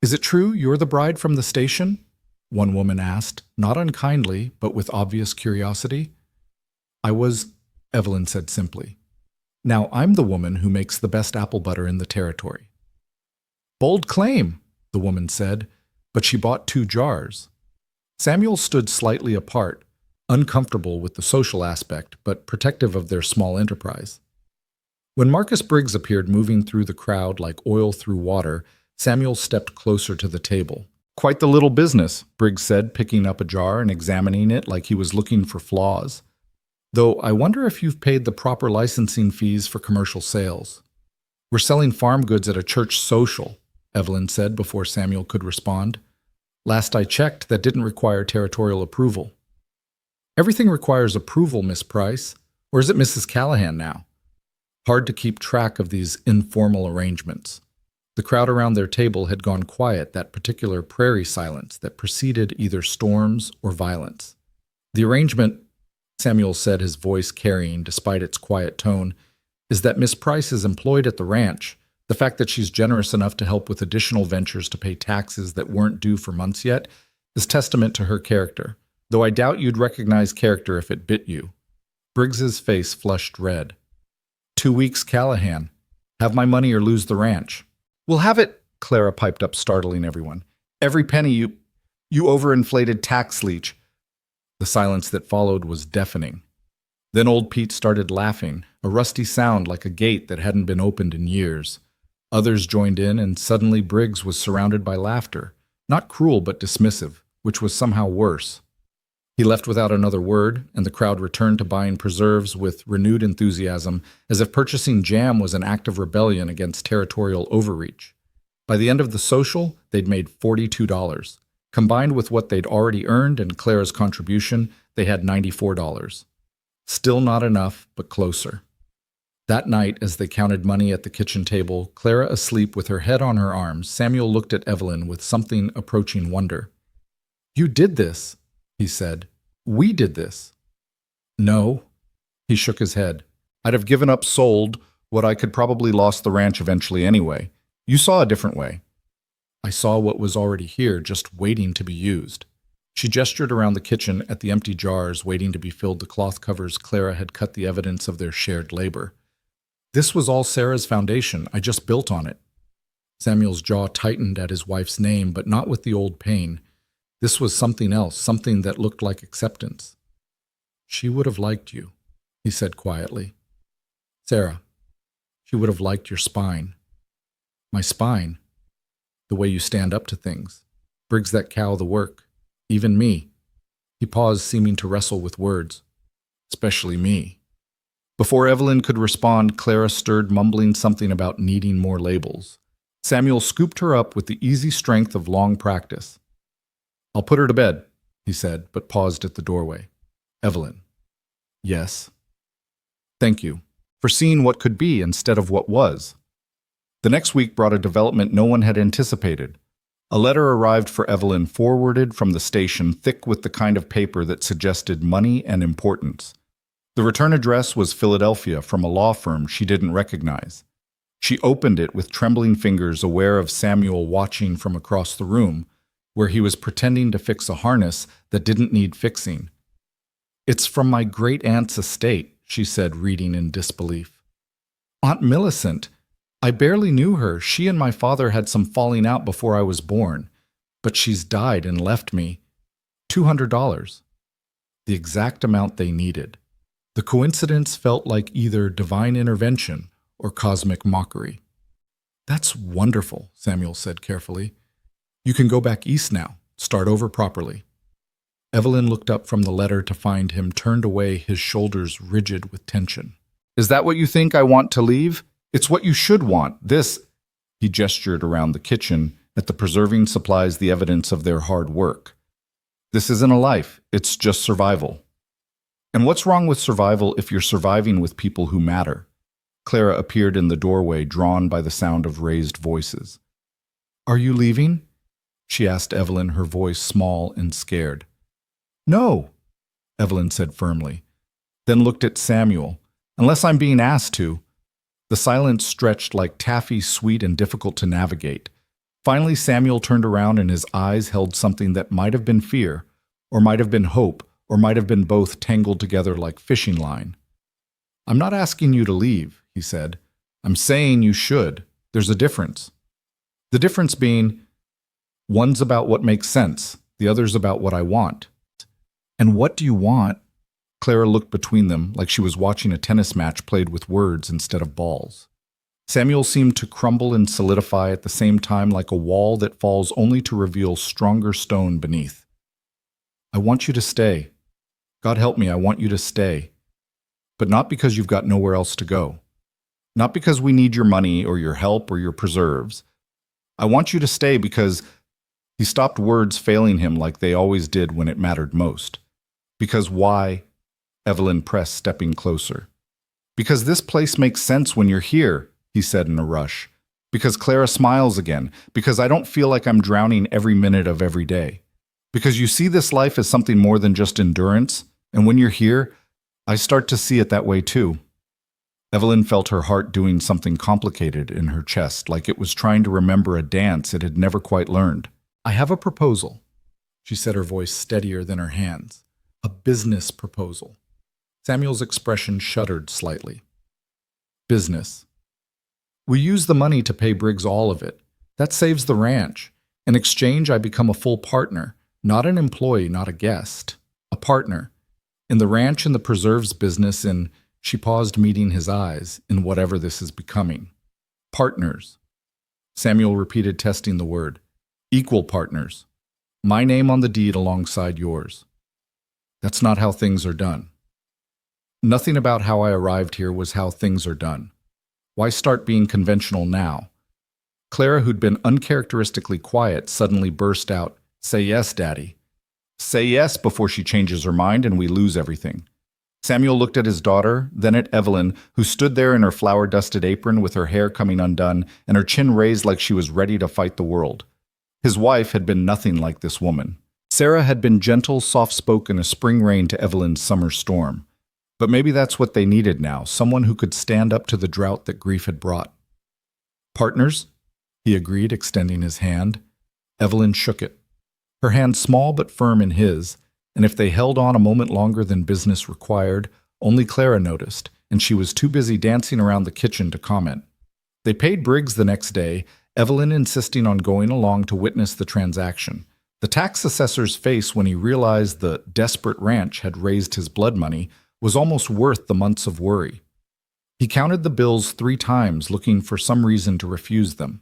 "Is it true you're the bride from the station?" one woman asked, not unkindly, but with obvious curiosity. "I was," Evelyn said simply. "Now I'm the woman who makes the best apple butter in the territory." "Bold claim," the woman said, but she bought 2 jars. Samuel stood slightly apart, uncomfortable with the social aspect, but protective of their small enterprise. When Marcus Briggs appeared moving through the crowd like oil through water, Samuel stepped closer to the table. "Quite the little business," Briggs said, picking up a jar and examining it like he was looking for flaws. "Though I wonder if you've paid the proper licensing fees for commercial sales." "We're selling farm goods at a church social," Evelyn said before Samuel could respond. "Last I checked, that didn't require territorial approval." "Everything requires approval, Miss Price. Or is it Mrs. Callahan now?" Hard to keep track of these informal arrangements. The crowd around their table had gone quiet, that particular prairie silence that preceded either storms or violence. "The arrangement," Samuel said, his voice carrying despite its quiet tone, "is that Miss Price is employed at the ranch. The fact that she's generous enough to help with additional ventures to pay taxes that weren't due for months yet is testament to her character, though I doubt you'd recognize character if it bit you." Briggs's face flushed red. 2 weeks, Callahan. Have my money or lose the ranch." "We'll have it," Clara piped up, startling everyone. "Every penny you overinflated tax leech." The silence that followed was deafening. Then old Pete started laughing, a rusty sound like a gate that hadn't been opened in years. Others joined in, and suddenly Briggs was surrounded by laughter, not cruel but dismissive, which was somehow worse. He left without another word, and the crowd returned to buying preserves with renewed enthusiasm, as if purchasing jam was an act of rebellion against territorial overreach. By the end of the social, they'd made $42. Combined with what they'd already earned and Clara's contribution, they had $94. Still not enough, but closer. That night, as they counted money at the kitchen table, Clara asleep with her head on her arms, Samuel looked at Evelyn with something approaching wonder. "You did this," he said. "We did this." "No." He shook his head. "I'd have given up, sold, what I could probably lost the ranch eventually anyway. You saw a different way." "I saw what was already here, just waiting to be used." She gestured around the kitchen at the empty jars waiting to be filled, the cloth covers Clara had cut, the evidence of their shared labor. "This was all Sarah's foundation. I just built on it." Samuel's jaw tightened at his wife's name, but not with the old pain. This was something else, something that looked like acceptance. "She would have liked you," he said quietly. "Sarah, she would have liked your spine." "My spine?" "The way you stand up to things. Briggs that cow the work. Even me." He paused, seeming to wrestle with words. "Especially me." Before Evelyn could respond, Clara stirred, mumbling something about needing more labels. Samuel scooped her up with the easy strength of long practice. "I'll put her to bed," he said, but paused at the doorway. "Evelyn." "Yes." "Thank you for seeing what could be instead of what was." The next week brought a development no one had anticipated. A letter arrived for Evelyn, forwarded from the station, thick with the kind of paper that suggested money and importance. The return address was Philadelphia, from a law firm she didn't recognize. She opened it with trembling fingers, aware of Samuel watching from across the room, where he was pretending to fix a harness that didn't need fixing. "It's from my great-aunt's estate," she said, reading in disbelief. "Aunt Millicent. I barely knew her. She and my father had some falling out before I was born. But she's died and left me $200. The exact amount they needed. The coincidence felt like either divine intervention or cosmic mockery. "That's wonderful," Samuel said carefully. You can go back east now. Start over properly. Evelyn looked up from the letter to find him turned away, his shoulders rigid with tension. Is that what you think I want to leave? It's what you should want. This, he gestured around the kitchen at the preserving supplies, the evidence of their hard work. This isn't a life, it's just survival. And what's wrong with survival if you're surviving with people who matter? Clara appeared in the doorway, drawn by the sound of raised voices. Are you leaving? She asked Evelyn, her voice small and scared. No, Evelyn said firmly, then looked at Samuel. Unless I'm being asked to. The silence stretched like taffy, sweet and difficult to navigate. Finally, Samuel turned around and his eyes held something that might have been fear, or might have been hope, or might have been both tangled together like fishing line. I'm not asking you to leave, he said. I'm saying you should. There's a difference. The difference being, one's about what makes sense, the other's about what I want. And what do you want? Clara looked between them like she was watching a tennis match played with words instead of balls. Samuel seemed to crumble and solidify at the same time like a wall that falls only to reveal stronger stone beneath. I want you to stay. God help me, I want you to stay. But not because you've got nowhere else to go. Not because we need your money or your help or your preserves. I want you to stay because he stopped, words failing him like they always did when it mattered most. Because why? Evelyn pressed, stepping closer. Because this place makes sense when you're here, he said in a rush. Because Clara smiles again. Because I don't feel like I'm drowning every minute of every day. Because you see this life as something more than just endurance, and when you're here, I start to see it that way too. Evelyn felt her heart doing something complicated in her chest, like it was trying to remember a dance it had never quite learned. I have a proposal, she said, her voice steadier than her hands. A business proposal. Samuel's expression shuddered slightly. Business. We use the money to pay Briggs all of it. That saves the ranch. In exchange, I become a full partner, not an employee, not a guest. A partner. In the ranch and the preserves business, in, she paused, meeting his eyes, in whatever this is becoming. Partners. Samuel repeated, testing the word. Equal partners. My name on the deed alongside yours. That's not how things are done. Nothing about how I arrived here was how things are done. Why start being conventional now? Clara, who'd been uncharacteristically quiet, suddenly burst out, Say yes, Daddy. Say yes before she changes her mind and we lose everything. Samuel looked at his daughter, then at Evelyn, who stood there in her flour-dusted apron with her hair coming undone and her chin raised like she was ready to fight the world. His wife had been nothing like this woman. Sarah had been gentle, soft-spoken, a spring rain to Evelyn's summer storm. But maybe that's what they needed now, someone who could stand up to the drought that grief had brought. Partners? He agreed, extending his hand. Evelyn shook it. Her hand small but firm in his, and if they held on a moment longer than business required, only Clara noticed, and she was too busy dancing around the kitchen to comment. They paid Briggs the next day, Evelyn insisting on going along to witness the transaction. The tax assessor's face when he realized the desperate ranch had raised his blood money was almost worth the months of worry. He counted the bills 3 times, looking for some reason to refuse them.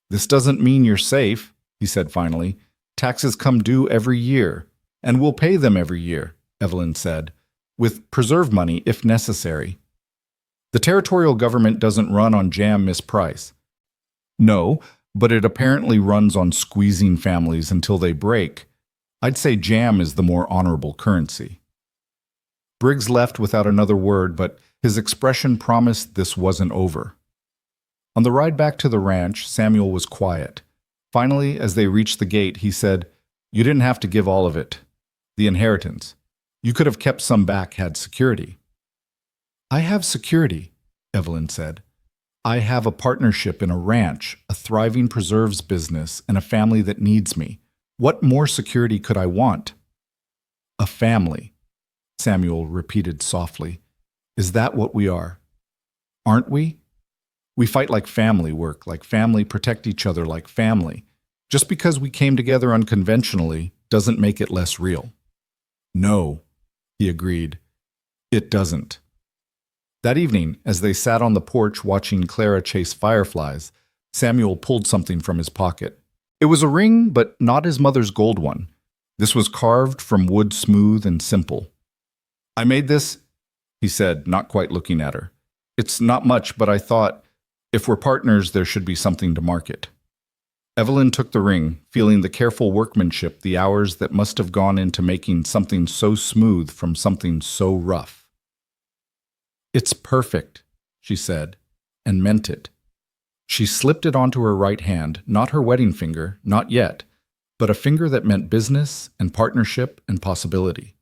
This doesn't mean you're safe, he said finally. Taxes come due every year, and we'll pay them every year, Evelyn said, with preserve money if necessary. The territorial government doesn't run on jam, Miss Price. No, but it apparently runs on squeezing families until they break. I'd say jam is the more honorable currency. Briggs left without another word, but his expression promised this wasn't over. On the ride back to the ranch, Samuel was quiet. Finally, as they reached the gate, he said, You didn't have to give all of it. The inheritance. You could have kept some back had security. I have security, Evelyn said. I have a partnership in a ranch, a thriving preserves business, and a family that needs me. What more security could I want? A family, Samuel repeated softly. Is that what we are? Aren't we? We fight like family, work like family, protect each other like family. Just because we came together unconventionally doesn't make it less real. No, he agreed. It doesn't. That evening, as they sat on the porch watching Clara chase fireflies, Samuel pulled something from his pocket. It was a ring, but not his mother's gold one. This was carved from wood smooth and simple. I made this, he said, not quite looking at her. It's not much, but I thought, if we're partners, there should be something to mark it. Evelyn took the ring, feeling the careful workmanship, the hours that must have gone into making something so smooth from something so rough. It's perfect, she said, and meant it. She slipped it onto her right hand, not her wedding finger, not yet, but a finger that meant business and partnership and possibility.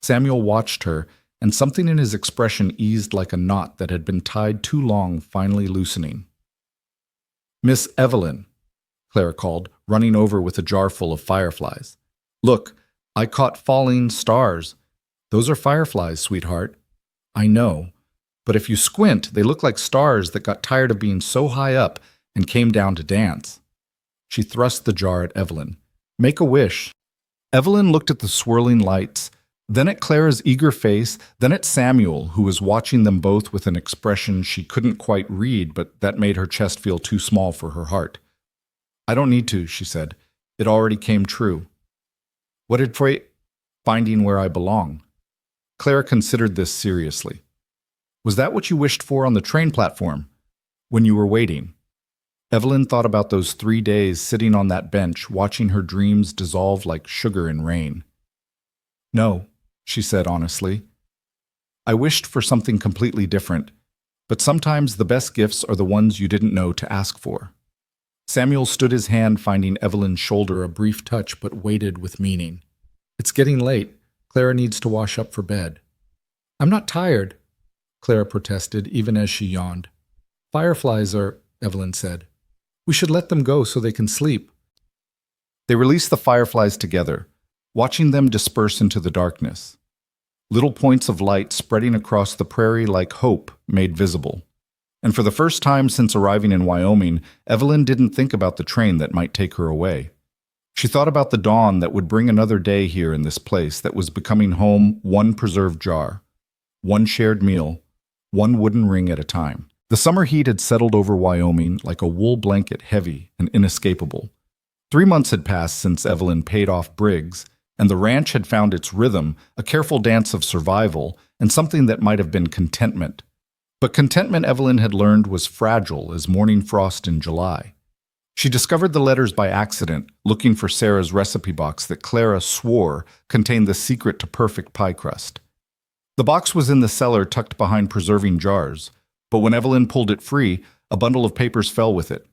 Samuel watched her, and something in his expression eased like a knot that had been tied too long, finally loosening. Miss Evelyn, Clara called, running over with a jar full of fireflies. Look, I caught falling stars. Those are fireflies, sweetheart. I know, but if you squint, they look like stars that got tired of being so high up and came down to dance. She thrust the jar at Evelyn. Make a wish. Evelyn looked at the swirling lights, then at Clara's eager face, then at Samuel, who was watching them both with an expression she couldn't quite read, but that made her chest feel too small for her heart. I don't need to, she said. It already came true. What did finding where I belong? Clara considered this seriously. Was that what you wished for on the train platform, when you were waiting? Evelyn thought about those 3 days sitting on that bench, watching her dreams dissolve like sugar in rain. No, she said honestly. I wished for something completely different, but sometimes the best gifts are the ones you didn't know to ask for. Samuel stood his hand, finding Evelyn's shoulder, a brief touch, but waited with meaning. It's getting late. Clara needs to wash up for bed. I'm not tired, Clara protested, even as she yawned. Fireflies are, Evelyn said. We should let them go so they can sleep. They released the fireflies together, watching them disperse into the darkness. Little points of light spreading across the prairie like hope made visible. And for the first time since arriving in Wyoming, Evelyn didn't think about the train that might take her away. She thought about the dawn that would bring another day here in this place that was becoming home, one preserved jar, one shared meal, one wooden ring at a time. The summer heat had settled over Wyoming like a wool blanket, heavy and inescapable. 3 months had passed since Evelyn paid off Briggs, and the ranch had found its rhythm, a careful dance of survival, and something that might have been contentment. But contentment, Evelyn had learned, was fragile as morning frost in July. She discovered the letters by accident, looking for Sarah's recipe box that Clara swore contained the secret to perfect pie crust. The box was in the cellar, tucked behind preserving jars, but when Evelyn pulled it free, a bundle of papers fell with it.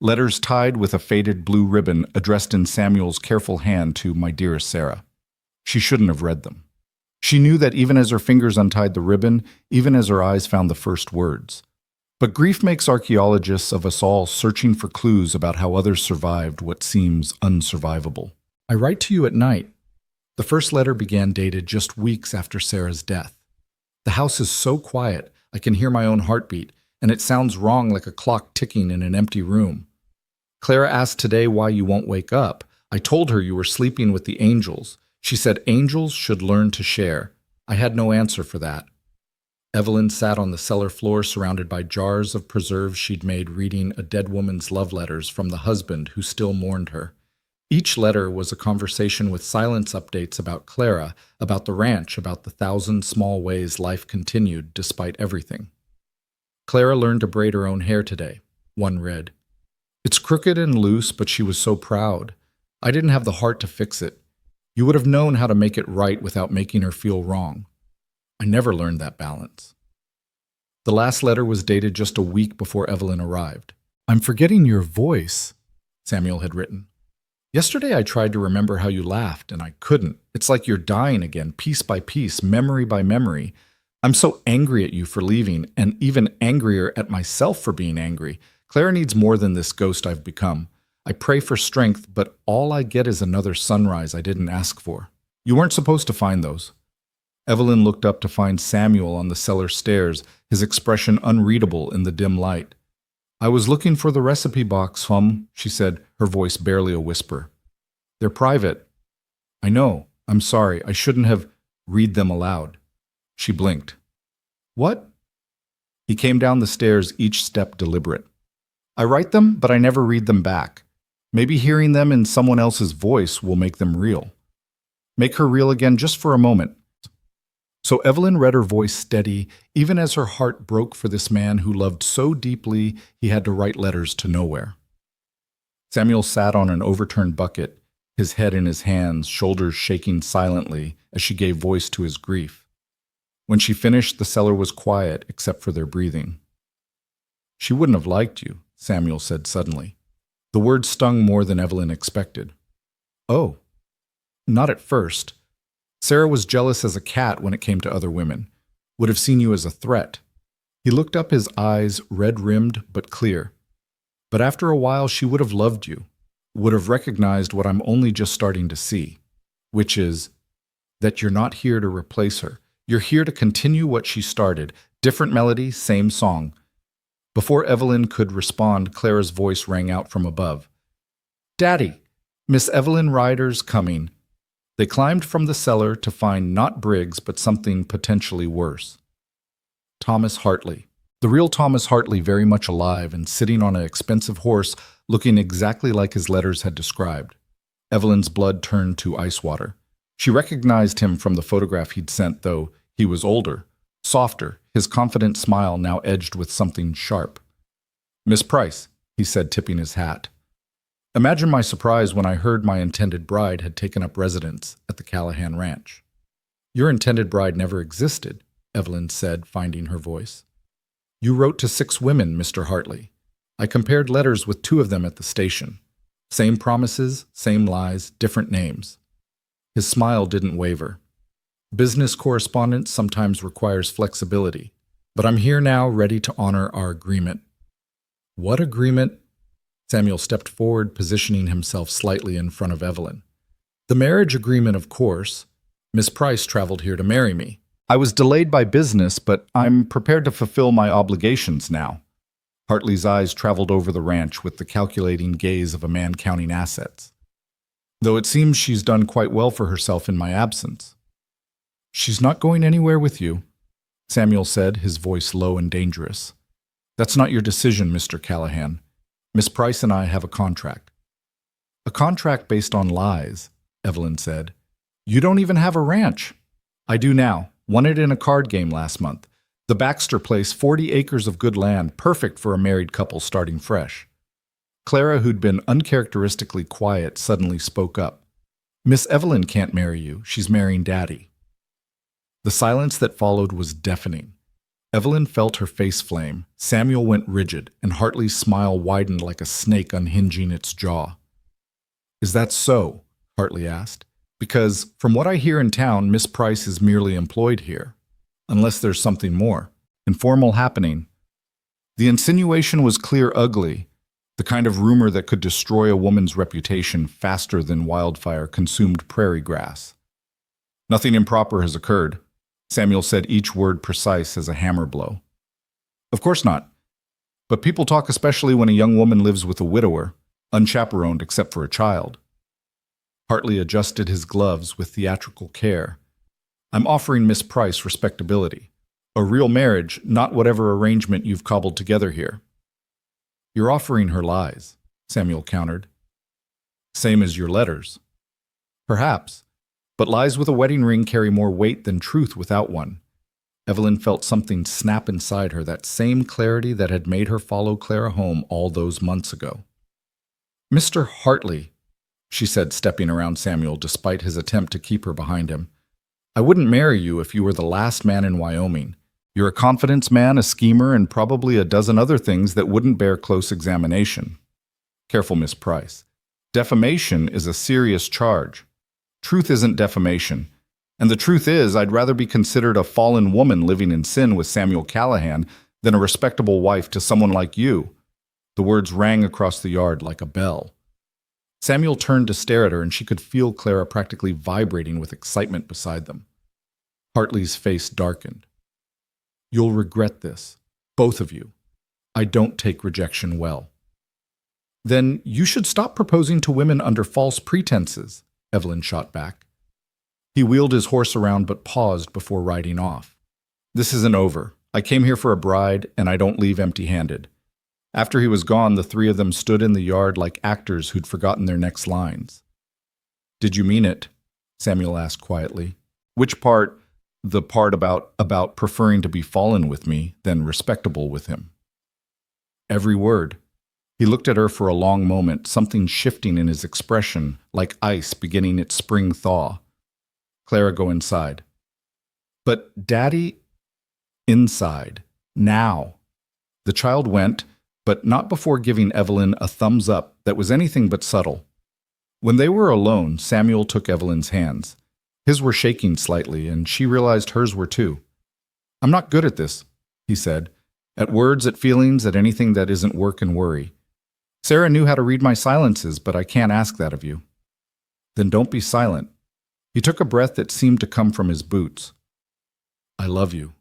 Letters tied with a faded blue ribbon addressed in Samuel's careful hand to "My dearest Sarah." She shouldn't have read them. She knew that even as her fingers untied the ribbon, even as her eyes found the first words. But grief makes archaeologists of us all searching for clues about how others survived what seems unsurvivable. I write to you at night. The first letter began dated just weeks after Sarah's death. The house is so quiet, I can hear my own heartbeat, and it sounds wrong like a clock ticking in an empty room. Clara asked today why you won't wake up. I told her you were sleeping with the angels. She said angels should learn to share. I had no answer for that. Evelyn sat on the cellar floor surrounded by jars of preserves she'd made, reading a dead woman's love letters from the husband who still mourned her. Each letter was a conversation with silence updates about Clara, about the ranch, about the 1,000 small ways life continued despite everything. Clara learned to braid her own hair today, one read. It's crooked and loose, but she was so proud. I didn't have the heart to fix it. You would have known how to make it right without making her feel wrong. I never learned that balance. The last letter was dated just a week before Evelyn arrived. I'm forgetting your voice, Samuel had written. Yesterday I tried to remember how you laughed, and I couldn't. It's like you're dying again, piece by piece, memory by memory. I'm so angry at you for leaving, and even angrier at myself for being angry. Clara needs more than this ghost I've become. I pray for strength, but all I get is another sunrise I didn't ask for. You weren't supposed to find those. Evelyn looked up to find Samuel on the cellar stairs, his expression unreadable in the dim light. I was looking for the recipe box, she said, her voice barely a whisper. They're private. I know. I'm sorry. I shouldn't have read them aloud. She blinked. What? He came down the stairs, each step deliberate. I write them, but I never read them back. Maybe hearing them in someone else's voice will make them real. Make her real again just for a moment. So Evelyn read her voice steady, even as her heart broke for this man who loved so deeply he had to write letters to nowhere. Samuel sat on an overturned bucket, his head in his hands, shoulders shaking silently as she gave voice to his grief. When she finished, the cellar was quiet except for their breathing. "She wouldn't have liked you," Samuel said suddenly. The word stung more than Evelyn expected. "Oh, not at first. Sarah was jealous as a cat when it came to other women, would have seen you as a threat." He looked up, his eyes red-rimmed but clear. "But after a while she would have loved you, would have recognized what I'm only just starting to see, which is that you're not here to replace her. You're here to continue what she started. Different melody, same song." Before Evelyn could respond, Clara's voice rang out from above. "Daddy, Miss Evelyn Ryder's coming." They climbed from the cellar to find not Briggs, but something potentially worse. Thomas Hartley. The real Thomas Hartley, very much alive and sitting on an expensive horse, looking exactly like his letters had described. Evelyn's blood turned to ice water. She recognized him from the photograph he'd sent, though he was older, softer, his confident smile now edged with something sharp. "Miss Price," he said, tipping his hat. Imagine my surprise when I heard my intended bride had taken up residence at the Callahan Ranch. "Your intended bride never existed," Evelyn said, finding her voice. "You wrote to 6 women, Mr. Hartley. I compared letters with 2 of them at the station. Same promises, same lies, different names." His smile didn't waver. "Business correspondence sometimes requires flexibility, but I'm here now ready to honor our agreement." "What agreement?" Samuel stepped forward, positioning himself slightly in front of Evelyn. "The marriage agreement, of course. Miss Price traveled here to marry me. I was delayed by business, but I'm prepared to fulfill my obligations now." Hartley's eyes traveled over the ranch with the calculating gaze of a man counting assets. "Though it seems she's done quite well for herself in my absence." "She's not going anywhere with you," Samuel said, his voice low and dangerous. "That's not your decision, Mr. Callahan. Miss Price and I have a contract." "A contract based on lies," Evelyn said. "You don't even have a ranch." "I do now. Won it in a card game last month. The Baxter place, 40 acres of good land, perfect for a married couple starting fresh." Clara, who'd been uncharacteristically quiet, suddenly spoke up. "Miss Evelyn can't marry you. She's marrying Daddy." The silence that followed was deafening. Evelyn felt her face flame. Samuel went rigid, and Hartley's smile widened like a snake unhinging its jaw. "Is that so?" Hartley asked. "Because, from what I hear in town, Miss Price is merely employed here. Unless there's something more. Informal happening." The insinuation was clear ugly, the kind of rumor that could destroy a woman's reputation faster than wildfire consumed prairie grass. "Nothing improper has occurred," Samuel said, each word precise as a hammer blow. "Of course not. But people talk, especially when a young woman lives with a widower, unchaperoned except for a child." Hartley adjusted his gloves with theatrical care. "I'm offering Miss Price respectability. A real marriage, not whatever arrangement you've cobbled together here." "You're offering her lies," Samuel countered. "Same as your letters." "Perhaps. But lies with a wedding ring carry more weight than truth without one." Evelyn felt something snap inside her, that same clarity that had made her follow Clara home all those months ago. "Mr. Hartley," she said, stepping around Samuel despite his attempt to keep her behind him, "I wouldn't marry you if you were the last man in Wyoming. You're a confidence man, a schemer, and probably a dozen other things that wouldn't bear close examination. Careful, Miss Price. Defamation is a serious charge. Truth isn't defamation. And the truth is, I'd rather be considered a fallen woman living in sin with Samuel Callahan than a respectable wife to someone like you." The words rang across the yard like a bell. Samuel turned to stare at her, and she could feel Clara practically vibrating with excitement beside them. Hartley's face darkened. "You'll regret this, both of you. I don't take rejection well." "Then you should stop proposing to women under false pretenses," Evelyn shot back. He wheeled his horse around but paused before riding off. "This isn't over. I came here for a bride, and I don't leave empty-handed. After he was gone, the three of them stood in the yard like actors who'd forgotten their next lines. "Did you mean it?" Samuel asked quietly. "Which part? The part about preferring to be fallen with me than respectable with him?" "Every word." He looked at her for a long moment, something shifting in his expression, like ice beginning its spring thaw. "Clara, go inside." "But Daddy—" "Inside. Now." The child went, but not before giving Evelyn a thumbs up that was anything but subtle. When they were alone, Samuel took Evelyn's hands. His were shaking slightly, and she realized hers were too. "I'm not good at this," he said. "At words, at feelings, at anything that isn't work and worry. Sarah knew how to read my silences, but I can't ask that of you." "Then don't be silent." He took a breath that seemed to come from his boots. "I love you."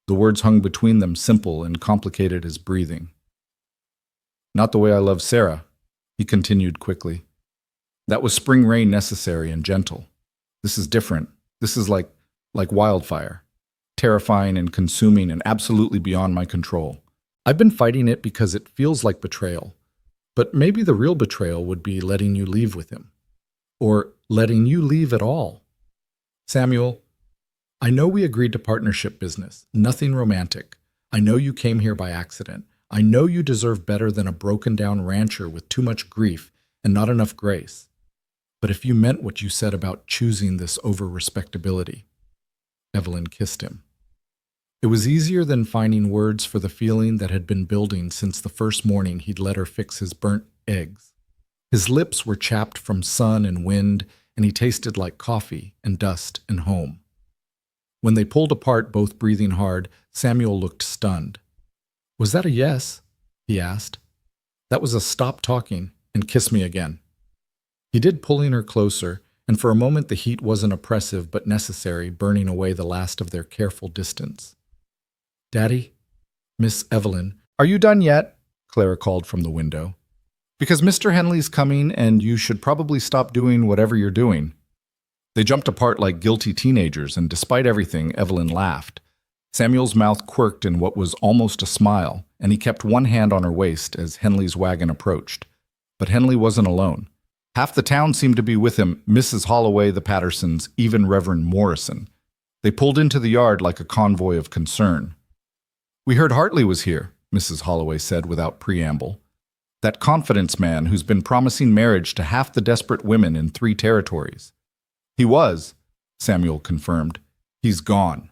The words hung between them, simple and complicated as breathing. "Not the way I love Sarah," he continued quickly. "That was spring rain, necessary and gentle. This is different. This is like wildfire. Terrifying and consuming and absolutely beyond my control. I've been fighting it because it feels like betrayal. But maybe the real betrayal would be letting you leave with him. Or letting you leave at all. Samuel, I know we agreed to partnership business, nothing romantic. I know you came here by accident. I know you deserve better than a broken-down rancher with too much grief and not enough grace. But if you meant what you said about choosing this over respectability..." Evelyn kissed him. It was easier than finding words for the feeling that had been building since the first morning he'd let her fix his burnt eggs. His lips were chapped from sun and wind, and he tasted like coffee and dust and home. When they pulled apart, both breathing hard, Samuel looked stunned. "Was that a yes?" he asked. "That was a stop talking and kiss me again." He did, pulling her closer, and for a moment the heat wasn't oppressive but necessary, burning away the last of their careful distance. "Daddy? Miss Evelyn, are you done yet?" Clara called from the window. "Because Mr. Henley's coming, and you should probably stop doing whatever you're doing." They jumped apart like guilty teenagers, and despite everything, Evelyn laughed. Samuel's mouth quirked in what was almost a smile, and he kept one hand on her waist as Henley's wagon approached. But Henley wasn't alone. Half the town seemed to be with him, Mrs. Holloway, the Pattersons, even Reverend Morrison. They pulled into the yard like a convoy of concern. "We heard Hartley was here," Mrs. Holloway said without preamble. "That confidence man who's been promising marriage to half the desperate women in 3 territories. "He was," Samuel confirmed. "He's gone."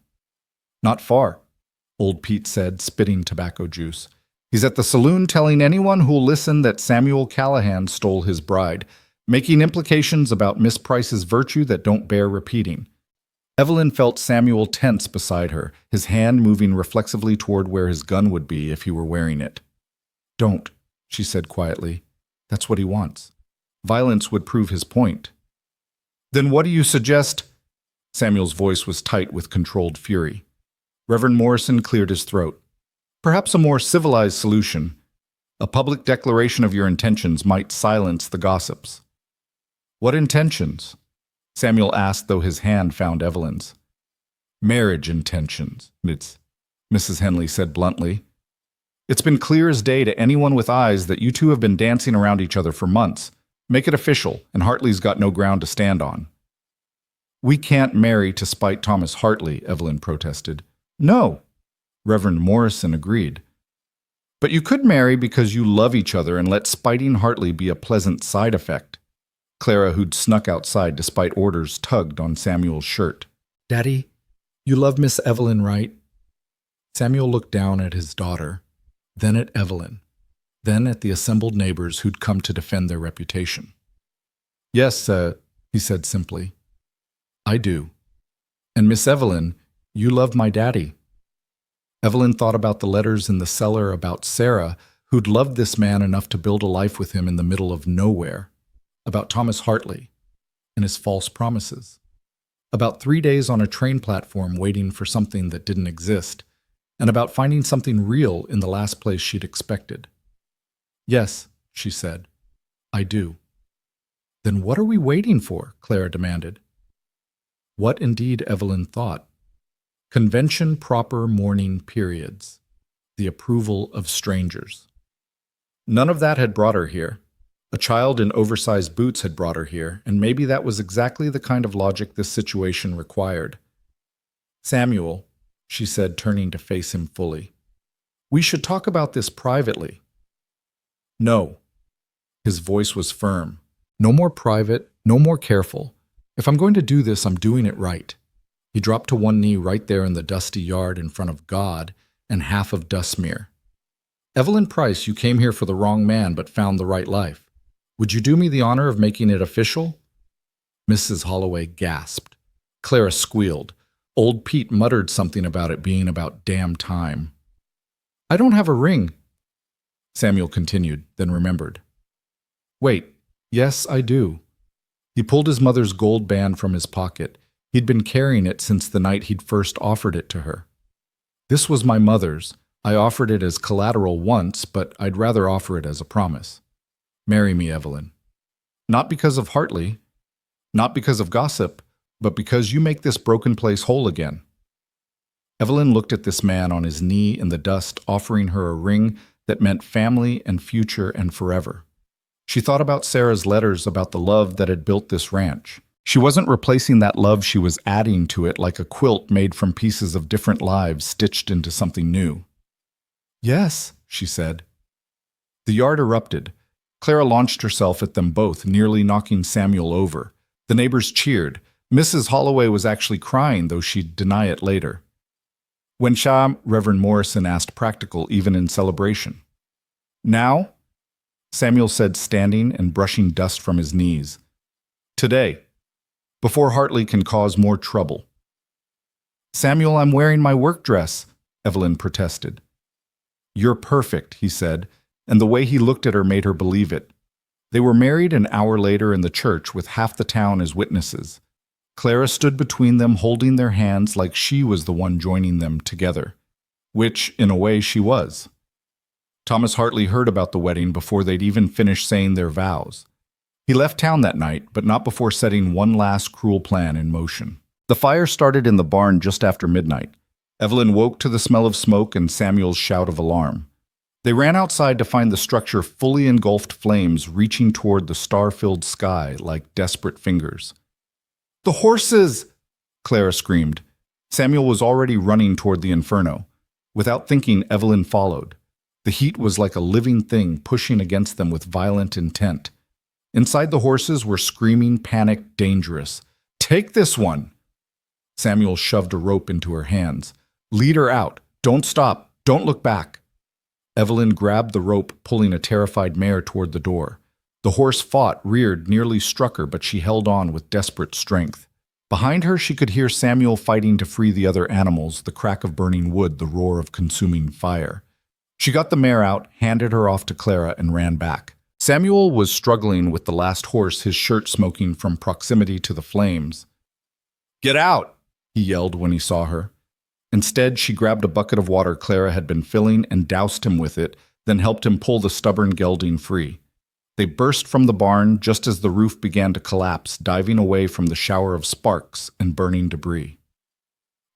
"Not far," old Pete said, spitting tobacco juice. "He's at the saloon telling anyone who'll listen that Samuel Callahan stole his bride, making implications about Miss Price's virtue that don't bear repeating." Evelyn felt Samuel tense beside her, his hand moving reflexively toward where his gun would be if he were wearing it. "Don't," she said quietly. "That's what he wants. Violence would prove his point." "Then what do you suggest?" Samuel's voice was tight with controlled fury. Reverend Morrison cleared his throat. "Perhaps a more civilized solution. A public declaration of your intentions might silence the gossips." "What intentions?" Samuel asked, though his hand found Evelyn's. "Marriage intentions," Mrs. Henley said bluntly. "It's been clear as day to anyone with eyes that you two have been dancing around each other for months. Make it official, and Hartley's got no ground to stand on." "We can't marry to spite Thomas Hartley," Evelyn protested. "No," Reverend Morrison agreed. "But you could marry because you love each other and let spiting Hartley be a pleasant side effect." Clara, who'd snuck outside despite orders, tugged on Samuel's shirt. "Daddy, you love Miss Evelyn, right?" Samuel looked down at his daughter, then at Evelyn, then at the assembled neighbors who'd come to defend their reputation. "Yes, he said simply. "I do. And Miss Evelyn, you love my daddy." Evelyn thought about the letters in the cellar about Sarah, who'd loved this man enough to build a life with him in the middle of nowhere, about Thomas Hartley and his false promises, about 3 days on a train platform waiting for something that didn't exist, and about finding something real in the last place she'd expected. "Yes," she said, "I do." "Then what are we waiting for?" Clara demanded. What indeed Evelyn thought. Convention proper mourning periods. The approval of strangers. None of that had brought her here. A child in oversized boots had brought her here, and maybe that was exactly the kind of logic this situation required. Samuel, she said, turning to face him fully, we should talk about this privately. No. His voice was firm. No more private, no more careful. If I'm going to do this, I'm doing it right. He dropped to one knee right there in the dusty yard in front of God and half of Dustmere. Evelyn Price, you came here for the wrong man but found the right life. Would you do me the honor of making it official? Mrs. Holloway gasped. Clara squealed. Old Pete muttered something about it being about damn time. I don't have a ring, Samuel continued, then remembered. Wait, yes, I do. He pulled his mother's gold band from his pocket. He'd been carrying it since the night he'd first offered it to her. This was my mother's. I offered it as collateral once, but I'd rather offer it as a promise. Marry me, Evelyn. Not because of Hartley, not because of gossip, but because you make this broken place whole again. Evelyn looked at this man on his knee in the dust, offering her a ring that meant family and future and forever. She thought about Sarah's letters about the love that had built this ranch. She wasn't replacing that love, she was adding to it like a quilt made from pieces of different lives stitched into something new. Yes, she said. The yard erupted. Clara launched herself at them both, nearly knocking Samuel over. The neighbors cheered. Mrs. Holloway was actually crying, though she'd deny it later. When Shah, Reverend Morrison asked practical, even in celebration. Now? Samuel said, standing and brushing dust from his knees. Today, before Hartley can cause more trouble. Samuel, I'm wearing my work dress, Evelyn protested. You're perfect, he said, and the way he looked at her made her believe it. They were married an hour later in the church with half the town as witnesses. Clara stood between them, holding their hands like she was the one joining them together, which, in a way, she was. Thomas Hartley heard about the wedding before they'd even finished saying their vows. He left town that night, but not before setting one last cruel plan in motion. The fire started in the barn just after midnight. Evelyn woke to the smell of smoke and Samuel's shout of alarm. They ran outside to find the structure fully engulfed flames reaching toward the star-filled sky like desperate fingers. The horses! Clara screamed. Samuel was already running toward the inferno. Without thinking, Evelyn followed. The heat was like a living thing pushing against them with violent intent. Inside the horses were screaming, panicked, dangerous. Take this one! Samuel shoved a rope into her hands. Lead her out. Don't stop. Don't look back. Evelyn grabbed the rope, pulling a terrified mare toward the door. The horse fought, reared, nearly struck her, but she held on with desperate strength. Behind her, she could hear Samuel fighting to free the other animals, the crack of burning wood, the roar of consuming fire. She got the mare out, handed her off to Clara, and ran back. Samuel was struggling with the last horse, his shirt smoking from proximity to the flames. Get out! He yelled when he saw her. Instead, she grabbed a bucket of water Clara had been filling and doused him with it, then helped him pull the stubborn gelding free. They burst from the barn just as the roof began to collapse, diving away from the shower of sparks and burning debris.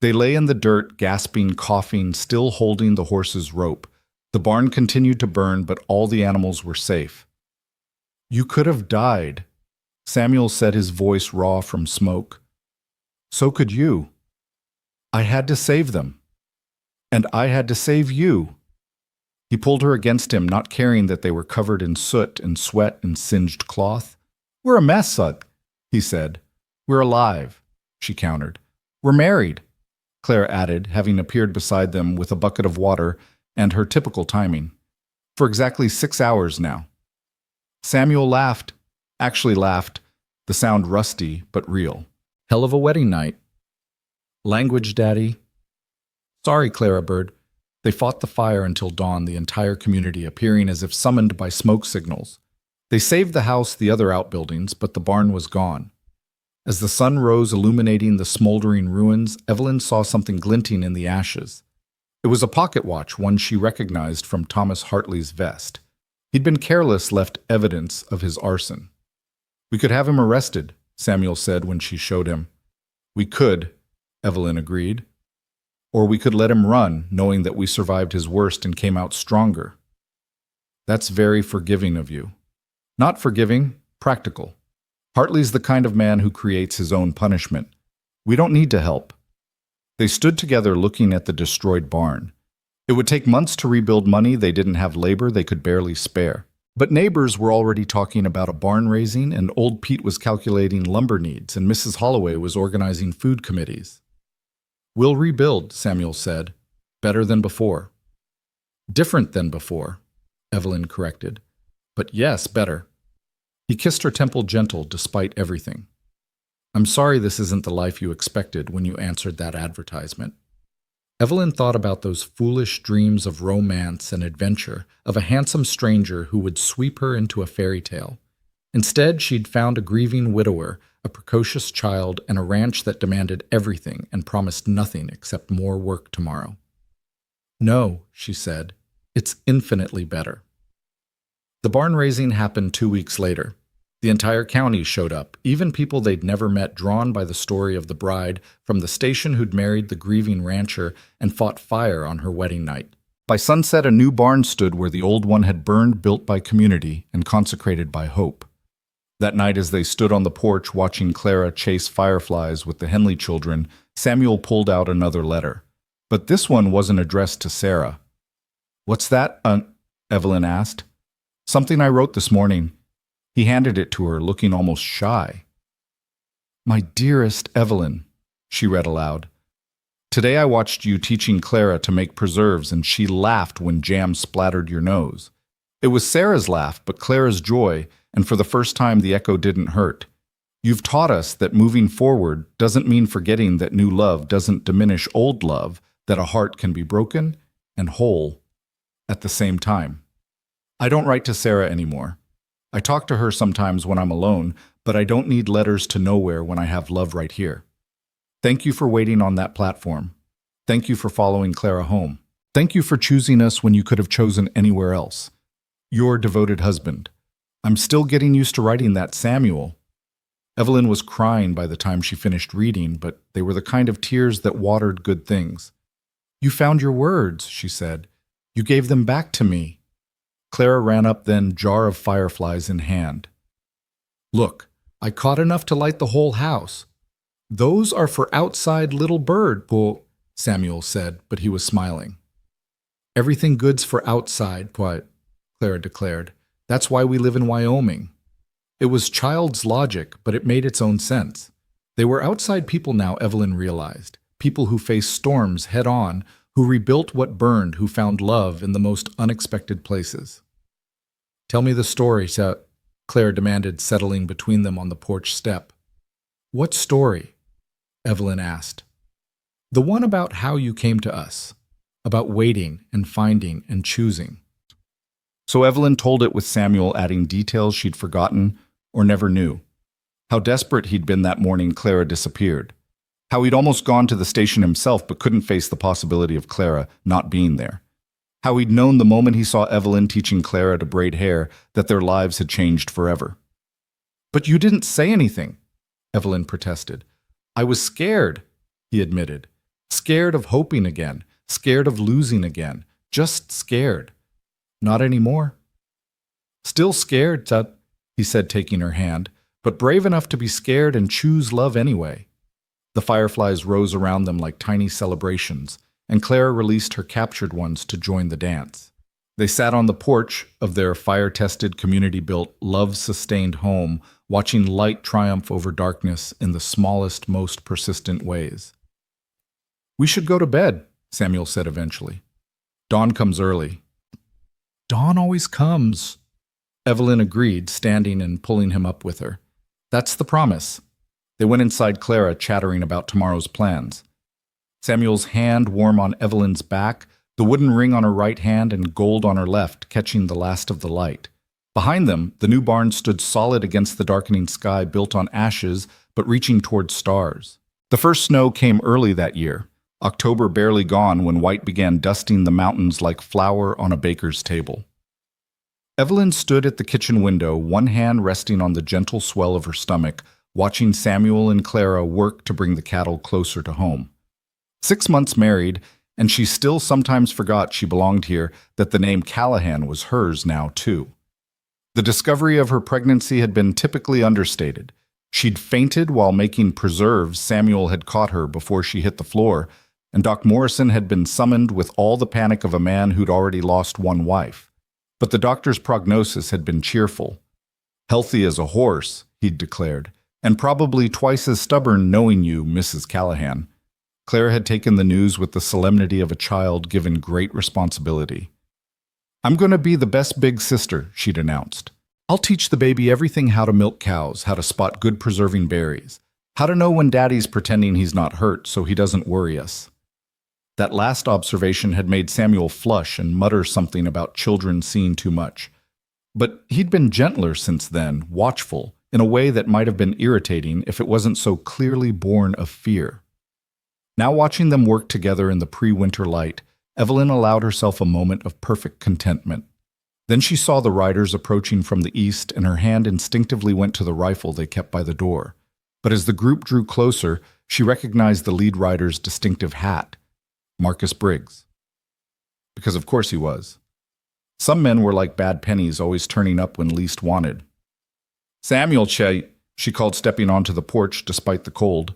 They lay in the dirt, gasping, coughing, still holding the horse's rope. The barn continued to burn, but all the animals were safe. You could have died, Samuel said, his voice raw from smoke. So could you. I had to save them. And I had to save you. He pulled her against him, not caring that they were covered in soot and sweat and singed cloth. We're a mess, Sud, he said. We're alive, she countered. We're married, Clara added, having appeared beside them with a bucket of water and her typical timing. For exactly 6 hours now. Samuel laughed, actually laughed, the sound rusty but real. Hell of a wedding night. Language, Daddy. Sorry, Clara Bird. They fought the fire until dawn, the entire community appearing as if summoned by smoke signals. They saved the house, the other outbuildings, but the barn was gone. As the sun rose illuminating the smoldering ruins, Evelyn saw something glinting in the ashes. It was a pocket watch, one she recognized from Thomas Hartley's vest. He'd been careless, left evidence of his arson. We could have him arrested, Samuel said when she showed him. We could, Evelyn agreed. Or we could let him run, knowing that we survived his worst and came out stronger. That's very forgiving of you. Not forgiving, practical. Hartley's the kind of man who creates his own punishment. We don't need to help. They stood together looking at the destroyed barn. It would take months to rebuild money. They didn't have labor they could barely spare. But neighbors were already talking about a barn raising, and old Pete was calculating lumber needs, and Mrs. Holloway was organizing food committees. We'll rebuild, Samuel said. Better than before. Different than before, Evelyn corrected. But yes, better. He kissed her temple gentle despite everything. I'm sorry this isn't the life you expected when you answered that advertisement. Evelyn thought about those foolish dreams of romance and adventure, of a handsome stranger who would sweep her into a fairy tale. Instead, she'd found a grieving widower, a precocious child, and a ranch that demanded everything and promised nothing except more work tomorrow. No, she said, it's infinitely better. The barn raising happened 2 weeks later. The entire county showed up, even people they'd never met, drawn by the story of the bride from the station who'd married the grieving rancher and fought fire on her wedding night. By sunset, a new barn stood where the old one had burned, built by community and consecrated by hope. That night, as they stood on the porch watching Clara chase fireflies with the Henley children, Samuel pulled out another letter. But this one wasn't addressed to Sarah. What's that, Evelyn asked. Something I wrote this morning. He handed it to her, looking almost shy. My dearest Evelyn, she read aloud. Today I watched you teaching Clara to make preserves, and she laughed when jam splattered your nose. It was Sarah's laugh, but Clara's joy, and for the first time the echo didn't hurt. You've taught us that moving forward doesn't mean forgetting that new love doesn't diminish old love, that a heart can be broken and whole at the same time. I don't write to Sarah anymore. I talk to her sometimes when I'm alone, but I don't need letters to nowhere when I have love right here. Thank you for waiting on that platform. Thank you for following Clara home. Thank you for choosing us when you could have chosen anywhere else. Your devoted husband. I'm still getting used to writing that, Samuel. Evelyn was crying by the time she finished reading, but they were the kind of tears that watered good things. You found your words, she said. You gave them back to me. Clara ran up then, jar of fireflies in hand. Look, I caught enough to light the whole house. Those are for outside little bird, Samuel said, but he was smiling. Everything good's for outside, Clara declared. That's why we live in Wyoming. It was child's logic, but it made its own sense. They were outside people now, Evelyn realized. People who faced storms head on, who rebuilt what burned, who found love in the most unexpected places. Tell me the story, Claire demanded, settling between them on the porch step. What story? Evelyn asked. The one about how you came to us, about waiting and finding and choosing. So Evelyn told it with Samuel adding details she'd forgotten or never knew. How desperate he'd been that morning Clara disappeared. How he'd almost gone to the station himself but couldn't face the possibility of Clara not being there. How he'd known the moment he saw Evelyn teaching Clara to braid hair that their lives had changed forever. But you didn't say anything, Evelyn protested. I was scared, he admitted. Scared of hoping again, scared of losing again, just scared. Not anymore. Still scared, Tut, he said, taking her hand, but brave enough to be scared and choose love anyway. The fireflies rose around them like tiny celebrations, and Clara released her captured ones to join the dance. They sat on the porch of their fire-tested, community-built, love-sustained home, watching light triumph over darkness in the smallest, most persistent ways. We should go to bed, Samuel said eventually. Dawn comes early. Dawn always comes, Evelyn agreed, standing and pulling him up with her. That's the promise. They went inside Clara, chattering about tomorrow's plans. Samuel's hand warm on Evelyn's back, the wooden ring on her right hand and gold on her left, catching the last of the light. Behind them, the new barn stood solid against the darkening sky, built on ashes, but reaching toward stars. The first snow came early that year, October barely gone when white began dusting the mountains like flour on a baker's table. Evelyn stood at the kitchen window, one hand resting on the gentle swell of her stomach, watching Samuel and Clara work to bring the cattle closer to home. 6 months married, and she still sometimes forgot she belonged here, that the name Callahan was hers now, too. The discovery of her pregnancy had been typically understated. She'd fainted while making preserves Samuel had caught her before she hit the floor, and Doc Morrison had been summoned with all the panic of a man who'd already lost one wife. But the doctor's prognosis had been cheerful. "Healthy as a horse," he'd declared, "and probably twice as stubborn knowing you, Mrs. Callahan." Clara had taken the news with the solemnity of a child given great responsibility. "I'm going to be the best big sister," she'd announced. "I'll teach the baby everything: how to milk cows, how to spot good preserving berries, how to know when Daddy's pretending he's not hurt so he doesn't worry us." That last observation had made Samuel flush and mutter something about children seeing too much. But he'd been gentler since then, watchful, in a way that might have been irritating if it wasn't so clearly born of fear. Now, watching them work together in the pre-winter light, Evelyn allowed herself a moment of perfect contentment. Then she saw the riders approaching from the east, and her hand instinctively went to the rifle they kept by the door. But as the group drew closer, she recognized the lead rider's distinctive hat. Marcus Briggs. Because of course he was. Some men were like bad pennies, always turning up when least wanted. "Samuel, she called, stepping onto the porch despite the cold.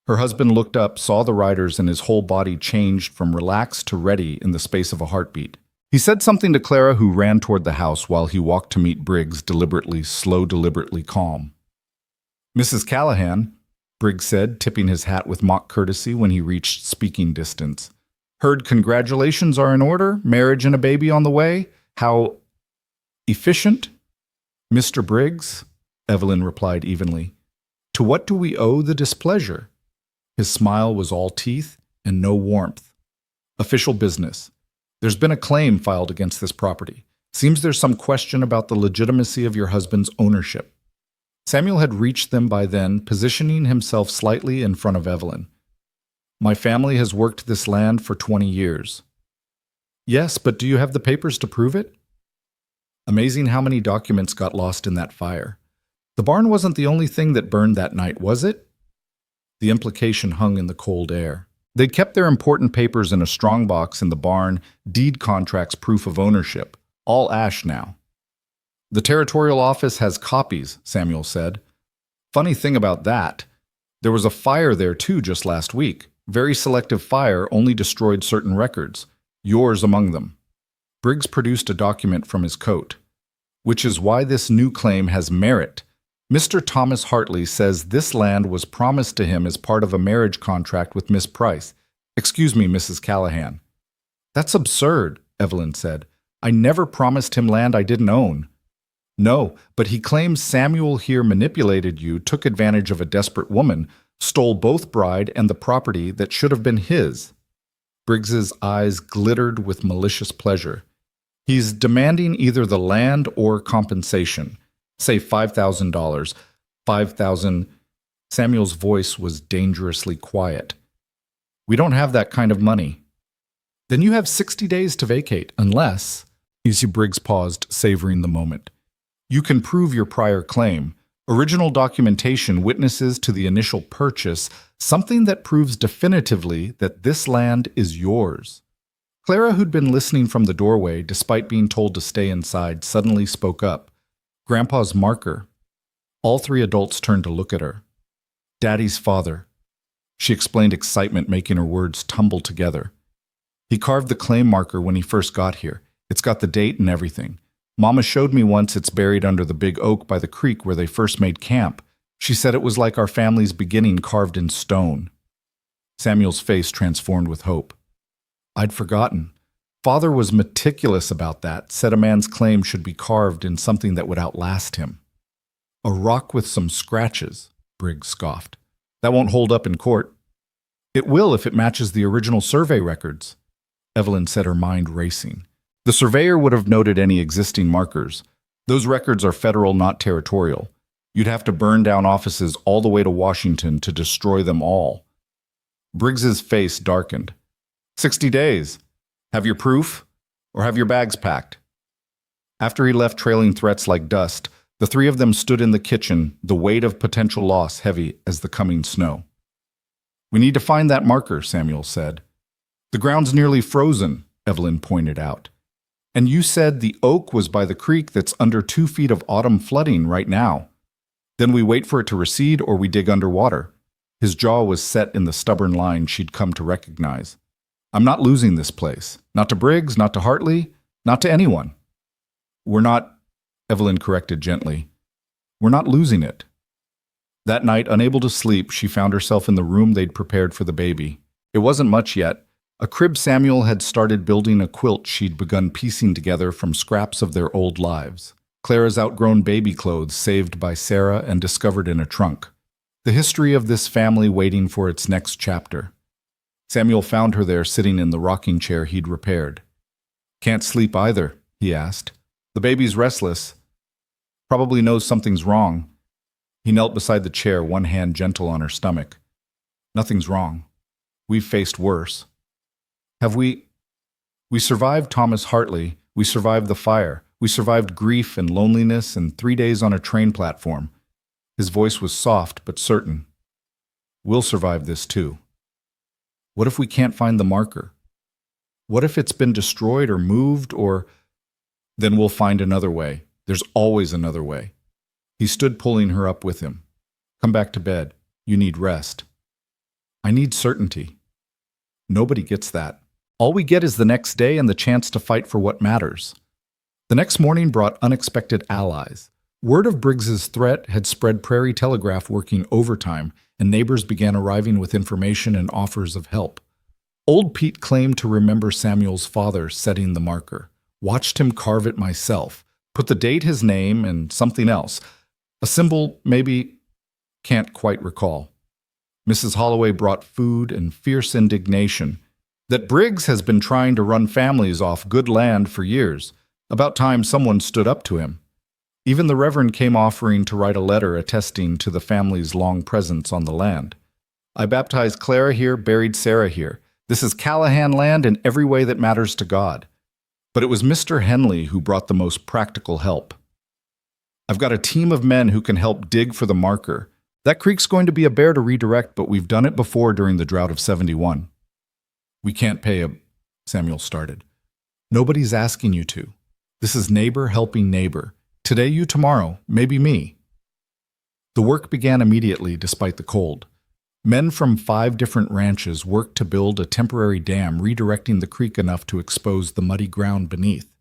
Her husband looked up, saw the riders, and his whole body changed from relaxed to ready in the space of a heartbeat. He said something to Clara, who ran toward the house while he walked to meet Briggs, deliberately slow, deliberately calm. "Mrs. Callahan," Briggs said, tipping his hat with mock courtesy when he reached speaking distance. "Heard congratulations are in order, marriage and a baby on the way. How efficient?" "Mr. Briggs," Evelyn replied evenly. "To what do we owe the displeasure?" His smile was all teeth and no warmth. "Official business. There's been a claim filed against this property. Seems there's some question about the legitimacy of your husband's ownership." Samuel had reached them by then, positioning himself slightly in front of Evelyn. "My family has worked this land for 20 years. "Yes, but do you have the papers to prove it?" Amazing how many documents got lost in that fire. The barn wasn't the only thing that burned that night, was it? The implication hung in the cold air. They'd kept their important papers in a strongbox in the barn, deed contracts, proof of ownership. All ash now. "The territorial office has copies," Samuel said. "Funny thing about that, there was a fire there too just last week. Very selective fire, only destroyed certain records. Yours among them." Briggs produced a document from his coat. "Which is why this new claim has merit. Mr. Thomas Hartley says this land was promised to him as part of a marriage contract with Miss Price. Excuse me, Mrs. Callahan." "That's absurd," Evelyn said. "I never promised him land I didn't own." "No, but he claims Samuel here manipulated you, took advantage of a desperate woman, stole both bride and the property that should have been his." Briggs's eyes glittered with malicious pleasure. "He's demanding either the land or compensation. Say $5,000. 5,000. Samuel's voice was dangerously quiet. "We don't have that kind of money." "Then you have 60 days to vacate, unless—" Easy Briggs paused, savoring the moment. "You can prove your prior claim. Original documentation, witnesses to the initial purchase, something that proves definitively that this land is yours." Clara, who'd been listening from the doorway despite being told to stay inside, suddenly spoke up. "Grandpa's marker." All three adults turned to look at her. "Daddy's father," she explained, excitement making her words tumble together. "He carved the claim marker when he first got here. It's got the date and everything. Mama showed me once. It's buried under the big oak by the creek where they first made camp. She said it was like our family's beginning carved in stone." Samuel's face transformed with hope. "I'd forgotten. Father was meticulous about that, said a man's claim should be carved in something that would outlast him." "A rock with some scratches," Briggs scoffed. "That won't hold up in court." "It will if it matches the original survey records," Evelyn said, her mind racing. "The surveyor would have noted any existing markers. Those records are federal, not territorial. You'd have to burn down offices all the way to Washington to destroy them all." Briggs's face darkened. 60 days. Have your proof? Or have your bags packed?" After he left trailing threats like dust, the three of them stood in the kitchen, the weight of potential loss heavy as the coming snow. "We need to find that marker," Samuel said. The ground's nearly frozen, Evelyn pointed out. And you said the oak was by the creek that's under 2 feet of autumn flooding right now. Then we wait for it to recede or we dig underwater. His jaw was set in the stubborn line she'd come to recognize. I'm not losing this place. Not to Briggs, not to Hartley, not to anyone. We're not, Evelyn corrected gently. We're not losing it. That night, unable to sleep, she found herself in the room they'd prepared for the baby. It wasn't much yet. A crib Samuel had started building a quilt she'd begun piecing together from scraps of their old lives. Clara's outgrown baby clothes saved by Sarah and discovered in a trunk. The history of this family waiting for its next chapter. Samuel found her there sitting in the rocking chair he'd repaired. Can't sleep either, he asked. The baby's restless. Probably knows something's wrong. He knelt beside the chair, one hand gentle on her stomach. Nothing's wrong. We've faced worse. Have we? We survived Thomas Hartley. We survived the fire. We survived grief and loneliness and 3 days on a train platform. His voice was soft but certain. We'll survive this too. What if we can't find the marker? What if it's been destroyed or moved or... Then we'll find another way. There's always another way. He stood pulling her up with him. Come back to bed. You need rest. I need certainty. Nobody gets that. All we get is the next day and the chance to fight for what matters. The next morning brought unexpected allies. Word of Briggs's threat had spread Prairie Telegraph working overtime, and neighbors began arriving with information and offers of help. Old Pete claimed to remember Samuel's father setting the marker. Watched him carve it myself. Put the date, his name, and something else. A symbol, maybe, can't quite recall. Mrs. Holloway brought food and fierce indignation. That Briggs has been trying to run families off good land for years. About time someone stood up to him. Even the Reverend came offering to write a letter attesting to the family's long presence on the land. I baptized Clara here, buried Sarah here. This is Callahan land in every way that matters to God. But it was Mr. Henley who brought the most practical help. I've got a team of men who can help dig for the marker. That creek's going to be a bear to redirect, but we've done it before during the drought of 71. We can't pay Samuel started. Nobody's asking you to. This is neighbor helping neighbor. Today you, tomorrow, maybe me. The work began immediately despite the cold. Men from 5 different ranches worked to build a temporary dam redirecting the creek enough to expose the muddy ground beneath.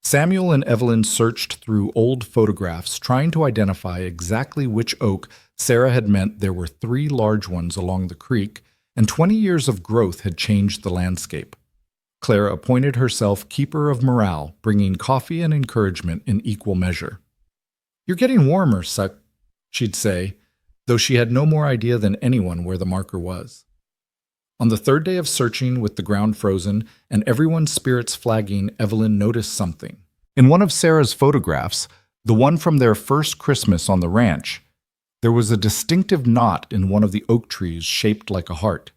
Samuel and Evelyn searched through old photographs trying to identify exactly which oak Sarah had meant there were 3 large ones along the creek, and 20 years of growth had changed the landscape. Clara appointed herself keeper of morale, bringing coffee and encouragement in equal measure. You're getting warmer, Suck, she'd say, though she had no more idea than anyone where the marker was. On the 3rd day of searching with the ground frozen and everyone's spirits flagging, Evelyn noticed something. In one of Sarah's photographs, the one from their first Christmas on the ranch, there was a distinctive knot in one of the oak trees shaped like a heart.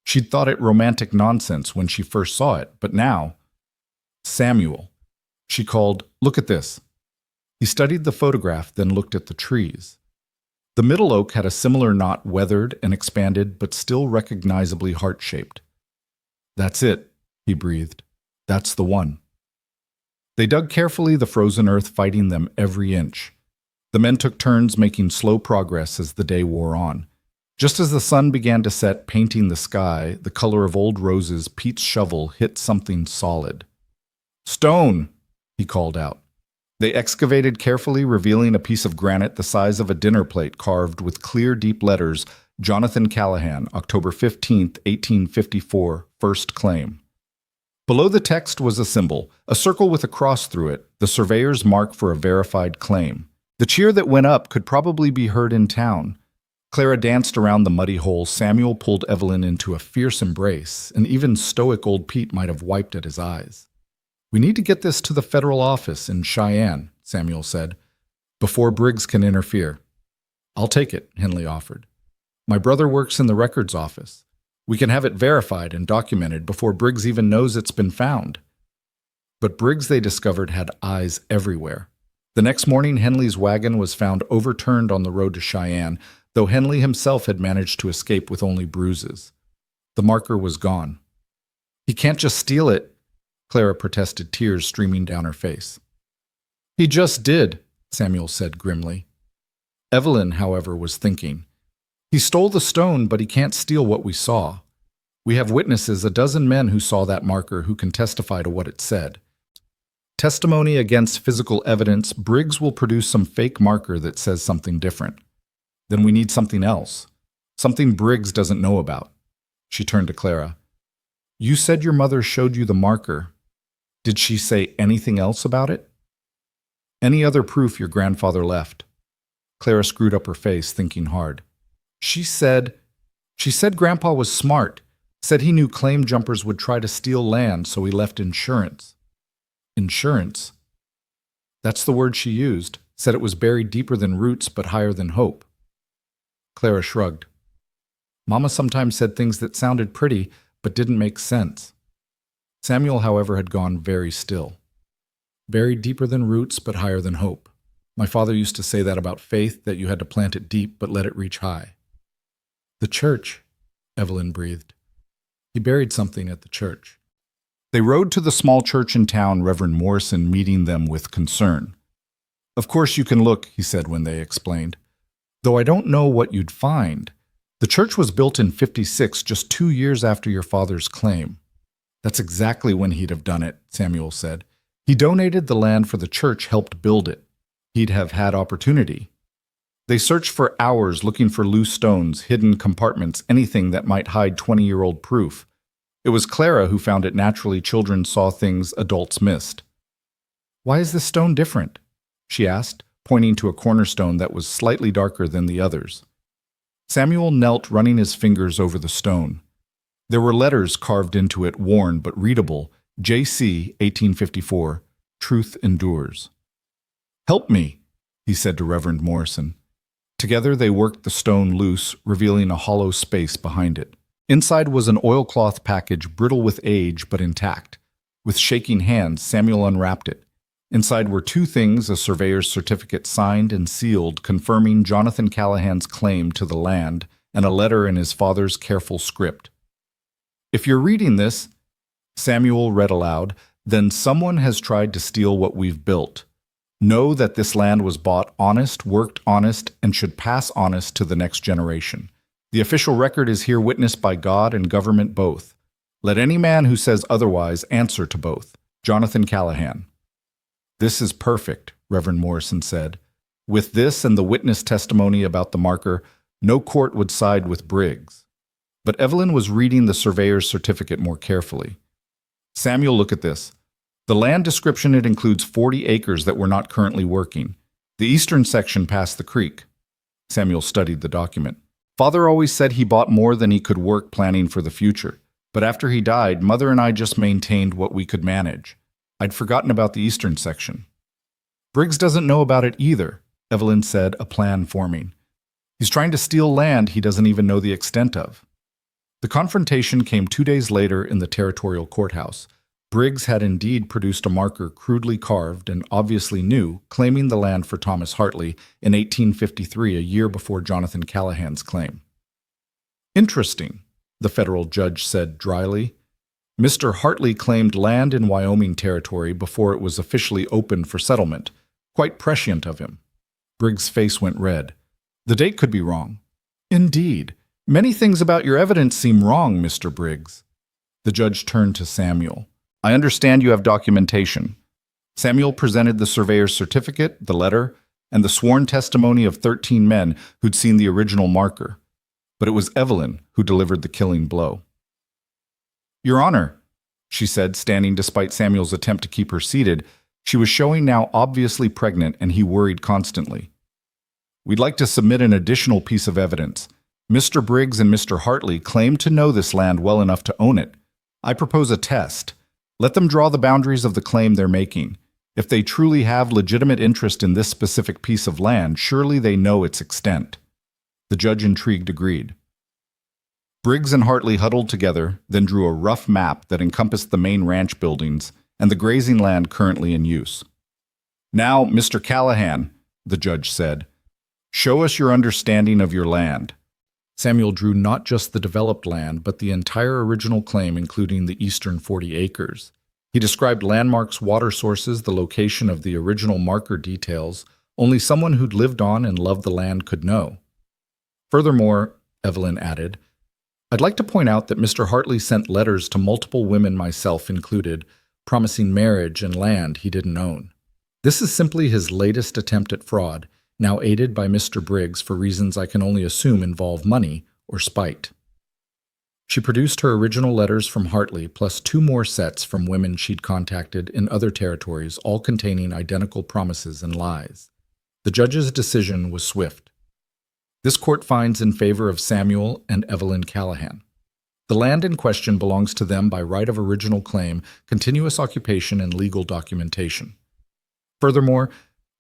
She'd thought it romantic nonsense when she first saw it, but now, Samuel, she called, look at this. He studied the photograph, then looked at the trees. The middle oak had a similar knot, weathered and expanded, but still recognizably heart-shaped. That's it, he breathed. That's the one. They dug carefully, the frozen earth fighting them every inch. The men took turns making slow progress as the day wore on. Just as the sun began to set, painting the sky, the color of old roses, Pete's shovel hit something solid. Stone, he called out. They excavated carefully, revealing a piece of granite the size of a dinner plate carved with clear, deep letters, Jonathan Callahan, October 15th, 1854, first claim. Below the text was a symbol, a circle with a cross through it, the surveyor's mark for a verified claim. The cheer that went up could probably be heard in town. Clara danced around the muddy hole. Samuel pulled Evelyn into a fierce embrace, and even stoic old Pete might have wiped at his eyes. We need to get this to the federal office in Cheyenne, Samuel said, before Briggs can interfere. I'll take it, Henley offered. My brother works in the records office. We can have it verified and documented before Briggs even knows it's been found. But Briggs, they discovered, had eyes everywhere. The next morning, Henley's wagon was found overturned on the road to Cheyenne, though Henley himself had managed to escape with only bruises. The marker was gone. He can't just steal it, Clara protested, tears streaming down her face. He just did, Samuel said grimly. Evelyn, however, was thinking. He stole the stone, but he can't steal what we saw. We have witnesses, a dozen men who saw that marker who can testify to what it said. Testimony against physical evidence, Briggs will produce some fake marker that says something different. Then we need something else. Something Briggs doesn't know about. She turned to Clara. You said your mother showed you the marker. Did she say anything else about it? Any other proof your grandfather left? Clara screwed up her face, thinking hard. She said Grandpa was smart, said he knew claim jumpers would try to steal land, so he left insurance. Insurance? That's the word she used, said it was buried deeper than roots but higher than hope. Clara shrugged. Mama sometimes said things that sounded pretty but didn't make sense. Samuel, however, had gone very still. Buried deeper than roots but higher than hope. My father used to say that about faith, that you had to plant it deep but let it reach high. The church, Evelyn breathed. He buried something at the church. They rode to the small church in town, Reverend Morrison meeting them with concern. Of course you can look, he said when they explained. Though I don't know what you'd find. The church was built in '56, just 2 years after your father's claim. That's exactly when he'd have done it, Samuel said. He donated the land for the church, helped build it. He'd have had opportunity. They searched for hours looking for loose stones, hidden compartments, anything that might hide 20-year-old proof. It was Clara who found it naturally children saw things adults missed. Why is this stone different? She asked, pointing to a cornerstone that was slightly darker than the others. Samuel knelt, running his fingers over the stone. There were letters carved into it, worn but readable. J.C. 1854, Truth Endures. Help me, he said to Reverend Morrison. Together they worked the stone loose, revealing a hollow space behind it. Inside was an oilcloth package, brittle with age but intact. With shaking hands, Samuel unwrapped it. Inside were two things: a surveyor's certificate signed and sealed, confirming Jonathan Callahan's claim to the land, and a letter in his father's careful script. If you're reading this, Samuel read aloud, then someone has tried to steal what we've built. Know that this land was bought honest, worked honest, and should pass honest to the next generation. The official record is here witnessed by God and government both. Let any man who says otherwise answer to both. Jonathan Callahan. This is perfect, Reverend Morrison said. With this and the witness testimony about the marker, no court would side with Briggs. But Evelyn was reading the surveyor's certificate more carefully. Samuel, look at this. The land description, it includes 40 acres that were not currently working. The eastern section past the creek. Samuel studied the document. Father always said he bought more than he could work, planning for the future. But after he died, Mother and I just maintained what we could manage. I'd forgotten about the eastern section. Briggs doesn't know about it either, Evelyn said, a plan forming. He's trying to steal land he doesn't even know the extent of. The confrontation came 2 days later in the territorial courthouse. Briggs had indeed produced a marker crudely carved and obviously new, claiming the land for Thomas Hartley in 1853, a year before Jonathan Callahan's claim. Interesting, the federal judge said dryly. Mr. Hartley claimed land in Wyoming territory before it was officially opened for settlement. Quite prescient of him. Briggs' face went red. The date could be wrong. Indeed. Many things about your evidence seem wrong, Mr. Briggs. The judge turned to Samuel. I understand you have documentation. Samuel presented the surveyor's certificate, the letter, and the sworn testimony of 13 men who'd seen the original marker. But it was Evelyn who delivered the killing blow. Your Honor, she said, standing despite Samuel's attempt to keep her seated. She was showing now obviously pregnant, and he worried constantly. We'd like to submit an additional piece of evidence. Mr. Briggs and Mr. Hartley claim to know this land well enough to own it. I propose a test. Let them draw the boundaries of the claim they're making. If they truly have legitimate interest in this specific piece of land, surely they know its extent. The judge, intrigued, agreed. Briggs and Hartley huddled together, then drew a rough map that encompassed the main ranch buildings and the grazing land currently in use. Now, Mr. Callahan, the judge said, show us your understanding of your land. Samuel drew not just the developed land, but the entire original claim, including the eastern 40 acres. He described landmarks, water sources, the location of the original marker details only someone who'd lived on and loved the land could know. Furthermore, Evelyn added, I'd like to point out that Mr. Hartley sent letters to multiple women, myself included, promising marriage and land he didn't own. This is simply his latest attempt at fraud, now aided by Mr. Briggs for reasons I can only assume involve money or spite. She produced her original letters from Hartley, plus 2 more sets from women she'd contacted in other territories, all containing identical promises and lies. The judge's decision was swift. This court finds in favor of Samuel and Evelyn Callahan. The land in question belongs to them by right of original claim, continuous occupation, and legal documentation. Furthermore,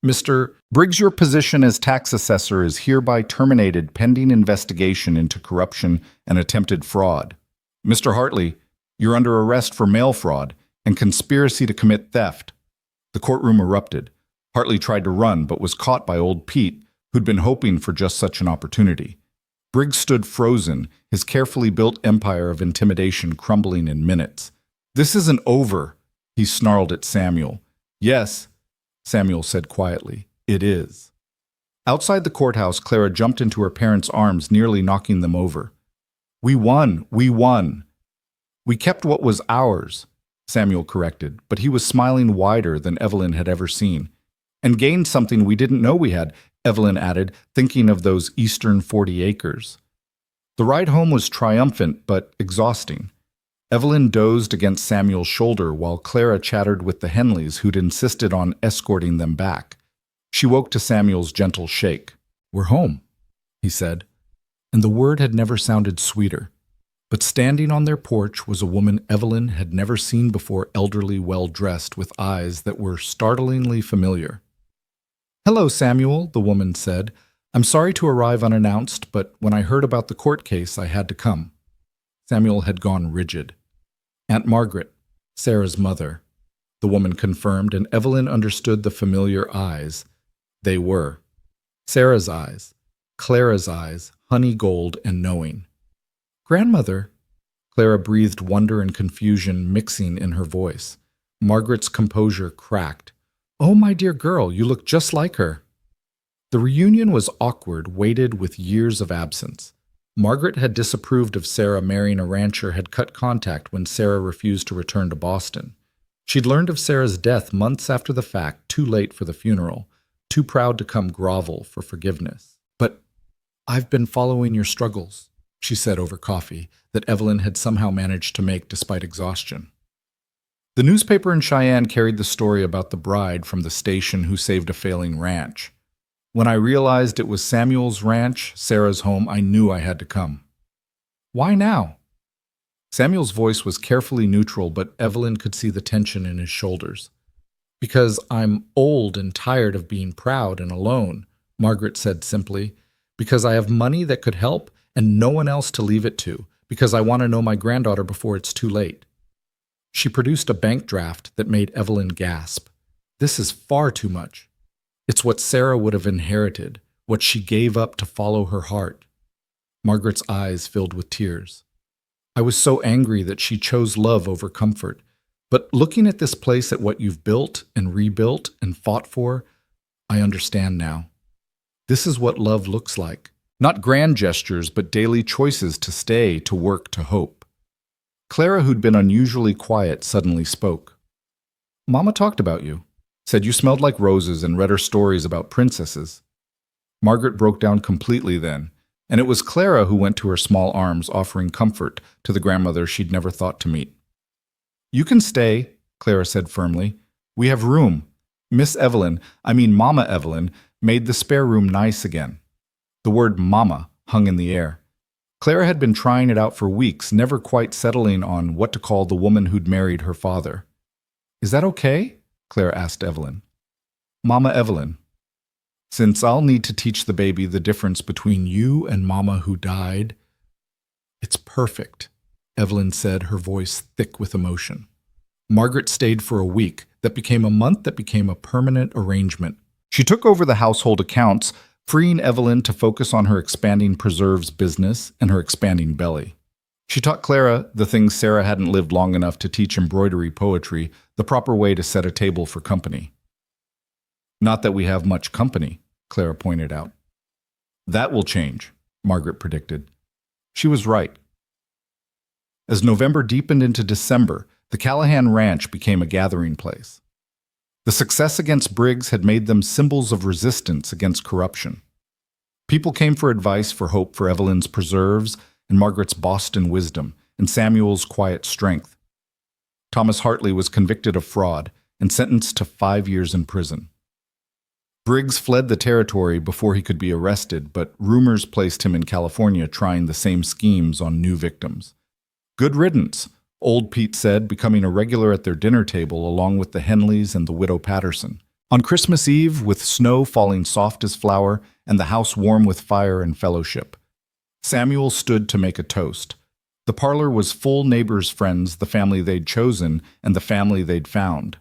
Mr. Briggs, your position as tax assessor is hereby terminated pending investigation into corruption and attempted fraud. Mr. Hartley, you're under arrest for mail fraud and conspiracy to commit theft. The courtroom erupted. Hartley tried to run, but was caught by old Pete, who'd been hoping for just such an opportunity. Briggs stood frozen, his carefully built empire of intimidation crumbling in minutes. This isn't over, he snarled at Samuel. Yes, Samuel said quietly, it is. Outside the courthouse, Clara jumped into her parents' arms, nearly knocking them over. We won, we won. We kept what was ours, Samuel corrected, but he was smiling wider than Evelyn had ever seen. And gained something we didn't know we had, Evelyn added, thinking of those eastern 40 acres. The ride home was triumphant but exhausting. Evelyn dozed against Samuel's shoulder while Clara chattered with the Henleys, who'd insisted on escorting them back. She woke to Samuel's gentle shake. We're home, he said, and the word had never sounded sweeter. But standing on their porch was a woman Evelyn had never seen before, elderly, well-dressed, with eyes that were startlingly familiar. Hello, Samuel, the woman said. I'm sorry to arrive unannounced, but when I heard about the court case, I had to come. Samuel had gone rigid. Aunt Margaret, Sarah's mother, the woman confirmed, and Evelyn understood the familiar eyes. They were Sarah's eyes, Clara's eyes, honey gold and knowing. Grandmother, Clara breathed, wonder and confusion mixing in her voice. Margaret's composure cracked. Oh, my dear girl, you look just like her. The reunion was awkward, weighted with years of absence. Margaret had disapproved of Sarah marrying a rancher, had cut contact when Sarah refused to return to Boston. She'd learned of Sarah's death months after the fact, too late for the funeral, too proud to come grovel for forgiveness. But I've been following your struggles, she said over coffee, that Evelyn had somehow managed to make despite exhaustion. The newspaper in Cheyenne carried the story about the bride from the station who saved a failing ranch. When I realized it was Samuel's ranch, Sarah's home, I knew I had to come. Why now? Samuel's voice was carefully neutral, but Evelyn could see the tension in his shoulders. Because I'm old and tired of being proud and alone, Margaret said simply. Because I have money that could help and no one else to leave it to. Because I want to know my granddaughter before it's too late. She produced a bank draft that made Evelyn gasp. This is far too much. It's what Sarah would have inherited, what she gave up to follow her heart. Margaret's eyes filled with tears. I was so angry that she chose love over comfort. But looking at this place, at what you've built and rebuilt and fought for, I understand now. This is what love looks like. Not grand gestures, but daily choices to stay, to work, to hope. Clara, who'd been unusually quiet, suddenly spoke. Mama talked about you. Said you smelled like roses and read her stories about princesses. Margaret broke down completely then, and it was Clara who went to her small arms, offering comfort to the grandmother she'd never thought to meet. You can stay, Clara said firmly. We have room. Mama Evelyn, made the spare room nice again. The word mama hung in the air. Clara had been trying it out for weeks, never quite settling on what to call the woman who'd married her father. Is that okay? Clara asked Evelyn. Mama Evelyn, since I'll need to teach the baby the difference between you and Mama who died. It's perfect, Evelyn said, her voice thick with emotion. Margaret stayed for a week. That became a month, that became a permanent arrangement. She took over the household accounts, freeing Evelyn to focus on her expanding preserves business and her expanding belly. She taught Clara the things Sarah hadn't lived long enough to teach: embroidery, poetry, the proper way to set a table for company. Not that we have much company, Clara pointed out. That will change, Margaret predicted. She was right. As November deepened into December, the Callahan Ranch became a gathering place. The success against Briggs had made them symbols of resistance against corruption. People came for advice, for hope, for Evelyn's preserves and Margaret's Boston wisdom and Samuel's quiet strength. Thomas Hartley was convicted of fraud and sentenced to 5 years in prison. Briggs fled the territory before he could be arrested, but rumors placed him in California trying the same schemes on new victims. Good riddance, old Pete said, becoming a regular at their dinner table along with the Henleys and the widow Patterson. On Christmas Eve, with snow falling soft as flour and the house warm with fire and fellowship, Samuel stood to make a toast. The parlor was full: neighbors, friends, the family they'd chosen, and the family they'd found.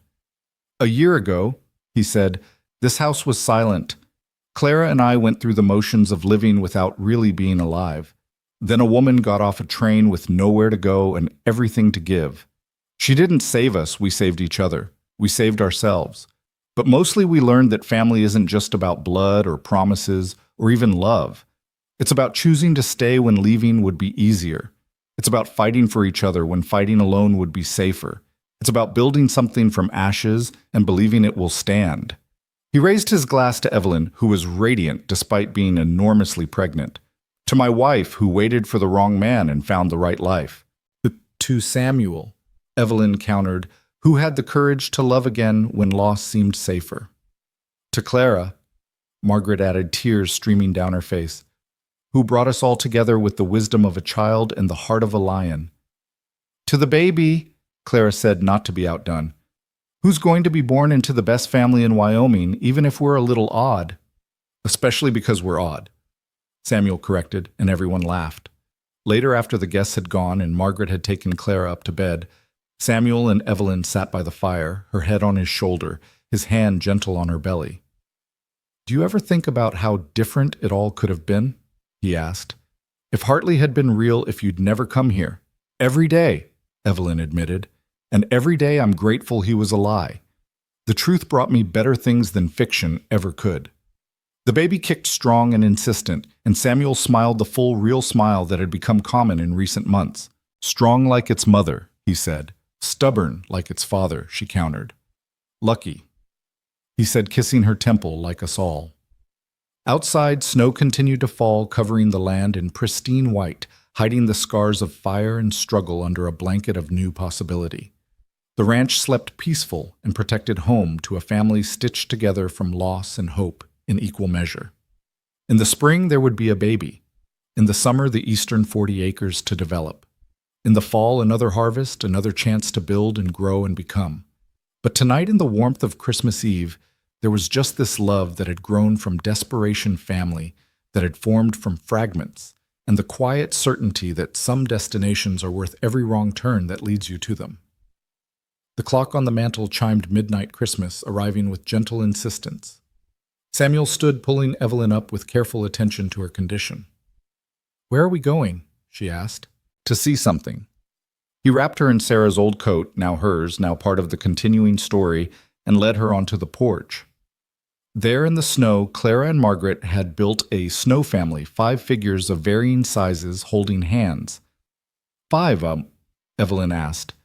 "A year ago," he said, "this house was silent. Clara and I went through the motions of living without really being alive. Then a woman got off a train with nowhere to go and everything to give. She didn't save us, we saved each other. We saved ourselves. But mostly we learned that family isn't just about blood or promises or even love. It's about choosing to stay when leaving would be easier. It's about fighting for each other when fighting alone would be safer. It's about building something from ashes and believing it will stand." He raised his glass to Evelyn, who was radiant despite being enormously pregnant. "To my wife, who waited for the wrong man and found the right life." "To Samuel," Evelyn countered, "who had the courage to love again when loss seemed safer." "To Clara," Margaret added, tears streaming down her face, "who brought us all together with the wisdom of a child and the heart of a lion." "To the baby," Clara said, not to be outdone, "who's going to be born into the best family in Wyoming, even if we're a little odd." "Especially because we're odd," Samuel corrected, and everyone laughed. Later, after the guests had gone and Margaret had taken Clara up to bed, Samuel and Evelyn sat by the fire, her head on his shoulder, his hand gentle on her belly. "Do you ever think about how different it all could have been?" he asked. "If Hartley had been real, if you'd never come here." "Every day," Evelyn admitted, "and every day I'm grateful he was a lie. The truth brought me better things than fiction ever could." The baby kicked strong and insistent, and Samuel smiled the full, real smile that had become common in recent months. "Strong like its mother," he said. "Stubborn like its father," she countered. "Lucky," he said, kissing her temple like us all. Outside, snow continued to fall, covering the land in pristine white, hiding the scars of fire and struggle under a blanket of new possibility. The ranch slept peaceful and protected home to a family stitched together from loss and hope in equal measure. In the spring, there would be a baby. In the summer, the eastern 40 acres to develop. In the fall, another harvest, another chance to build and grow and become. But tonight, in the warmth of Christmas Eve, there was just this love that had grown from desperation family, that had formed from fragments, and the quiet certainty that some destinations are worth every wrong turn that leads you to them. The clock on the mantel chimed midnight Christmas, arriving with gentle insistence. Samuel stood, pulling Evelyn up with careful attention to her condition. "Where are we going?" she asked. "To see something." He wrapped her in Sarah's old coat, now hers, now part of the continuing story, and led her onto the porch. There in the snow, Clara and Margaret had built a snow family, 5 figures of varying sizes holding hands. "5, Evelyn asked.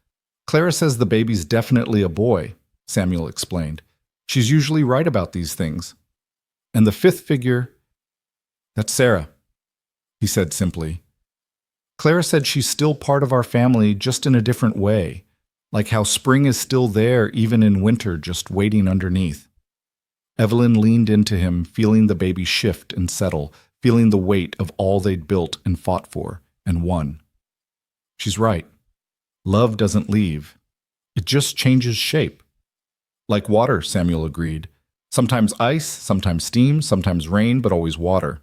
"Clara says the baby's definitely a boy," Samuel explained. "She's usually right about these things." "And the 5th figure, that's Sarah," he said simply. "Clara said she's still part of our family, just in a different way, like how spring is still there even in winter, just waiting underneath." Evelyn leaned into him, feeling the baby shift and settle, feeling the weight of all they'd built and fought for and won. "She's right. Love doesn't leave. It just changes shape." "Like water," Samuel agreed. "Sometimes ice, sometimes steam, sometimes rain, but always water."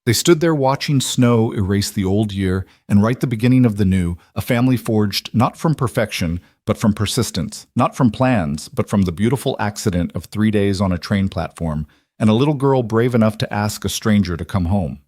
They stood there watching snow erase the old year and write the beginning of the new, a family forged not from perfection, but from persistence, not from plans, but from the beautiful accident of 3 days on a train platform, and a little girl brave enough to ask a stranger to come home.